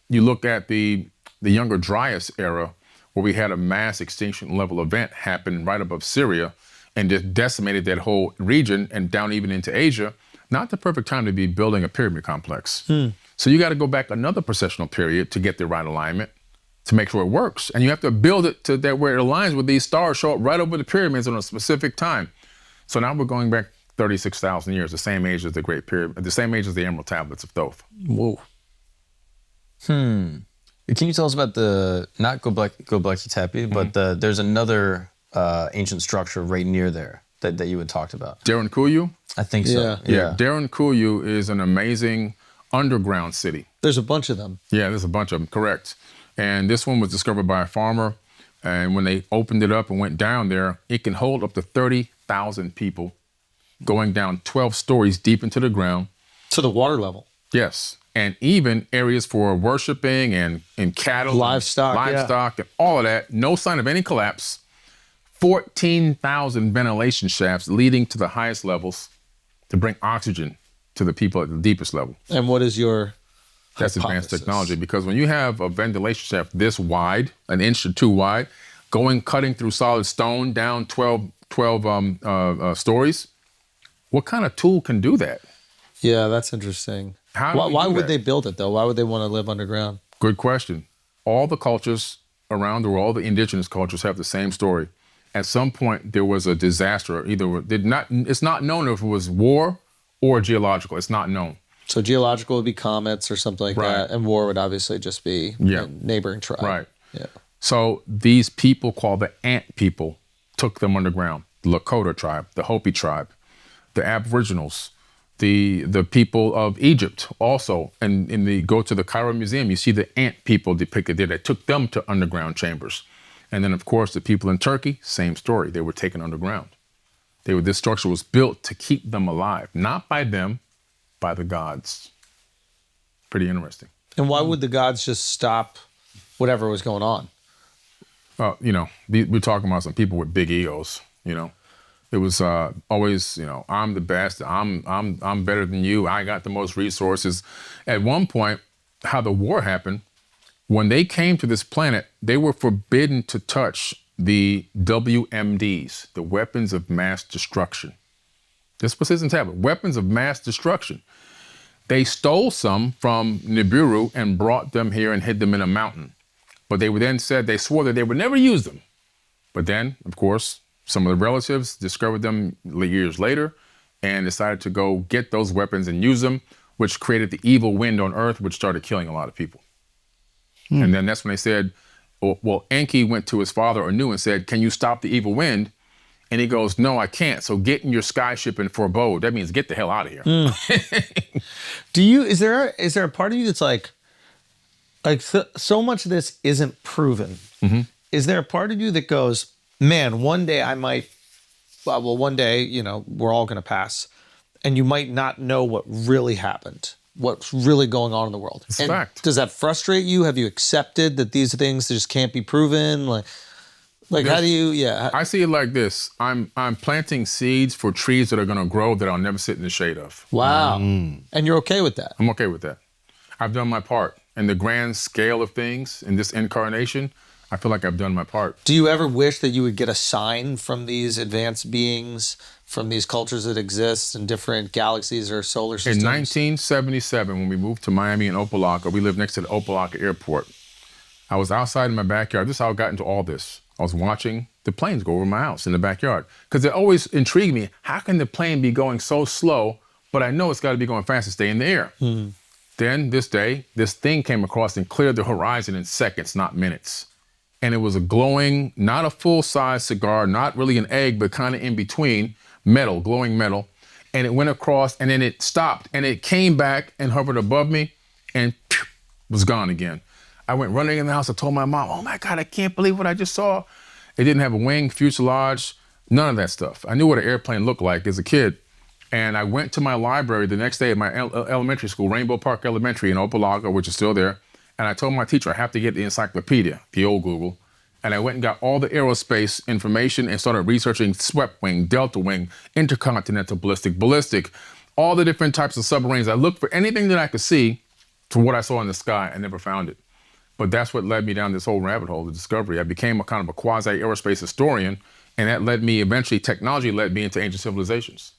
you look at the Younger Dryas era, where we had a mass extinction level event happen right above Syria and just decimated that whole region and down even into Asia. Not the perfect time to be building a pyramid complex. So you got to go back another processional period to get the right alignment to make sure it works. And you have to build it to that where it aligns with these stars show up right over the pyramids on a specific time. So now we're going back 36,000 years, the same age as the Great Pyramid, the same age as the Emerald Tablets of Thoth. Whoa. Can you tell us about the, not Göbekli Tepe, but there's another ancient structure right near there that you had talked about? Derinkuyu? I think so. Yeah. Derinkuyu is an amazing underground city. There's a bunch of them. Yeah, there's a bunch of them, correct. And this one was discovered by a farmer. And when they opened it up and went down there, it can hold up to 30,000 people going down 12 stories deep into the ground. To the water level. Yes. And even areas for worshiping and cattle, Livestock, and all of that. No sign of any collapse. 14,000 ventilation shafts leading to the highest levels to bring oxygen to the people at the deepest level. And what is your That's advanced hypothesis? technology, because when you have a ventilation shaft this wide, an inch or two wide, cutting through solid stone down 12 stories, what kind of tool can do that? Yeah, that's interesting. How do we Why do would that? they build it though? Why would they want to live underground? Good question. All the cultures around the world, all the indigenous cultures have the same story. At some point, there was a disaster. It's not known if it was war or geological. It's not known. So geological would be comets or something like Right. that, and war would obviously just be a neighboring tribe. Right. Yeah. So these people called the Ant people took them underground. The Lakota tribe, the Hopi tribe, the Aboriginals, the people of Egypt also. And go to the Cairo Museum, you see the Ant people depicted there. They took them to underground chambers. And then, of course, the people in Turkey, same story. They were taken underground. This structure was built to keep them alive, not by them, by the gods. Pretty interesting. And why would the gods just stop whatever was going on? We're talking about some people with big egos. It was always, I'm the best. I'm better than you. I got the most resources. At one point, how the war happened, when they came to this planet, they were forbidden to touch the WMDs, the weapons of mass destruction. This was his tablet, weapons of mass destruction. They stole some from Nibiru and brought them here and hid them in a mountain. But they swore that they would never use them. But then, of course, some of the relatives discovered them years later and decided to go get those weapons and use them, which created the evil wind on Earth, which started killing a lot of people. And then that's when they said, well, Enki went to his father Anu and said, can you stop the evil wind? And he goes, no, I can't. So get in your skyship and forebode. That means get the hell out of here. Is there a part of you that's like so much of this isn't proven? Mm-hmm. Is there a part of you that goes, man, one day I might, one day, we're all going to pass and you might not know what really happened, what's really going on in the world. It's and fact. Does that frustrate you? Have you accepted that these things just can't be proven? Like how do you, I see it like this. I'm planting seeds for trees that are going to grow that I'll never sit in the shade of. Wow. And you're okay with that? I'm okay with that. I've done my part. In the grand scale of things, in this incarnation, I feel like I've done my part. Do you ever wish that you would get a sign from these advanced beings, from these cultures that exist in different galaxies or solar systems? In 1977, when we moved to Miami and Opelika, we lived next to the Opelika airport. I was outside in my backyard. This is how I got into all this. I was watching the planes go over my house in the backyard. Because it always intrigued me, how can the plane be going so slow, but I know it's got to be going fast to stay in the air? Then this day, this thing came across and cleared the horizon in seconds, not minutes. And it was a glowing, not a full-size cigar, not really an egg, but kind of in between, metal, glowing metal. And it went across, and then it stopped, and it came back and hovered above me, and was gone again. I went running in the house. I told my mom, oh my God, I can't believe what I just saw. It didn't have a wing, fuselage, none of that stuff. I knew what an airplane looked like as a kid. And I went to my library the next day at my elementary school, Rainbow Park Elementary in Opelika, which is still there. And I told my teacher, I have to get the encyclopedia, the old Google. And I went and got all the aerospace information and started researching swept wing, delta wing, intercontinental ballistic, all the different types of submarines. I looked for anything that I could see to what I saw in the sky. I never found it. But that's what led me down this whole rabbit hole, the discovery. I became a kind of a quasi-aerospace historian, and that led me, eventually technology led me into ancient civilizations.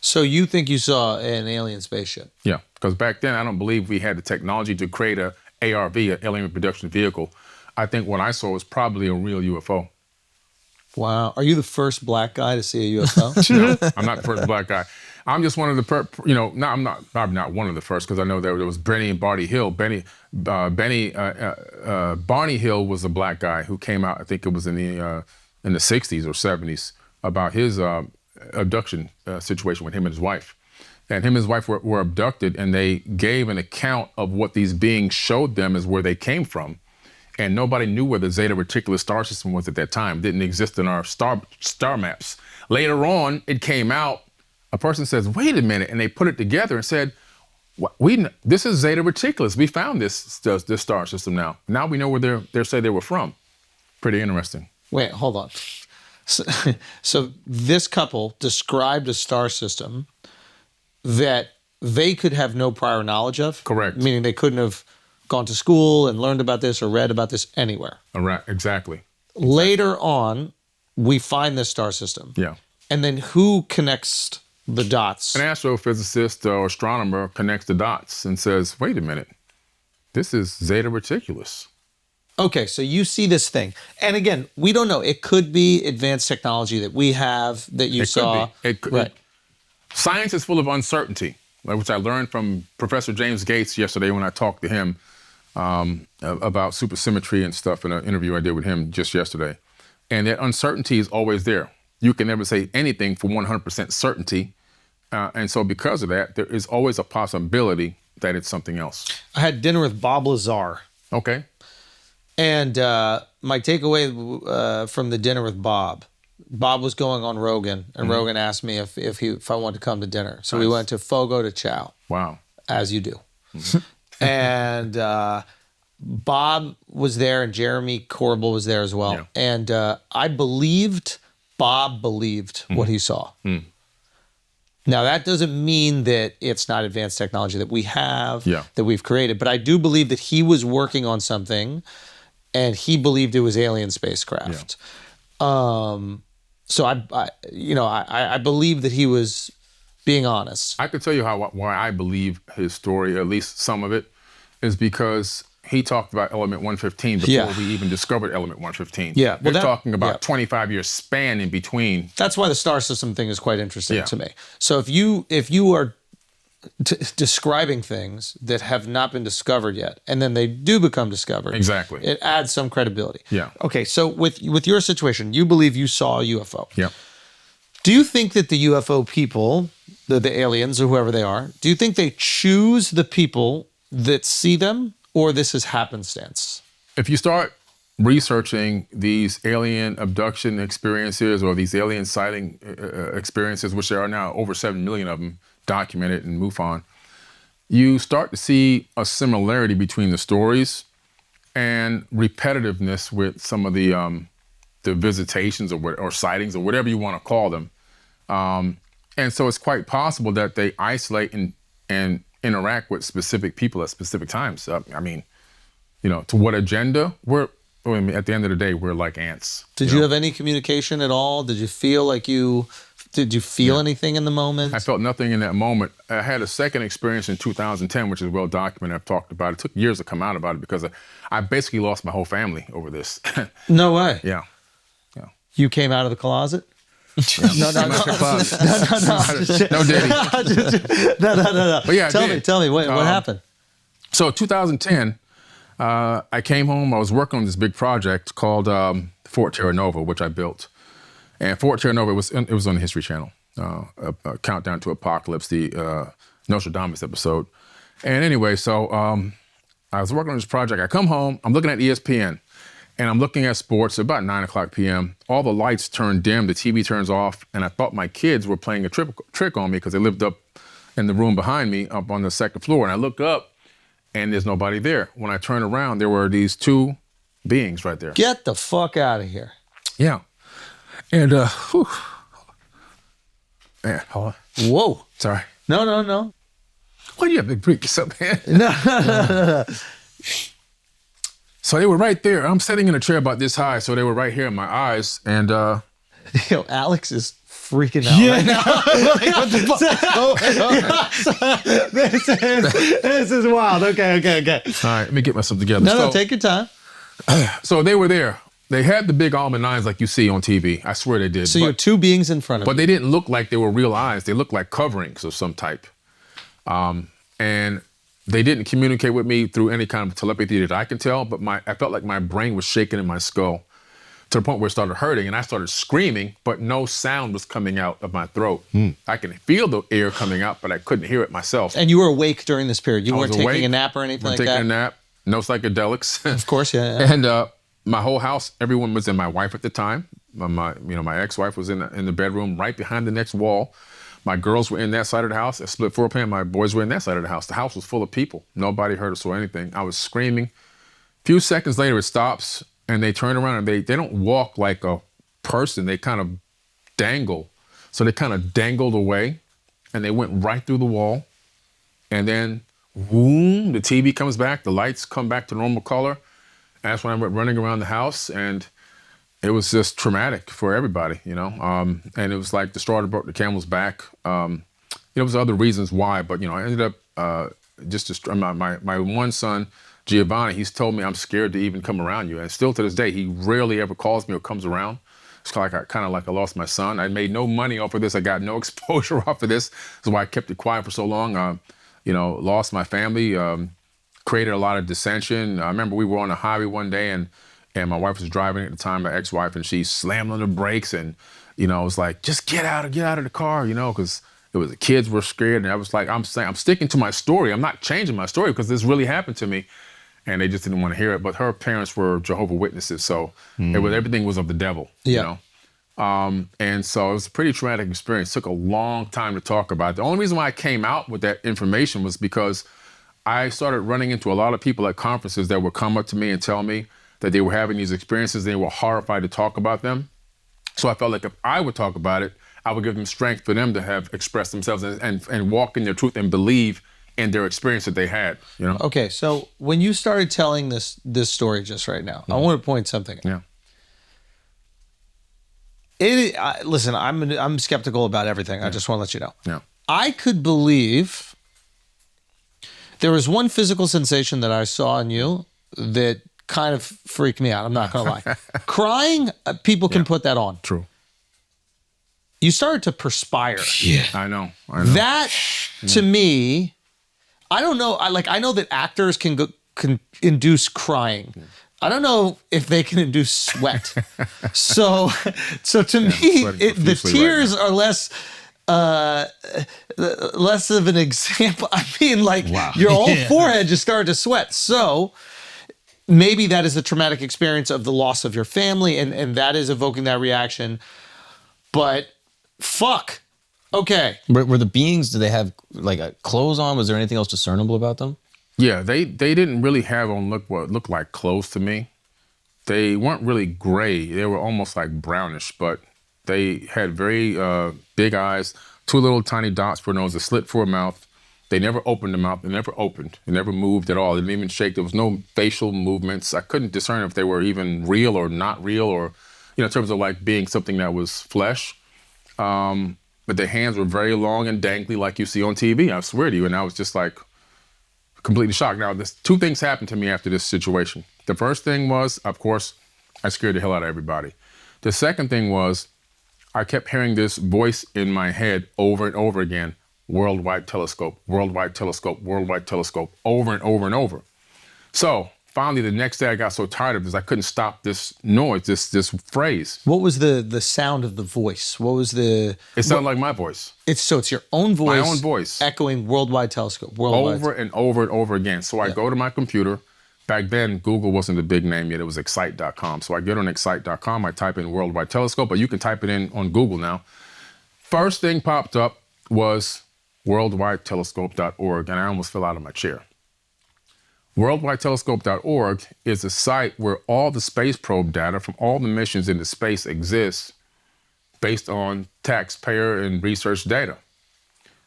So you think you saw an alien spaceship? Yeah, because back then I don't believe we had the technology to create a ARV, an alien reproduction vehicle. I think what I saw was probably a real UFO. Wow. Are you the first black guy to see a UFO? No, I'm not the first black guy. I'm just one of the, I'm probably not one of the first, because I know there was Benny and Barney Hill. Barney Hill was a black guy who came out, I think it was in the 60s or 70s, about his abduction situation with him and his wife. And him and his wife were abducted, and they gave an account of what these beings showed them as where they came from. And nobody knew where the Zeta Reticuli star system was at that time. It didn't exist in our star maps. Later on, it came out. A person says, wait a minute, and they put it together and said, this is Zeta Reticuli. We found this star system now. Now we know where they say they were from. Pretty interesting. Wait, hold on. So this couple described a star system that they could have no prior knowledge of? Correct. Meaning they couldn't have gone to school and learned about this or read about this anywhere. Right, exactly. Later on, we find this star system. Yeah. And then who connects the dots? An astrophysicist or astronomer connects the dots and says, wait a minute, this is Zeta Reticuli. Okay, so you see this thing. And again, we don't know. It could be advanced technology that we have that you saw. It could. Right. Science is full of uncertainty, which I learned from Professor James Gates yesterday when I talked to him about supersymmetry and stuff in an interview I did with him just yesterday. And that uncertainty is always there. You can never say anything for 100% certainty. And so because of that, there is always a possibility that it's something else. I had dinner with Bob Lazar. Okay. And my takeaway from the dinner with Bob was going on Rogan, and Rogan asked me if I wanted to come to dinner. So we went to Fogo de Chao. Wow. As you do. And Bob was there, and Jeremy Corbell was there as well. Yeah. And I believed Bob believed what he saw. Now, that doesn't mean that it's not advanced technology that we have, that we've created, but I do believe that he was working on something, and he believed it was alien spacecraft. So I believe that he was being honest. I could tell you why I believe his story, at least some of it, is because he talked about element 115 before we even discovered element 115. Yeah. We're talking about 25 years span in between. That's why the star system thing is quite interesting to me. So if you are describing things that have not been discovered yet, and then they do become discovered, exactly, it adds some credibility. Yeah. Okay, so with your situation, you believe you saw a UFO. Yeah. Do you think that the UFO people, the aliens or whoever they are, do you think they choose the people that see them, or this is happenstance? If you start researching these alien abduction experiences or these alien sighting experiences, which there are now over 7 million of them documented in MUFON, you start to see a similarity between the stories and repetitiveness with some of the visitations or sightings or whatever you want to call them. And so it's quite possible that they isolate and interact with specific people at specific times. I mean, to what agenda? I mean, at the end of the day, we're like ants. Did you have any communication at all? Did you feel anything in the moment? I felt nothing in that moment. I had a second experience in 2010, which is well documented. I've talked about it. It took years to come out about it because I basically lost my whole family over this. No way. Yeah. You came out of the closet? No, No, Diddy. No. But yeah, Tell me, what happened? So 2010, I came home. I was working on this big project called Fort Terra Nova, which I built. And Fort Terra Nova, it was on the History Channel, a Countdown to Apocalypse, the Nostradamus episode. And anyway, so I was working on this project. I come home, I'm looking at ESPN, and I'm looking at sports. About 9 o'clock p.m. All the lights turn dim, the TV turns off, and I thought my kids were playing a trick on me because they lived up in the room behind me, up on the second floor. And I look up, and there's nobody there. When I turn around, there were these two beings right there. Get the fuck out of here. Yeah. And, man, hold on. Whoa. Sorry. No. Why do you have big freaks up, man? No. So they were right there. I'm sitting in a chair about this high, so they were right here in my eyes. And Yo, Alex is freaking out right now. What the fuck? This is wild. Okay. All right, let me get myself together. No, take your time. So they were there. They had the big almond eyes like you see on TV. I swear they did. So you're two beings in front of But you. they didn't look like they were real eyes. They looked like coverings of some type. And they didn't communicate with me through any kind of telepathy that I can tell, but I felt like my brain was shaking in my skull to the point where it started hurting, and I started screaming, but no sound was coming out of my throat. I can feel the air coming out, but I couldn't hear it myself. And you were awake during this period. You weren't was taking awake, a nap or anything like that? Taking a nap, no psychedelics. Of course, yeah. And my whole house, everyone was in. My wife at the time, my ex-wife was in the bedroom right behind the next wall. My girls were in that side of the house, a split floor plan. My boys were in that side of the house. The house was full of people. Nobody heard or saw anything. I was screaming. A few seconds later, it stops, and they turn around, and they don't walk like a person. They kind of dangle. So they kind of dangled away, and they went right through the wall. And then, boom, the TV comes back. The lights come back to normal color. And that's when I went running around the house, and it was just traumatic for everybody, and it was like the straw that broke the camel's back. There was other reasons why, but I ended up my one son, Giovanni, he's told me I'm scared to even come around you, and still to this day, he rarely ever calls me or comes around. It's kind of like I lost my son. I made no money off of this. I got no exposure off of this. That's why I kept it quiet for so long. Lost my family, created a lot of dissension. I remember we were on a highway one day, and my wife was driving at the time, my ex-wife, and she slammed on the brakes, and it was like, just get out of the car, because the kids were scared, and I was like, I'm sticking to my story. I'm not changing my story because this really happened to me, and they just didn't want to hear it. But her parents were Jehovah's Witnesses, so everything was of the devil, and so it was a pretty traumatic experience. It took a long time to talk about it. The only reason why I came out with that information was because I started running into a lot of people at conferences that would come up to me and tell me that they were having these experiences. They were horrified to talk about them. So I felt like if I would talk about it, I would give them strength for them to have expressed themselves and walk in their truth and believe in their experience that they had. Okay, so when you started telling this story just right now, I want to point something out. Yeah. Listen, I'm skeptical about everything. I just want to let you know. Yeah. I could believe there was one physical sensation that I saw in you that kind of freaked me out. I'm not going to lie. Crying, people can put that on. True. You started to perspire. Yeah. I know. That, to me, I don't know. I know that actors can induce crying. I don't know if they can induce sweat. so to me, the tears are less of an example. I mean, your whole forehead just started to sweat. So maybe that is the traumatic experience of the loss of your family, and that is evoking that reaction. But fuck. Okay. Were the beings, did they have clothes on? Was there anything else discernible about them? Yeah, they didn't really have on what looked like clothes to me. They weren't really gray. They were almost like brownish, but they had very big eyes, two little tiny dots for a nose, a slit for a mouth, They never opened the mouth. They never opened. It never moved at all. It didn't even shake. There was no facial movements. I couldn't discern if they were even real or not real, or, in terms of like being something that was flesh. But their hands were very long and dangly like you see on TV, I swear to you. And I was just like completely shocked. Now, two things happened to me after this situation. The first thing was, of course, I scared the hell out of everybody. The second thing was, I kept hearing this voice in my head over and over again, worldwide telescope, worldwide telescope, worldwide telescope, over and over and over. So finally, the next day I got so tired of this, I couldn't stop this noise, this phrase. What was the sound of the voice? What was the... It sounded like my voice. It's your own voice. My own voice. Echoing worldwide telescope. Worldwide. Over and over and over again. So I go to my computer. Back then, Google wasn't a big name yet. It was excite.com. So I get on excite.com. I type in worldwide telescope, but you can type it in on Google now. First thing popped up was worldwidetelescope.org, and I almost fell out of my chair. Worldwidetelescope.org is a site where all the space probe data from all the missions into space exists based on taxpayer and research data.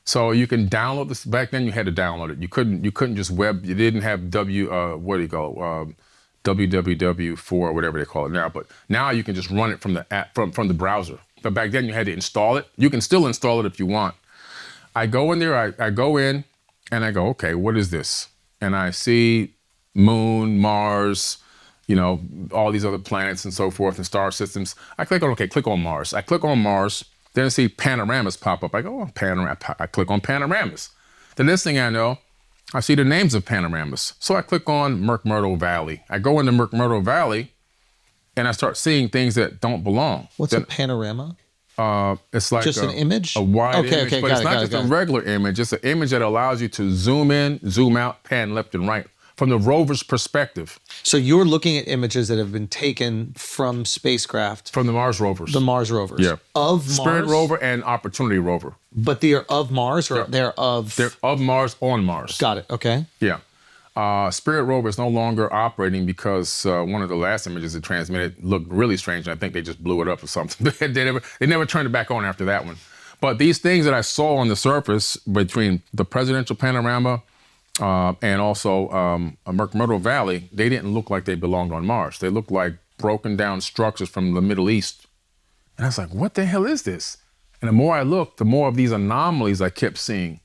So you can download this. Back then you had to download it. You couldn't just web. You didn't have www4 or whatever they call it now. But now you can just run it from the app, from the browser. But back then you had to install it. You can still install it if you want. I go in there. I go in and I go, okay, what is this? And I see Moon, Mars, all these other planets and so forth and star systems. I click on Mars. I click on Mars. Then I see panoramas pop up. I go, panorama. I click on panoramas. The next thing I know, I see the names of panoramas. So I click on McMurdo Valley. I go into McMurdo Valley, and I start seeing things that don't belong. What's a panorama? It's like just an image? A wide image, but it's not just a regular image. It's an image that allows you to zoom in, zoom out, pan left and right from the rover's perspective. So you're looking at images that have been taken from spacecraft. From the Mars rovers. The Mars rovers. Yeah. Of Mars? Spirit rover and Opportunity rover. But they are of Mars, or Yeah. they're of... They're of Mars, on Mars. Got it, okay. Yeah. Spirit rover is no longer operating because one of the last images it transmitted looked really strange, and I think they just blew it up or something. they never turned it back on after that one. But these things that I saw on the surface between the presidential panorama and also a McMurdo Valley, they didn't look like they belonged on Mars. They looked like broken down structures from the Middle East. And I was like, what the hell is this? And the more I looked, the more of these anomalies I kept seeing.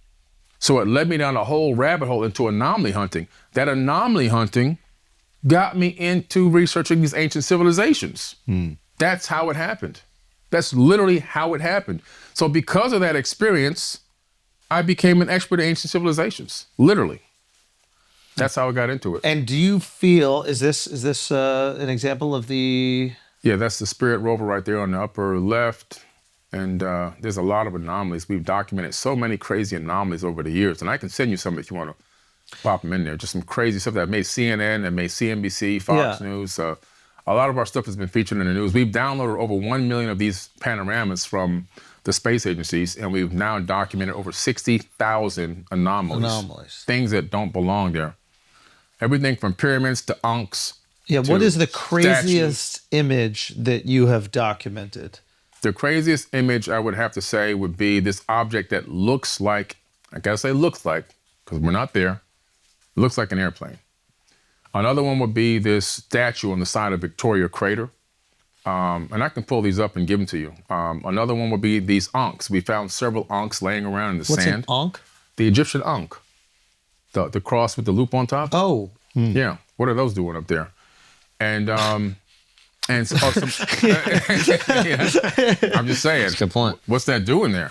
So it led me down a whole rabbit hole into anomaly hunting. That anomaly hunting got me into researching these ancient civilizations. That's how it happened. That's literally how it happened. So because of that experience, I became an expert in ancient civilizations, literally. That's how I got into it. And do you feel, is this an example of the... Yeah, that's the Spirit rover right there on the upper left. And there's a lot of anomalies. We've documented so many crazy anomalies over the years. And I can send you some if you want to pop them in there. Just some crazy stuff that made CNN, that made CNBC, Fox News. A lot of our stuff has been featured in the news. We've downloaded over 1 million of these panoramas from the space agencies, and we've now documented over 60,000 anomalies. Things that don't belong there. Everything from pyramids to Ankhs. Yeah, what is the craziest statues. Image that you have documented? The craziest image I would have to say would be this object that looks like, I gotta say looks like, because we're not there, looks like an airplane. Another one would be this statue on the side of Victoria Crater. And I can pull these up and give them to you. Another one would be these Ankhs. We found several Ankhs laying around in the sand. What's an Ankh? The Egyptian Ankh. The cross with the loop on top. Oh. Yeah. What are those doing up there? And I'm just saying. That's a good point. What's that doing there?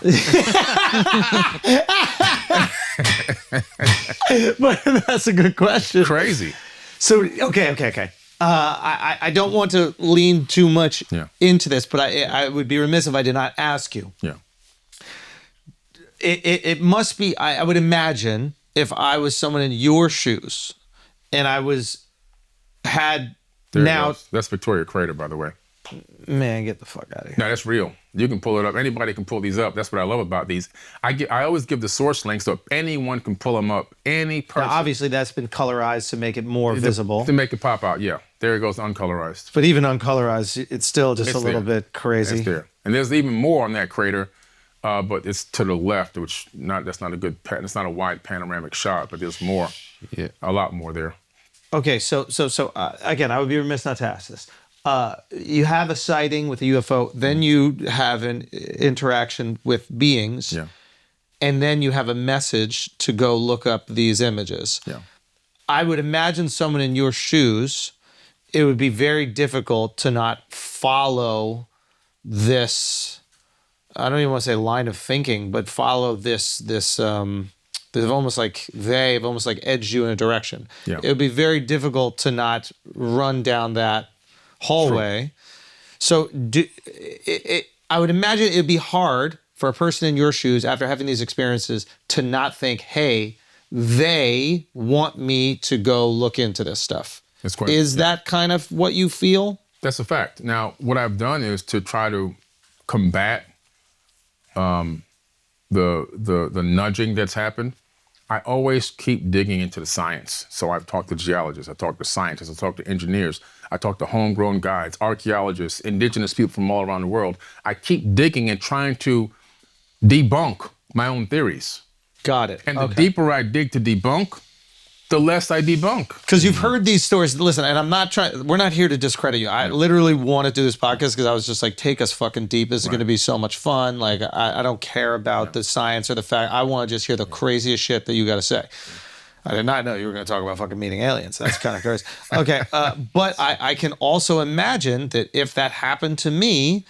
But that's a good question. Crazy. So, okay. I don't want to lean too much into this, but I would be remiss if I did not ask you. Yeah. It must be, I would imagine, if I was someone in your shoes and I had There now... it goes. That's Victoria Crater, by the way. Man, get the fuck out of here. No, that's real. You can pull it up. Anybody can pull these up. That's what I love about these. I always give the source link so anyone can pull them up. Any person. Now, obviously, that's been colorized to make it more visible. To make it pop out, yeah. There it goes, uncolorized. But even uncolorized, it's still just It's a little there. bit crazy. It's there. And there's even more on that crater but it's to the left, which that's not a good. It's not a wide panoramic shot, but there's more, a lot more there. Okay, so again, I would be remiss not to ask this. You have a sighting with a UFO, then you have an interaction with beings, and then you have a message to go look up these images. Yeah. I would imagine someone in your shoes, it would be very difficult to not follow this, I don't even want to say line of thinking, but follow this they've almost like edged you in a direction. Yeah. It would be very difficult to not run down that hallway. True. So I would imagine it'd be hard for a person in your shoes after having these experiences to not think, hey, they want me to go look into this stuff. Is that kind of what you feel? That's a fact. Now, what I've done is to try to combat the nudging that's happened. I always keep digging into the science. So I've talked to geologists, I talked to scientists, I talked to engineers, I talked to homegrown guides, archaeologists, indigenous people from all around the world. I keep digging and trying to debunk my own theories. Got it. And the deeper I dig to debunk, the less I debunk. Because you've heard these stories. Listen, and we're not here to discredit you. I literally want to do this podcast because I was just like, take us fucking deep. This is going to be so much fun. Like, I don't care about the science or the fact. I want to just hear the craziest shit that you got to say. I did not know you were going to talk about fucking meeting aliens. That's kind of crazy. Okay. But I can also imagine that if that happened to me,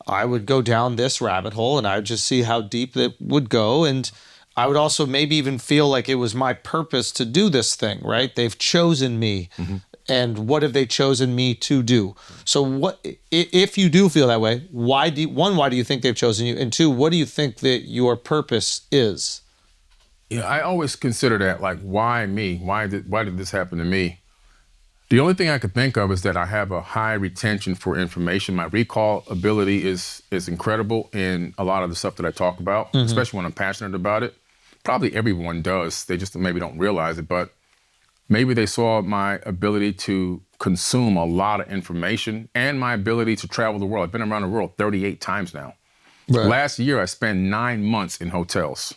I would go down this rabbit hole and I would just see how deep it would go. And I would also maybe even feel like it was my purpose to do this thing, right? They've chosen me. Mm-hmm. And what have they chosen me to do? So what, if you do feel that way, why do you think they've chosen you? And two, what do you think that your purpose is? Yeah, I always consider that, like, why me? Why did this happen to me? The only thing I could think of is that I have a high retention for information. My recall ability is incredible in a lot of the stuff that I talk about, mm-hmm. especially when I'm passionate about it. Probably everyone does. They just maybe don't realize it, but maybe they saw my ability to consume a lot of information and my ability to travel the world. I've been around the world 38 times now. Right. Last year, I spent 9 months in hotels.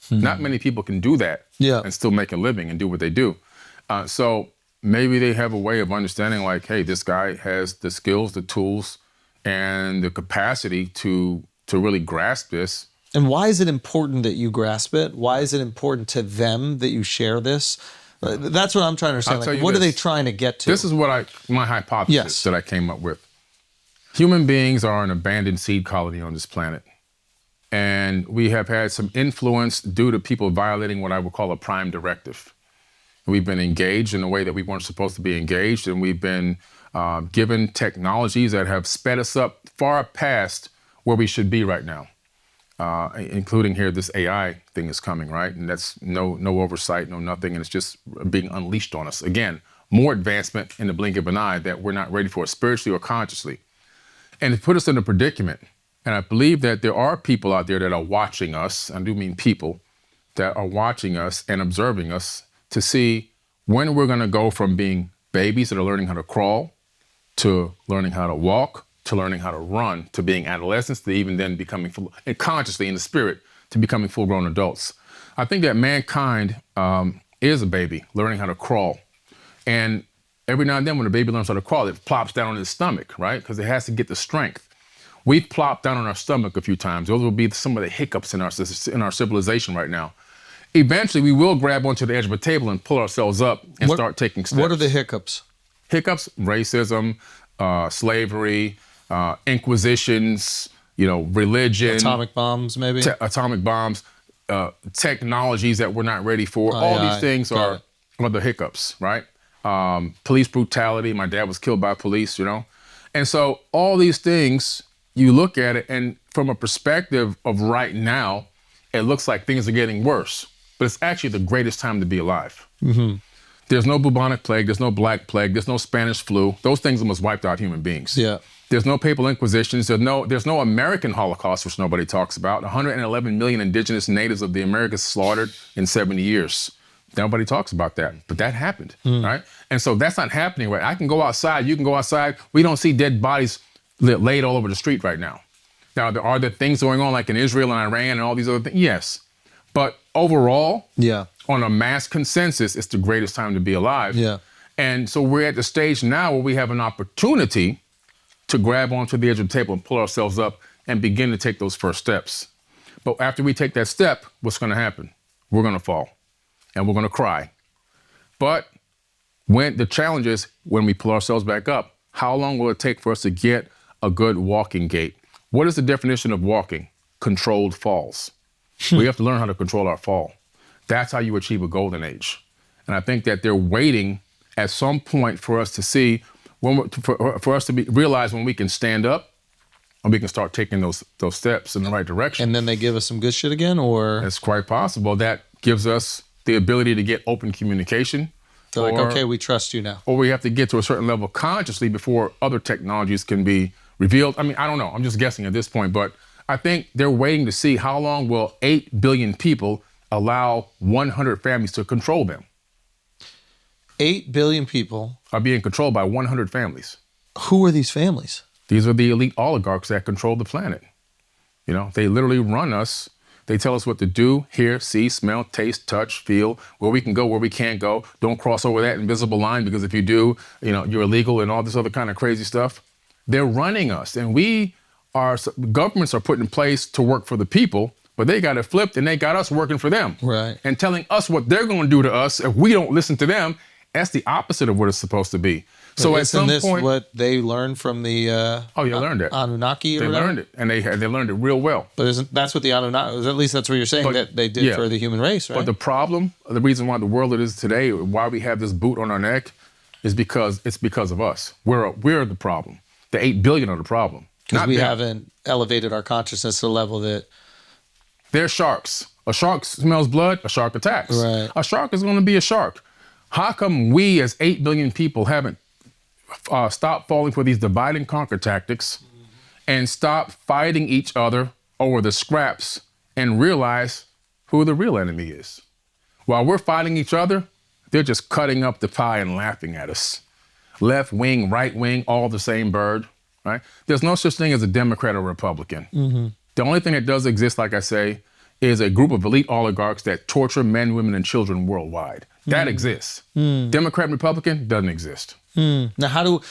Mm-hmm. Not many people can do that and still make a living and do what they do. So maybe they have a way of understanding, like, hey, this guy has the skills, the tools, and the capacity to really grasp this. And why is it important that you grasp it? Why is it important to them that you share this? That's what I'm trying to understand. Like, what are they trying to get to? This is what my hypothesis that I came up with. Human beings are an abandoned seed colony on this planet. And we have had some influence due to people violating what I would call a prime directive. We've been engaged in a way that we weren't supposed to be engaged, and we've been given technologies that have sped us up far past where we should be right now. Including here, this AI thing is coming, right? And that's no oversight, no nothing, and it's just being unleashed on us. Again, more advancement in the blink of an eye that we're not ready for, spiritually or consciously. And it put us in a predicament. And I believe that there are people out there that are watching us, I do mean people, that are watching us and observing us to see when we're gonna go from being babies that are learning how to crawl, to learning how to walk, to learning how to run, to being adolescents, to even then becoming full, and consciously in the spirit, to becoming full-grown adults. I think that mankind is a baby learning how to crawl. And every now and then when a baby learns how to crawl, it plops down on its stomach, right? Because it has to get the strength. We've plopped down on our stomach a few times. Those will be some of the hiccups in our civilization right now. Eventually, we will grab onto the edge of a table and pull ourselves up and start taking steps. What are the hiccups? Hiccups, racism, slavery, inquisitions, religion. Atomic bombs, maybe? Atomic bombs, technologies that we're not ready for. All these things are the hiccups, right? Police brutality. My dad was killed by police, And so all these things, you look at it, and from a perspective of right now, it looks like things are getting worse. But it's actually the greatest time to be alive. Mm-hmm. There's no bubonic plague, there's no black plague, there's no Spanish flu. Those things almost wiped out human beings. Yeah. There's no papal inquisitions, there's no American Holocaust, which nobody talks about. 111 million indigenous natives of the Americas slaughtered in 70 years. Nobody talks about that, but that happened, right? And so that's not happening, right? I can go outside, you can go outside. We don't see dead bodies laid all over the street right now. Now, are there things going on like in Israel and Iran and all these other things? Yes. But overall, on a mass consensus, it's the greatest time to be alive. Yeah. And so we're at the stage now where we have an opportunity to grab onto the edge of the table and pull ourselves up and begin to take those first steps. But after we take that step, what's going to happen? We're going to fall and we're going to cry. But when the challenge is when we pull ourselves back up, how long will it take for us to get a good walking gait? What is the definition of walking? Controlled falls. We have to learn how to control our fall. That's how you achieve a golden age. And I think that they're waiting at some point for us to see, for us to realize when we can stand up and we can start taking those steps in the right direction. And then they give us some good shit again, or? It's quite possible. That gives us the ability to get open communication. They're like, okay, we trust you now. Or we have to get to a certain level consciously before other technologies can be revealed. I mean, I don't know. I'm just guessing at this point, but I think they're waiting to see how long will 8 billion people allow 100 families to control them. 8 billion people are being controlled by 100 families. Who are these families? These are the elite oligarchs that control the planet. You know, they literally run us. They tell us what to do, hear, see, smell, taste, touch, feel, where we can go, where we can't go. Don't cross over that invisible line because if you do, you know, you're illegal and all this other kind of crazy stuff. They're running us, and governments are put in place to work for the people, but they got it flipped and they got us working for them. Right. And telling us what they're going to do to us if we don't listen to them. That's the opposite of what it's supposed to be. So at some point, what they learned from the learned it. Anunnaki? They learned it, and they learned it real well. But that's what the Anunnaki? At least that's what you're saying that they did for the human race, right? But the reason why the world it is today, why we have this boot on our neck, is because of us. We're the problem. The 8 billion are the problem. Because we haven't elevated our consciousness to the level that they're sharks. A shark smells blood. A shark attacks. Right. A shark is going to be a shark. How come we, as 8 billion people, haven't stopped falling for these divide and conquer tactics and stop fighting each other over the scraps and realize who the real enemy is? While we're fighting each other, they're just cutting up the pie and laughing at us. Left wing, right wing, all the same bird, right? There's no such thing as a Democrat or Republican. Mm-hmm. The only thing that does exist, like I say, is a group of elite oligarchs that torture men, women, and children worldwide. That exists. Democrat and Republican doesn't exist. Now,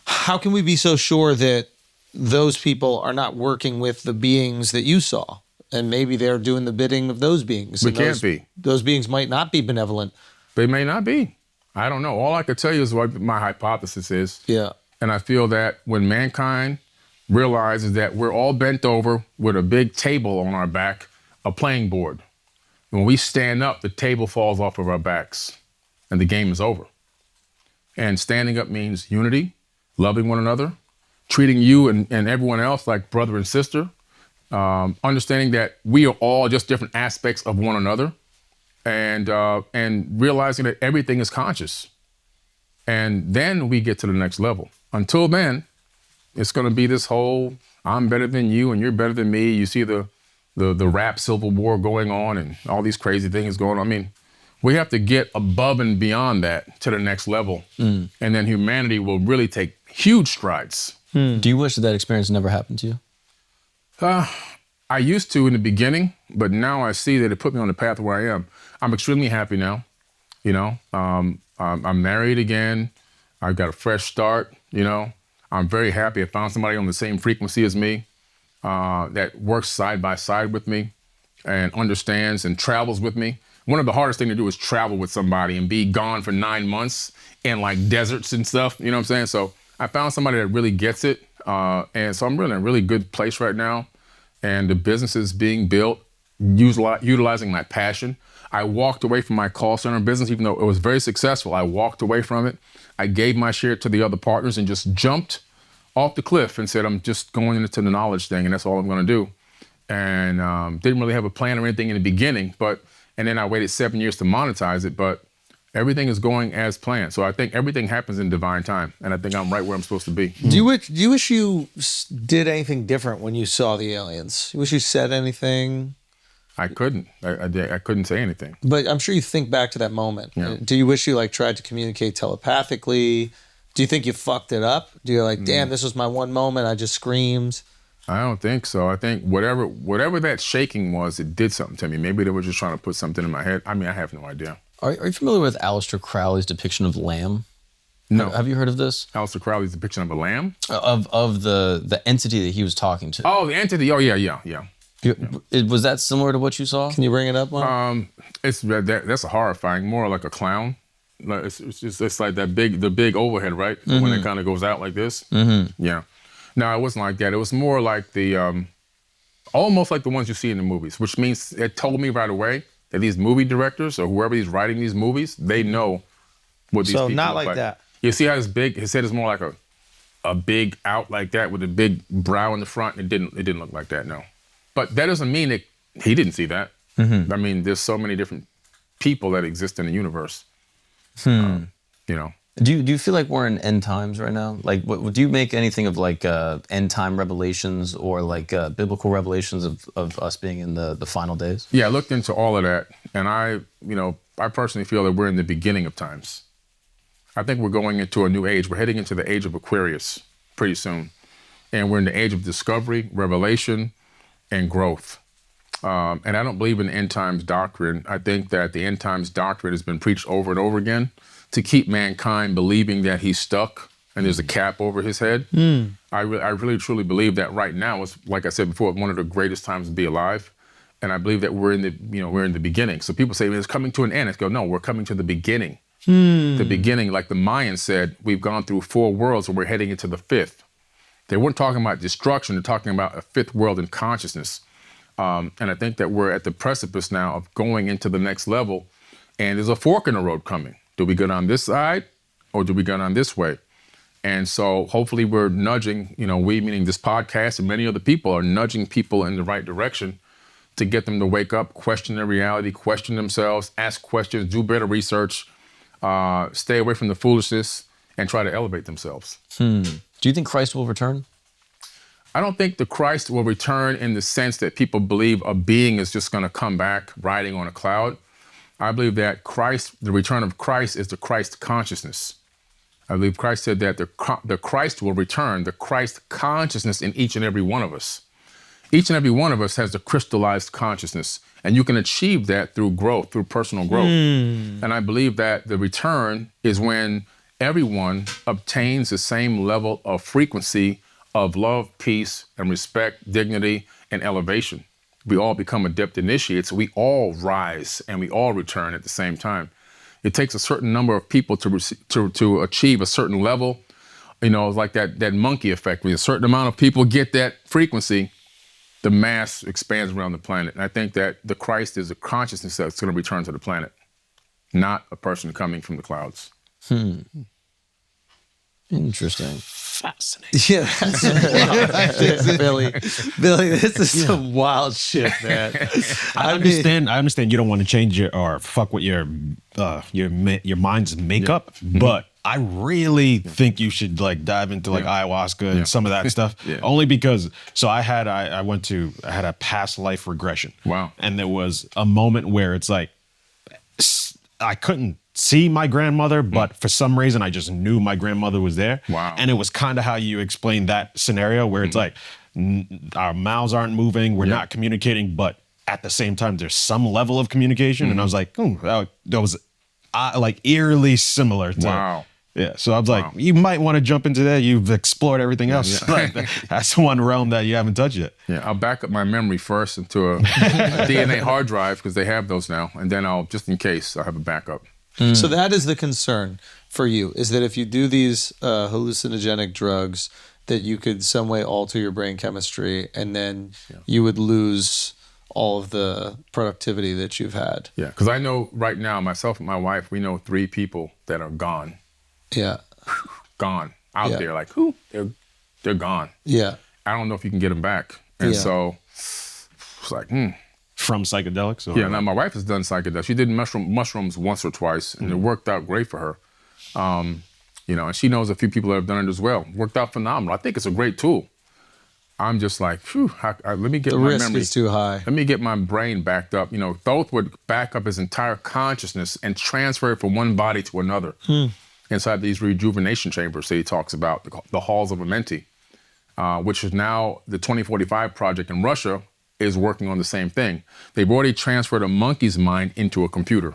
how can we be so sure that those people are not working with the beings that you saw? And maybe they're doing the bidding of those beings. We can't be. Those beings might not be benevolent. They may not be. I don't know. All I can tell you is what my hypothesis is. Yeah. And I feel that when mankind realizes that we're all bent over with a big table on our back, a playing board. When we stand up, the table falls off of our backs and the game is over. And standing up means unity, loving one another, treating you and everyone else like brother and sister, understanding that we are all just different aspects of one another, and realizing that everything is conscious. And then we get to the next level. Until then, it's going to be this whole, I'm better than you and you're better than me. You see the rap civil war going on and all these crazy things going on. I mean, we have to get above and beyond that to the next level. And then humanity will really take huge strides. Do you wish that experience never happened to you? I used to in the beginning, but now I see that it put me on the path where I am. I'm extremely happy now. You know, I'm married again. I've got a fresh start, you know. I'm very happy I found somebody on the same frequency as me. That works side by side with me and understands and travels with me. One of the hardest things to do is travel with somebody and be gone for 9 months in like deserts and stuff, you know what I'm saying? So I found somebody that really gets it. And so I'm really in a really good place right now. And the business is being built, utilizing my passion. I walked away from my call center business, even though it was very successful. I walked away from it. I gave my share to the other partners and just jumped off the cliff and said, I'm just going into the knowledge thing and that's all I'm going to do. And didn't really have a plan or anything in the beginning, and then I waited 7 years to monetize it, but everything is going as planned. So I think everything happens in divine time, and I think I'm right where I'm supposed to be. Do you wish you did anything different when you saw the aliens? You wish you said anything? I couldn't. I couldn't say anything. But I'm sure you think back to that moment. Yeah. Do you wish you like tried to communicate telepathically? Do you think you fucked it up? Do you like, damn, this was my one moment, I just screamed? I don't think so. I think whatever that shaking was, it did something to me. Maybe they were just trying to put something in my head. I mean, I have no idea. Are you familiar with Aleister Crowley's depiction of lamb? No. Have you heard of this? Aleister Crowley's depiction of a lamb? Of the entity that he was talking to. Oh, the entity. Oh, yeah. Was that similar to what you saw? Can you bring it up, Mark? That's a horrifying, more like a clown. Like it's like the big overhead, right? Mm-hmm. When it kind of goes out like this. Mm-hmm. Yeah. No, it wasn't like that. It was more like the, almost like the ones you see in the movies, which means it told me right away that these movie directors or whoever is writing these movies, they know what these people not look like that. You see how his head is more like a big out like that with a big brow in the front. It didn't look like that, no. But that doesn't mean that he didn't see that. Mm-hmm. I mean, there's so many different people that exist in the universe. You know. Do you feel like we're in end times right now? Like, do you make anything of like end time revelations or like biblical revelations of us being in the final days? Yeah, I looked into all of that, and I personally feel that we're in the beginning of times. I think we're going into a new age. We're heading into the age of Aquarius pretty soon, and we're in the age of discovery, revelation, and growth. And I don't believe in the end times doctrine. I think that the end times doctrine has been preached over and over again to keep mankind believing that he's stuck and there's a cap over his head. I really truly believe that right now is, like I said before, one of the greatest times to be alive. And I believe that we're in the beginning. So people say it's coming to an end. I go, no, we're coming to the beginning. The beginning, like the Mayans said, we've gone through 4 worlds and we're heading into the 5th. They weren't talking about destruction. They're talking about a 5th world in consciousness. And I think that we're at the precipice now of going into the next level. And there's a fork in the road coming. Do we go down this side or do we go down this way? And so hopefully we're nudging, we meaning this podcast and many other people are nudging people in the right direction to get them to wake up, question their reality, question themselves, ask questions, do better research, stay away from the foolishness, and try to elevate themselves. Do you think Christ will return? I don't think the Christ will return in the sense that people believe a being is just going to come back riding on a cloud. I believe that the return of Christ is the Christ consciousness. I believe Christ said that the Christ will return, the Christ consciousness in each and every one of us. Each and every one of us has the crystallized consciousness, and you can achieve that through growth, through personal growth. And I believe that the return is when everyone obtains the same level of frequency of love, peace, and respect, dignity, and elevation. We all become adept initiates. We all rise and we all return at the same time. It takes a certain number of people to achieve a certain level. It's like that monkey effect. When a certain amount of people get that frequency, the mass expands around the planet. And I think that the Christ is a consciousness that's going to return to the planet, not a person coming from the clouds. Interesting. Fascinating. Yeah, that's Billy, this is some wild shit, man. I understand you don't want to change or fuck with your mind's makeup, but I really think you should like dive into like ayahuasca and some of that stuff. Only because I had a past life regression. Wow. And there was a moment where it's like I couldn't see my grandmother, but for some reason I just knew my grandmother was there. Wow. And it was kind of how you explained that scenario where it's like our mouths aren't moving, we're not communicating, but at the same time there's some level of communication. And I was like, that was like eerily similar to Wow. Yeah, so I was like, you might want to jump into that. You've explored everything else. Like, that's one realm that you haven't touched yet. Yeah, I'll back up my memory first into a DNA hard drive because they have those now, and then just in case, I'll have a backup. So that is the concern for you, is that if you do these hallucinogenic drugs, that you could some way alter your brain chemistry, and then you would lose all of the productivity that you've had. Yeah, because I know right now, myself and my wife, we know 3 people that are gone. Yeah. Gone. Out there, like, who? They're gone. Yeah. I don't know if you can get them back. And so it's like, From psychedelics? Or? Yeah, now my wife has done psychedelics. She did mushrooms once or twice, and it worked out great for her. And she knows a few people that have done it as well. Worked out phenomenal. I think it's a great tool. I'm just like, let me get my memory. The risk is too high. Let me get my brain backed up. Thoth would back up his entire consciousness and transfer it from one body to another inside these rejuvenation chambers that he talks about, the halls of Amenti. which is now the 2045 project in Russia is working on the same thing. They've already transferred a monkey's mind into a computer.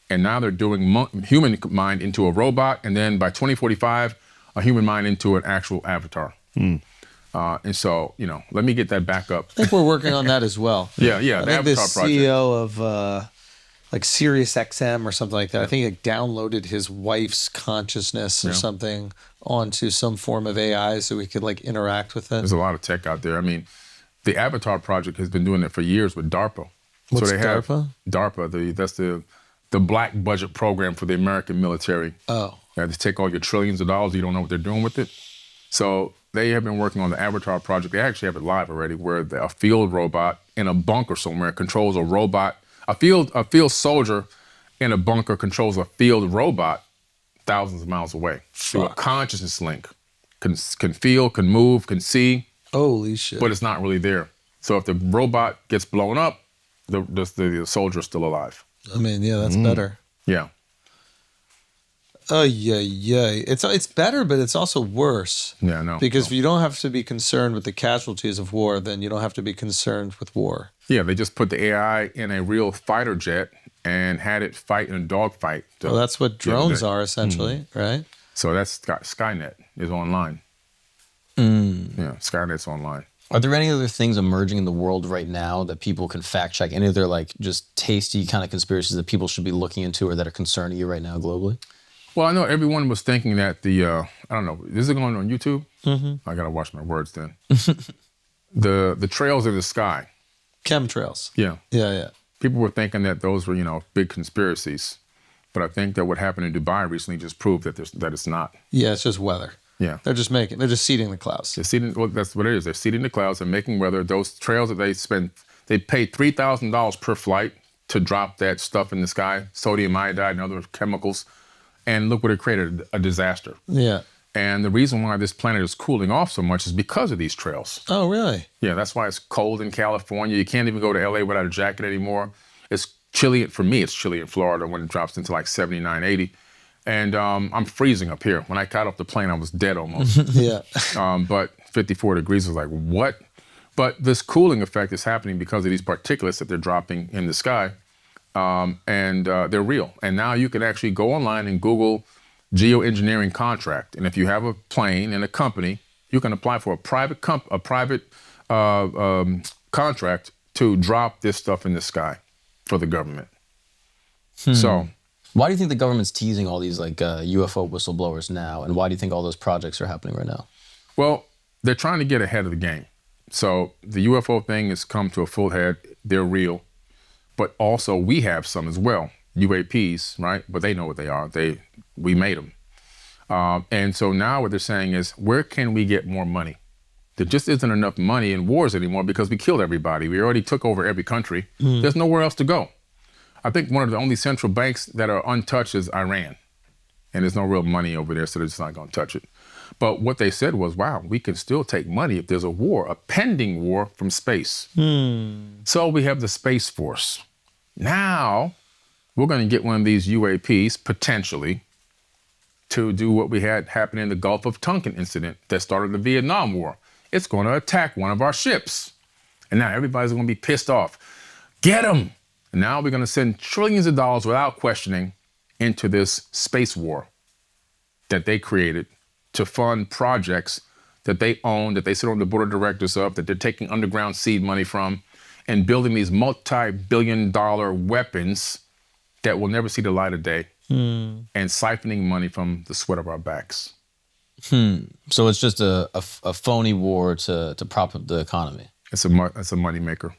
And now they're doing human mind into a robot, and then by 2045, a human mind into an actual avatar. And so, let me get that back up. I think we're working on that as well. Yeah, I the think the Avatar project. CEO of like Sirius XM or something like that, I think he downloaded his wife's consciousness or something onto some form of AI so we could like interact with it. There's a lot of tech out there. I mean, the Avatar project has been doing it for years with DARPA. What's so they have DARPA? DARPA, that's the black budget program for the American military. Oh. They have to take all your trillions of dollars, you don't know what they're doing with it. So they have been working on the Avatar project. They actually have it live already, where a field robot in a bunker somewhere controls a robot. A field soldier in a bunker controls a field robot thousands of miles away through a consciousness link. Can feel, can move, can see. Holy shit. But it's not really there. So if the robot gets blown up, the soldier is still alive. I mean, yeah, that's better. Yeah. Oh, yeah. It's better, but it's also worse. Yeah, no. Because if you don't have to be concerned with the casualties of war, then you don't have to be concerned with war. Yeah, they just put the AI in a real fighter jet and had it fight in a dogfight. Well, that's what drones are essentially, right? So that's Skynet is online. Yeah, Skynet's online. Are there any other things emerging in the world right now that people can fact check? Any other like just tasty kind of conspiracies that people should be looking into or that are concerning you right now globally? Well, I know everyone was thinking that I don't know, is it going on YouTube? I gotta watch my words then. The trails in the sky. Chemtrails. Yeah. Yeah. People were thinking that those were, big conspiracies. But I think that what happened in Dubai recently just proved that it's not. Yeah, it's just weather. Yeah. They're just seeding the clouds. That's what it is. They're seeding the clouds and making weather. Those trails that they paid $3,000 per flight to drop that stuff in the sky, sodium iodide and other chemicals. And look what it created, a disaster. Yeah. And the reason why this planet is cooling off so much is because of these trails. Oh, really? Yeah, that's why it's cold in California. You can't even go to LA without a jacket anymore. It's chilly, for me, it's chilly in Florida when it drops into like 79, 80. And I'm freezing up here. When I got off the plane, I was dead almost. Yeah. But 54 degrees was like, what? But this cooling effect is happening because of these particulates that they're dropping in the sky. And they're real. And now you can actually go online and Google geoengineering contract. And if you have a plane and a company, you can apply for a private contract to drop this stuff in the sky for the government. So, why do you think the government's teasing all these like UFO whistleblowers now? And why do you think all those projects are happening right now? well, they're trying to get ahead of the game. So the UFO thing has come to a full head. They're real. But also we have some as well, UAPs, right? But they know what they are. We made them. And so now what they're saying is, where can we get more money? There just isn't enough money in wars anymore because we killed everybody. We already took over every country. There's nowhere else to go. I think one of the only central banks that are untouched is Iran. And there's no real money over there, so they're just not going to touch it. But what they said was, wow, we can still take money if there's a war, a pending war from space. So we have the Space Force. Now we're going to get one of these UAPs, potentially, to do what we had happen in the Gulf of Tonkin incident that started the Vietnam War. It's going to attack one of our ships. And now everybody's going to be pissed off. Get them! And now we're going to send trillions of dollars without questioning into this space war that they created to fund projects that they own, that they sit on the board of directors of, that they're taking underground seed money from, and building these multi-billion-dollar weapons that will never see the light of day, and siphoning money from the sweat of our backs. So it's just a phony war to prop up the economy. It's a money maker.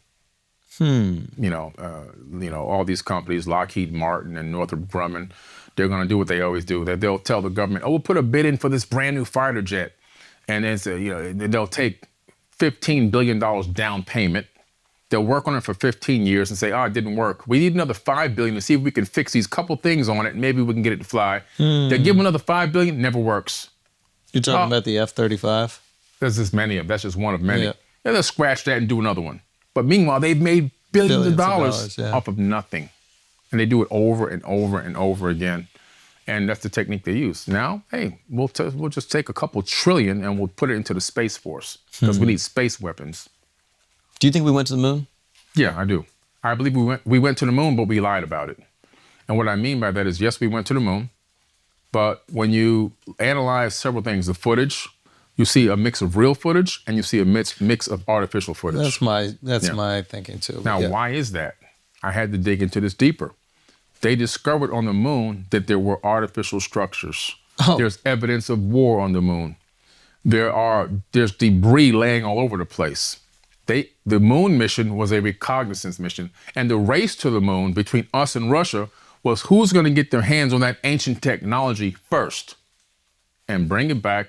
All these companies, Lockheed Martin and Northrop Grumman, they're going to do what they always do. They'll tell the government, "Oh, we'll put a bid in for this brand new fighter jet," and then they'll take $15 billion down payment. They'll work on it for 15 years and say, "Oh, it didn't work. We need another $5 billion to see if we can fix these couple things on it. And maybe we can get it to fly." They give them another $5 billion, never works. You're talking about the F-35? There's just many of them. That's just one of many. Yeah. Yeah, they'll scratch that and do another one. But meanwhile, they've made billions of dollars yeah. off of nothing. And they do it over and over and over again. And that's the technique they use. Now, hey, we'll just take a couple trillion and we'll put it into the Space Force because we need space weapons. Do you think we went to the moon? Yeah, I do. I believe we went to the moon, but we lied about it. And what I mean by that is, yes, we went to the moon, but when you analyze several things, the footage, you see a mix of real footage and you see a mix of artificial footage. That's my thinking too. Now, why is that? I had to dig into this deeper. They discovered on the moon that there were artificial structures. Oh. There's evidence of war on the moon. There's debris laying all over the place. The moon mission was a reconnaissance mission, and the race to the moon between us and Russia was who's going to get their hands on that ancient technology first and bring it back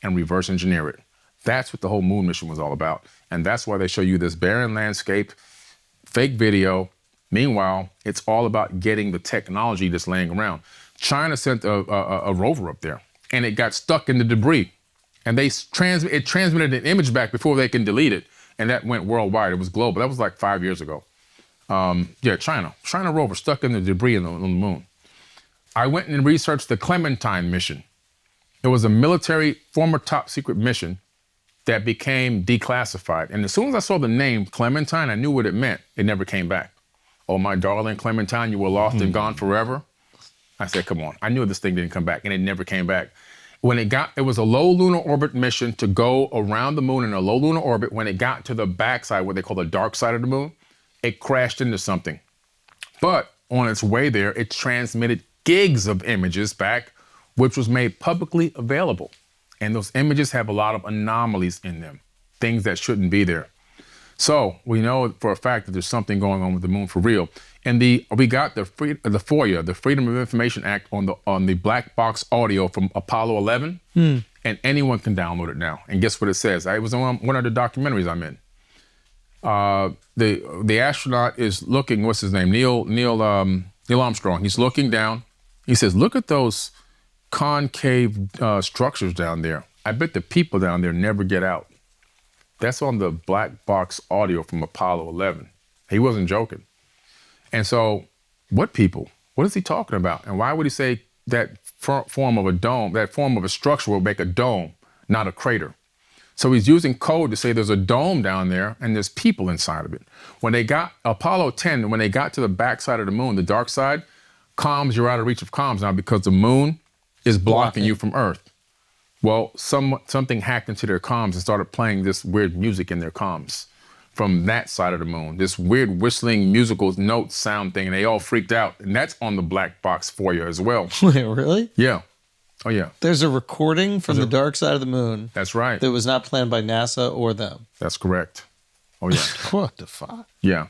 and reverse engineer it. That's what the whole moon mission was all about. And that's why they show you this barren landscape, fake video. Meanwhile, it's all about getting the technology that's laying around. China sent a rover up there, and it got stuck in the debris. And it transmitted an image back before they can delete it. And that went worldwide. It was global. That was like 5 years ago. China rover stuck in the debris on the moon. I went and researched the Clementine mission. It was a military, former top secret mission that became declassified. And as soon as I saw the name Clementine, I knew what it meant. It never came back. Oh, my darling Clementine, you were lost and gone forever. I said, come on. I knew this thing didn't come back, and it never came back. It was a low lunar orbit mission to go around the moon in a low lunar orbit. When it got to the backside, what they call the dark side of the moon, it crashed into something. But on its way there, it transmitted gigs of images back, which was made publicly available. And those images have a lot of anomalies in them, things that shouldn't be there. So we know for a fact that there's something going on with the moon for real. And we got the FOIA, the Freedom of Information Act, on the black box audio from Apollo 11, and anyone can download it now. And guess what it says? It was on one of the documentaries I'm in. The astronaut is looking. What's his name? Neil Armstrong. He's looking down. He says, "Look at those concave structures down there. I bet the people down there never get out." That's on the black box audio from Apollo 11. He wasn't joking. And so, what people? What is he talking about? And why would he say that form of a dome, that form of a structure will make a dome, not a crater? So he's using code to say there's a dome down there and there's people inside of it. When they got Apollo 10, when they got to the backside of the moon, the dark side, comms, you're out of reach of comms now because the moon is blocking you from Earth. Well, something hacked into their comms and started playing this weird music in their comms from that side of the moon, this weird whistling musical note sound thing, and they all freaked out. And that's on the black box FOIA as well. Wait, really? Yeah. Oh, yeah. There's a recording from the dark side of the moon. That's right. That was not planned by NASA or them. That's correct. Oh, yeah. What the fuck? Yeah.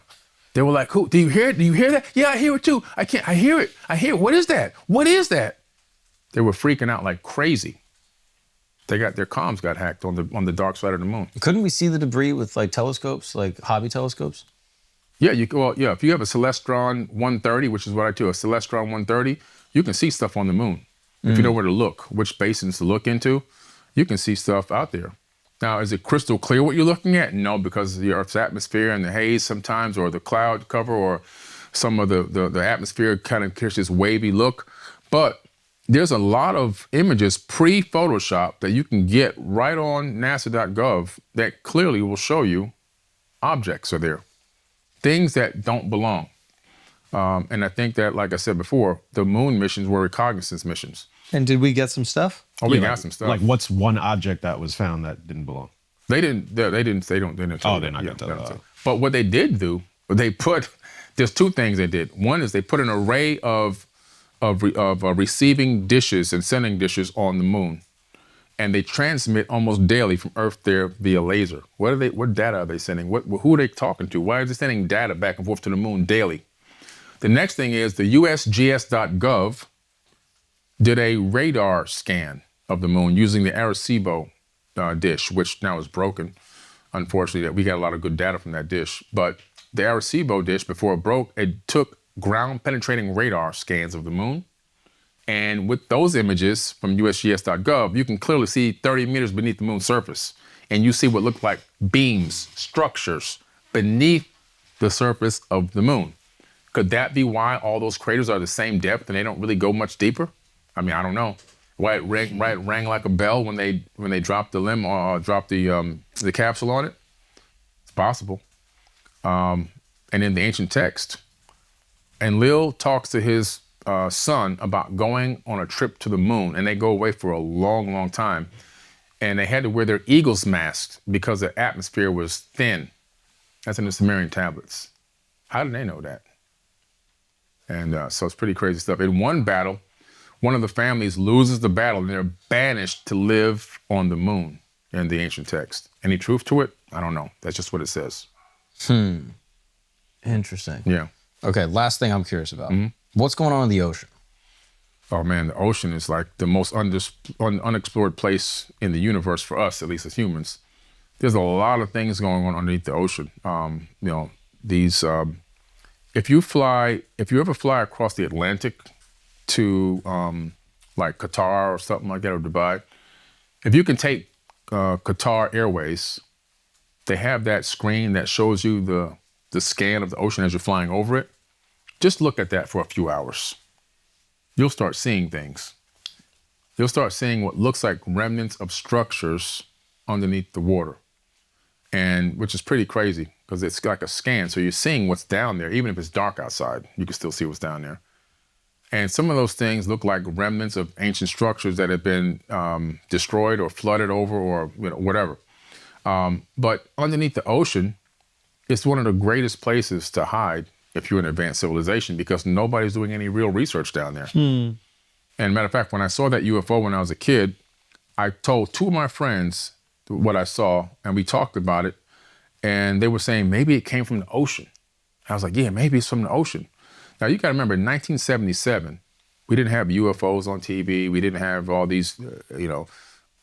They were like, "Who? Do you hear it? Do you hear that? Yeah, I hear it too. I hear it. I hear it. What is that? What is that?" They were freaking out like crazy. Their comms got hacked on the dark side of the moon. Couldn't we see the debris with like telescopes, like hobby telescopes? Yeah, if you have a Celestron 130, which is what I do, a Celestron 130, you can see stuff on the moon. If you know where to look, which basins to look into, you can see stuff out there. Now, is it crystal clear what you're looking at? No, because of the Earth's atmosphere and the haze sometimes, or the cloud cover, or some of the atmosphere kind of gives this wavy look. But there's a lot of images pre-Photoshop that you can get right on nasa.gov that clearly will show you objects are there, things that don't belong. And I think that, like I said before, the moon missions were reconnaissance missions. And did we get some stuff? Oh, we got some stuff. Like, what's one object that was found that didn't belong? They didn't tell Oh, you they're not that. gonna tell you. But what they did do, there's two things they did. One is they put an array of receiving dishes and sending dishes on the moon, and they transmit almost daily from Earth there via laser. What data are they sending? Who are they talking to? Why are they sending data back and forth to the moon daily? The next thing is the USGS.gov did a radar scan of the moon using the Arecibo dish, which now is broken. Unfortunately, we got a lot of good data from that dish. But the Arecibo dish, before it broke, it took ground-penetrating radar scans of the moon. And with those images from USGS.gov, you can clearly see 30 meters beneath the moon's surface. And you see what look like beams, structures beneath the surface of the moon. Could that be why all those craters are the same depth and they don't really go much deeper? I mean, I don't know. Why it rang like a bell when they dropped the limb or dropped the capsule on it? It's possible. And in the ancient text, Enlil talks to his son about going on a trip to the moon, and they go away for a long, long time. And they had to wear their eagle's masks because the atmosphere was thin. That's in the Sumerian tablets. How did they know that? And so it's pretty crazy stuff. In one battle, one of the families loses the battle and they're banished to live on the moon in the ancient text. Any truth to it? I don't know. That's just what it says. Interesting. Yeah. Okay, last thing I'm curious about. What's going on in the ocean? Oh man, the ocean is like the most unexplored place in the universe for us, at least as humans. There's a lot of things going on underneath the ocean. If you ever fly across the Atlantic to like Qatar or something like that, or Dubai, if you can take Qatar Airways, they have that screen that shows you the scan of the ocean as you're flying over it. Just look at that for a few hours. You'll start seeing things. You'll start seeing what looks like remnants of structures underneath the water, and which is pretty crazy because it's like a scan. So you're seeing what's down there, even if it's dark outside, you can still see what's down there. And some of those things look like remnants of ancient structures that have been destroyed or flooded over or whatever. But underneath the ocean, it's one of the greatest places to hide if you're an advanced civilization because nobody's doing any real research down there. And matter of fact, when I saw that UFO when I was a kid, I told two of my friends what I saw and we talked about it. And they were saying, maybe it came from the ocean. I was like, yeah, maybe it's from the ocean. Now, you got to remember, in 1977, we didn't have UFOs on TV. We didn't have all these,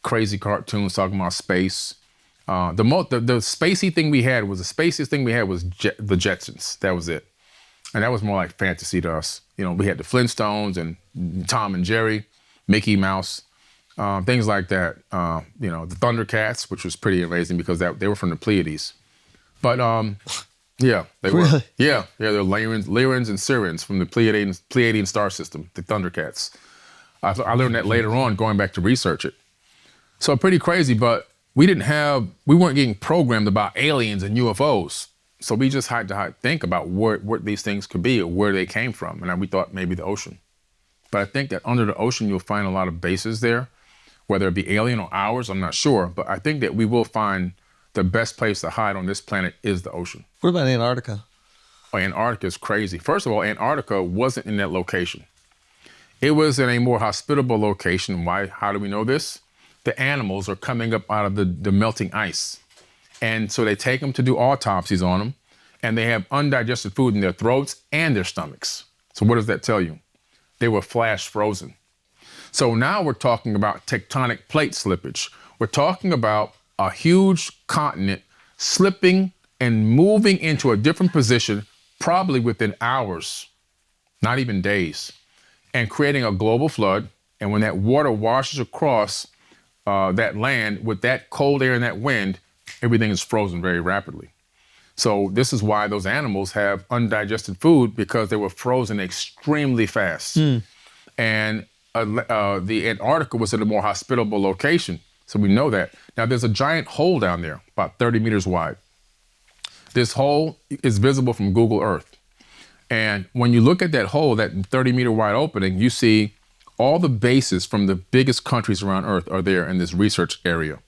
crazy cartoons talking about space. The spacey thing we had was the spaciest thing we had was the Jetsons. That was it. And that was more like fantasy to us. We had the Flintstones and Tom and Jerry, Mickey Mouse, things like that. The Thundercats, which was pretty amazing because they were from the Pleiades. But yeah, they were. Really? Yeah, they're Lyrans and Sirians from the Pleiadian star system, the Thundercats. I learned that later on, going back to research it. So pretty crazy, but we weren't getting programmed about aliens and UFOs. So we just had to think about what these things could be or where they came from. And we thought maybe the ocean. But I think that under the ocean, you'll find a lot of bases there, whether it be alien or ours, I'm not sure. But I think that we will find the best place to hide on this planet is the ocean. What about Antarctica? Oh, Antarctica is crazy. First of all, Antarctica wasn't in that location. It was in a more hospitable location. Why? How do we know this? The animals are coming up out of the melting ice. And so they take them to do autopsies on them, and they have undigested food in their throats and their stomachs. So what does that tell you? They were flash frozen. So now we're talking about tectonic plate slippage. We're talking about a huge continent slipping and moving into a different position, probably within hours, not even days, and creating a global flood. And when that water washes across that land with that cold air and that wind, everything is frozen very rapidly. So this is why those animals have undigested food, because they were frozen extremely fast. And the Antarctica was in a more hospitable location. So we know that. Now there's a giant hole down there, about 30 meters wide. This hole is visible from Google Earth. And when you look at that hole, that 30-meter wide opening, you see all the bases from the biggest countries around Earth are there in this research area.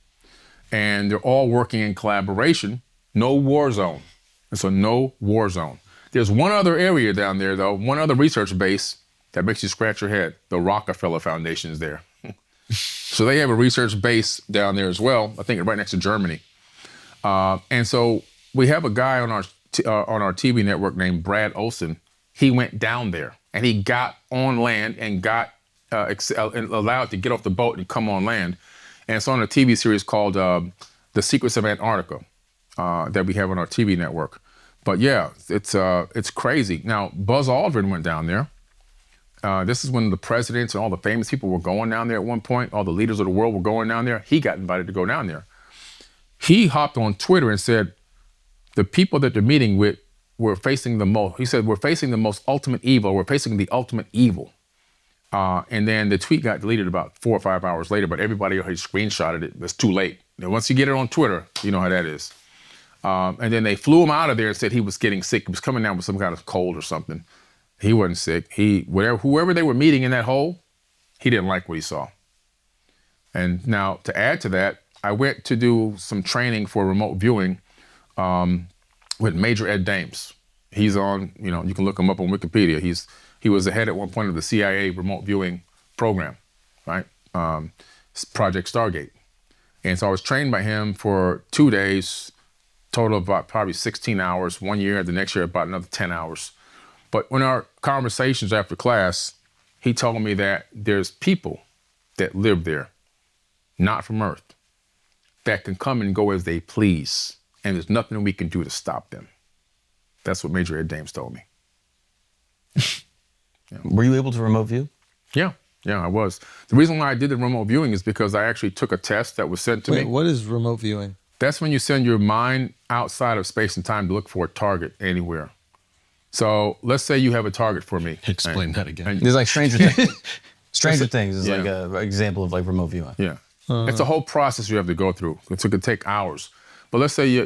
And they're all working in collaboration, no war zone. And so no war zone. There's one other area down there, though, one other research base that makes you scratch your head. The Rockefeller Foundation is there. So they have a research base down there as well, I think right next to Germany. And so we have a guy on our TV network named Brad Olson. He went down there and he got on land and got allowed to get off the boat and come on land. And it's on a TV series called The Secrets of Antarctica that we have on our TV network. But yeah, it's crazy. Now, Buzz Aldrin went down there. This is when the presidents and all the famous people were going down there at one point. All the leaders of the world were going down there. He got invited to go down there. He hopped on Twitter and said, the people that they're meeting with were facing the most, he said, we're facing the most ultimate evil. We're facing the ultimate evil. And then the tweet got deleted about 4 or 5 hours later, but everybody already screenshotted it. It's too late. Now, once you get it on Twitter, you know how that is. And then they flew him out of there and said he was getting sick. He was coming down with some kind of cold or something. He wasn't sick. Whoever they were meeting in that hole, he didn't like what he saw. And now to add to that, I went to do some training for remote viewing with Major Ed Dames. He's on, you can look him up on Wikipedia. He was the head at one point of the CIA remote viewing program, right? Project Stargate. And so I was trained by him for 2 days, total of about probably 16 hours, 1 year, the next year about another 10 hours. But in our conversations after class, he told me that there's people that live there, not from Earth, that can come and go as they please, and there's nothing we can do to stop them. That's what Major Ed Dames told me. Were you able to remote view? Yeah, I was. The reason why I did the remote viewing is because I actually took a test that was sent to me. What is remote viewing? That's when you send your mind outside of space and time to look for a target anywhere. So let's say you have a target for me. Explain that again. There's like Stranger Things. Stranger Things is like an example of like remote viewing. Yeah. It's a whole process you have to go through. It could take hours. But let's say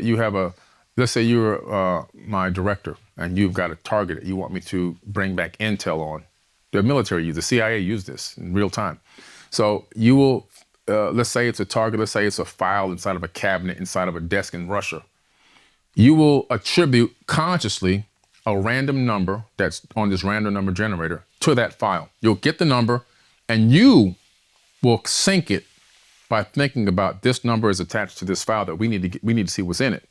let's say you're my director and you've got a target that you want me to bring back intel on. The military, the CIA use this in real time. So you will, let's say it's a target, let's say it's a file inside of a cabinet, inside of a desk in Russia. You will attribute consciously a random number that's on this random number generator to that file. You'll get the number and you will sync it by thinking about this number is attached to this file that we need to see what's in it.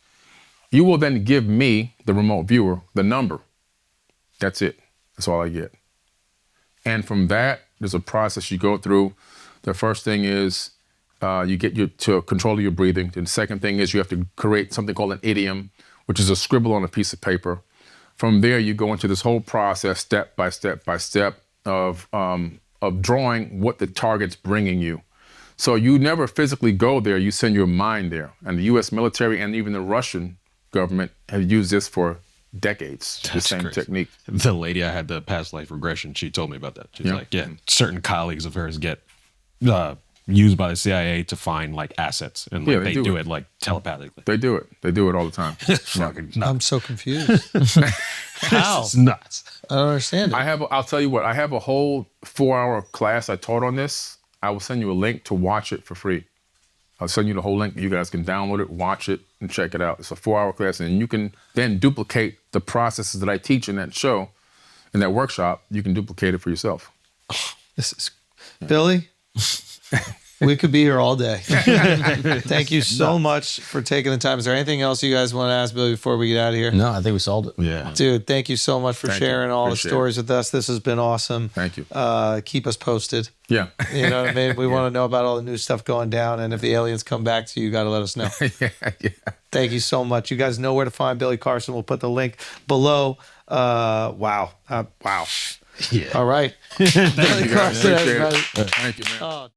You will then give me, the remote viewer, the number. That's it. That's all I get. And from that, there's a process you go through. The first thing is you get to control of your breathing. And the second thing is you have to create something called an idiom, which is a scribble on a piece of paper. From there, you go into this whole process, step by step by step, of drawing what the target's bringing you. So you never physically go there, you send your mind there. And the US military and even the Russian government have used this for decades, the same crazy technique. The lady I had the past life regression, she told me about that. She's like, certain colleagues of hers get used by the CIA to find like assets, and like, they do it like telepathically. They do it all the time. Fucking nuts. I'm so confused. How? It's nuts. I don't understand it. I'll tell you what, I have a whole 4-hour class I taught on this. I will send you a link to watch it for free. I'll send you the whole link. You guys can download it, watch it, and check it out. It's a 4-hour class, and you can then duplicate the processes that I teach in that show, in that workshop. You can duplicate it for yourself. This is Billy. We could be here all day. Thank you so much for taking the time. Is there anything else you guys want to ask Billy before we get out of here? No, I think we solved it. Yeah. Dude, thank you so much for sharing all the Appreciate stories with us. This has been awesome. Thank you. Keep us posted. Yeah. You know what I mean? We want to know about all the new stuff going down. And if the aliens come back to you, you got to let us know. yeah. Thank you so much. You guys know where to find Billy Carson. We'll put the link below. Wow. Yeah. All right. Thank you, guys. Carson, Appreciate it. everybody. Thank you, man. Oh.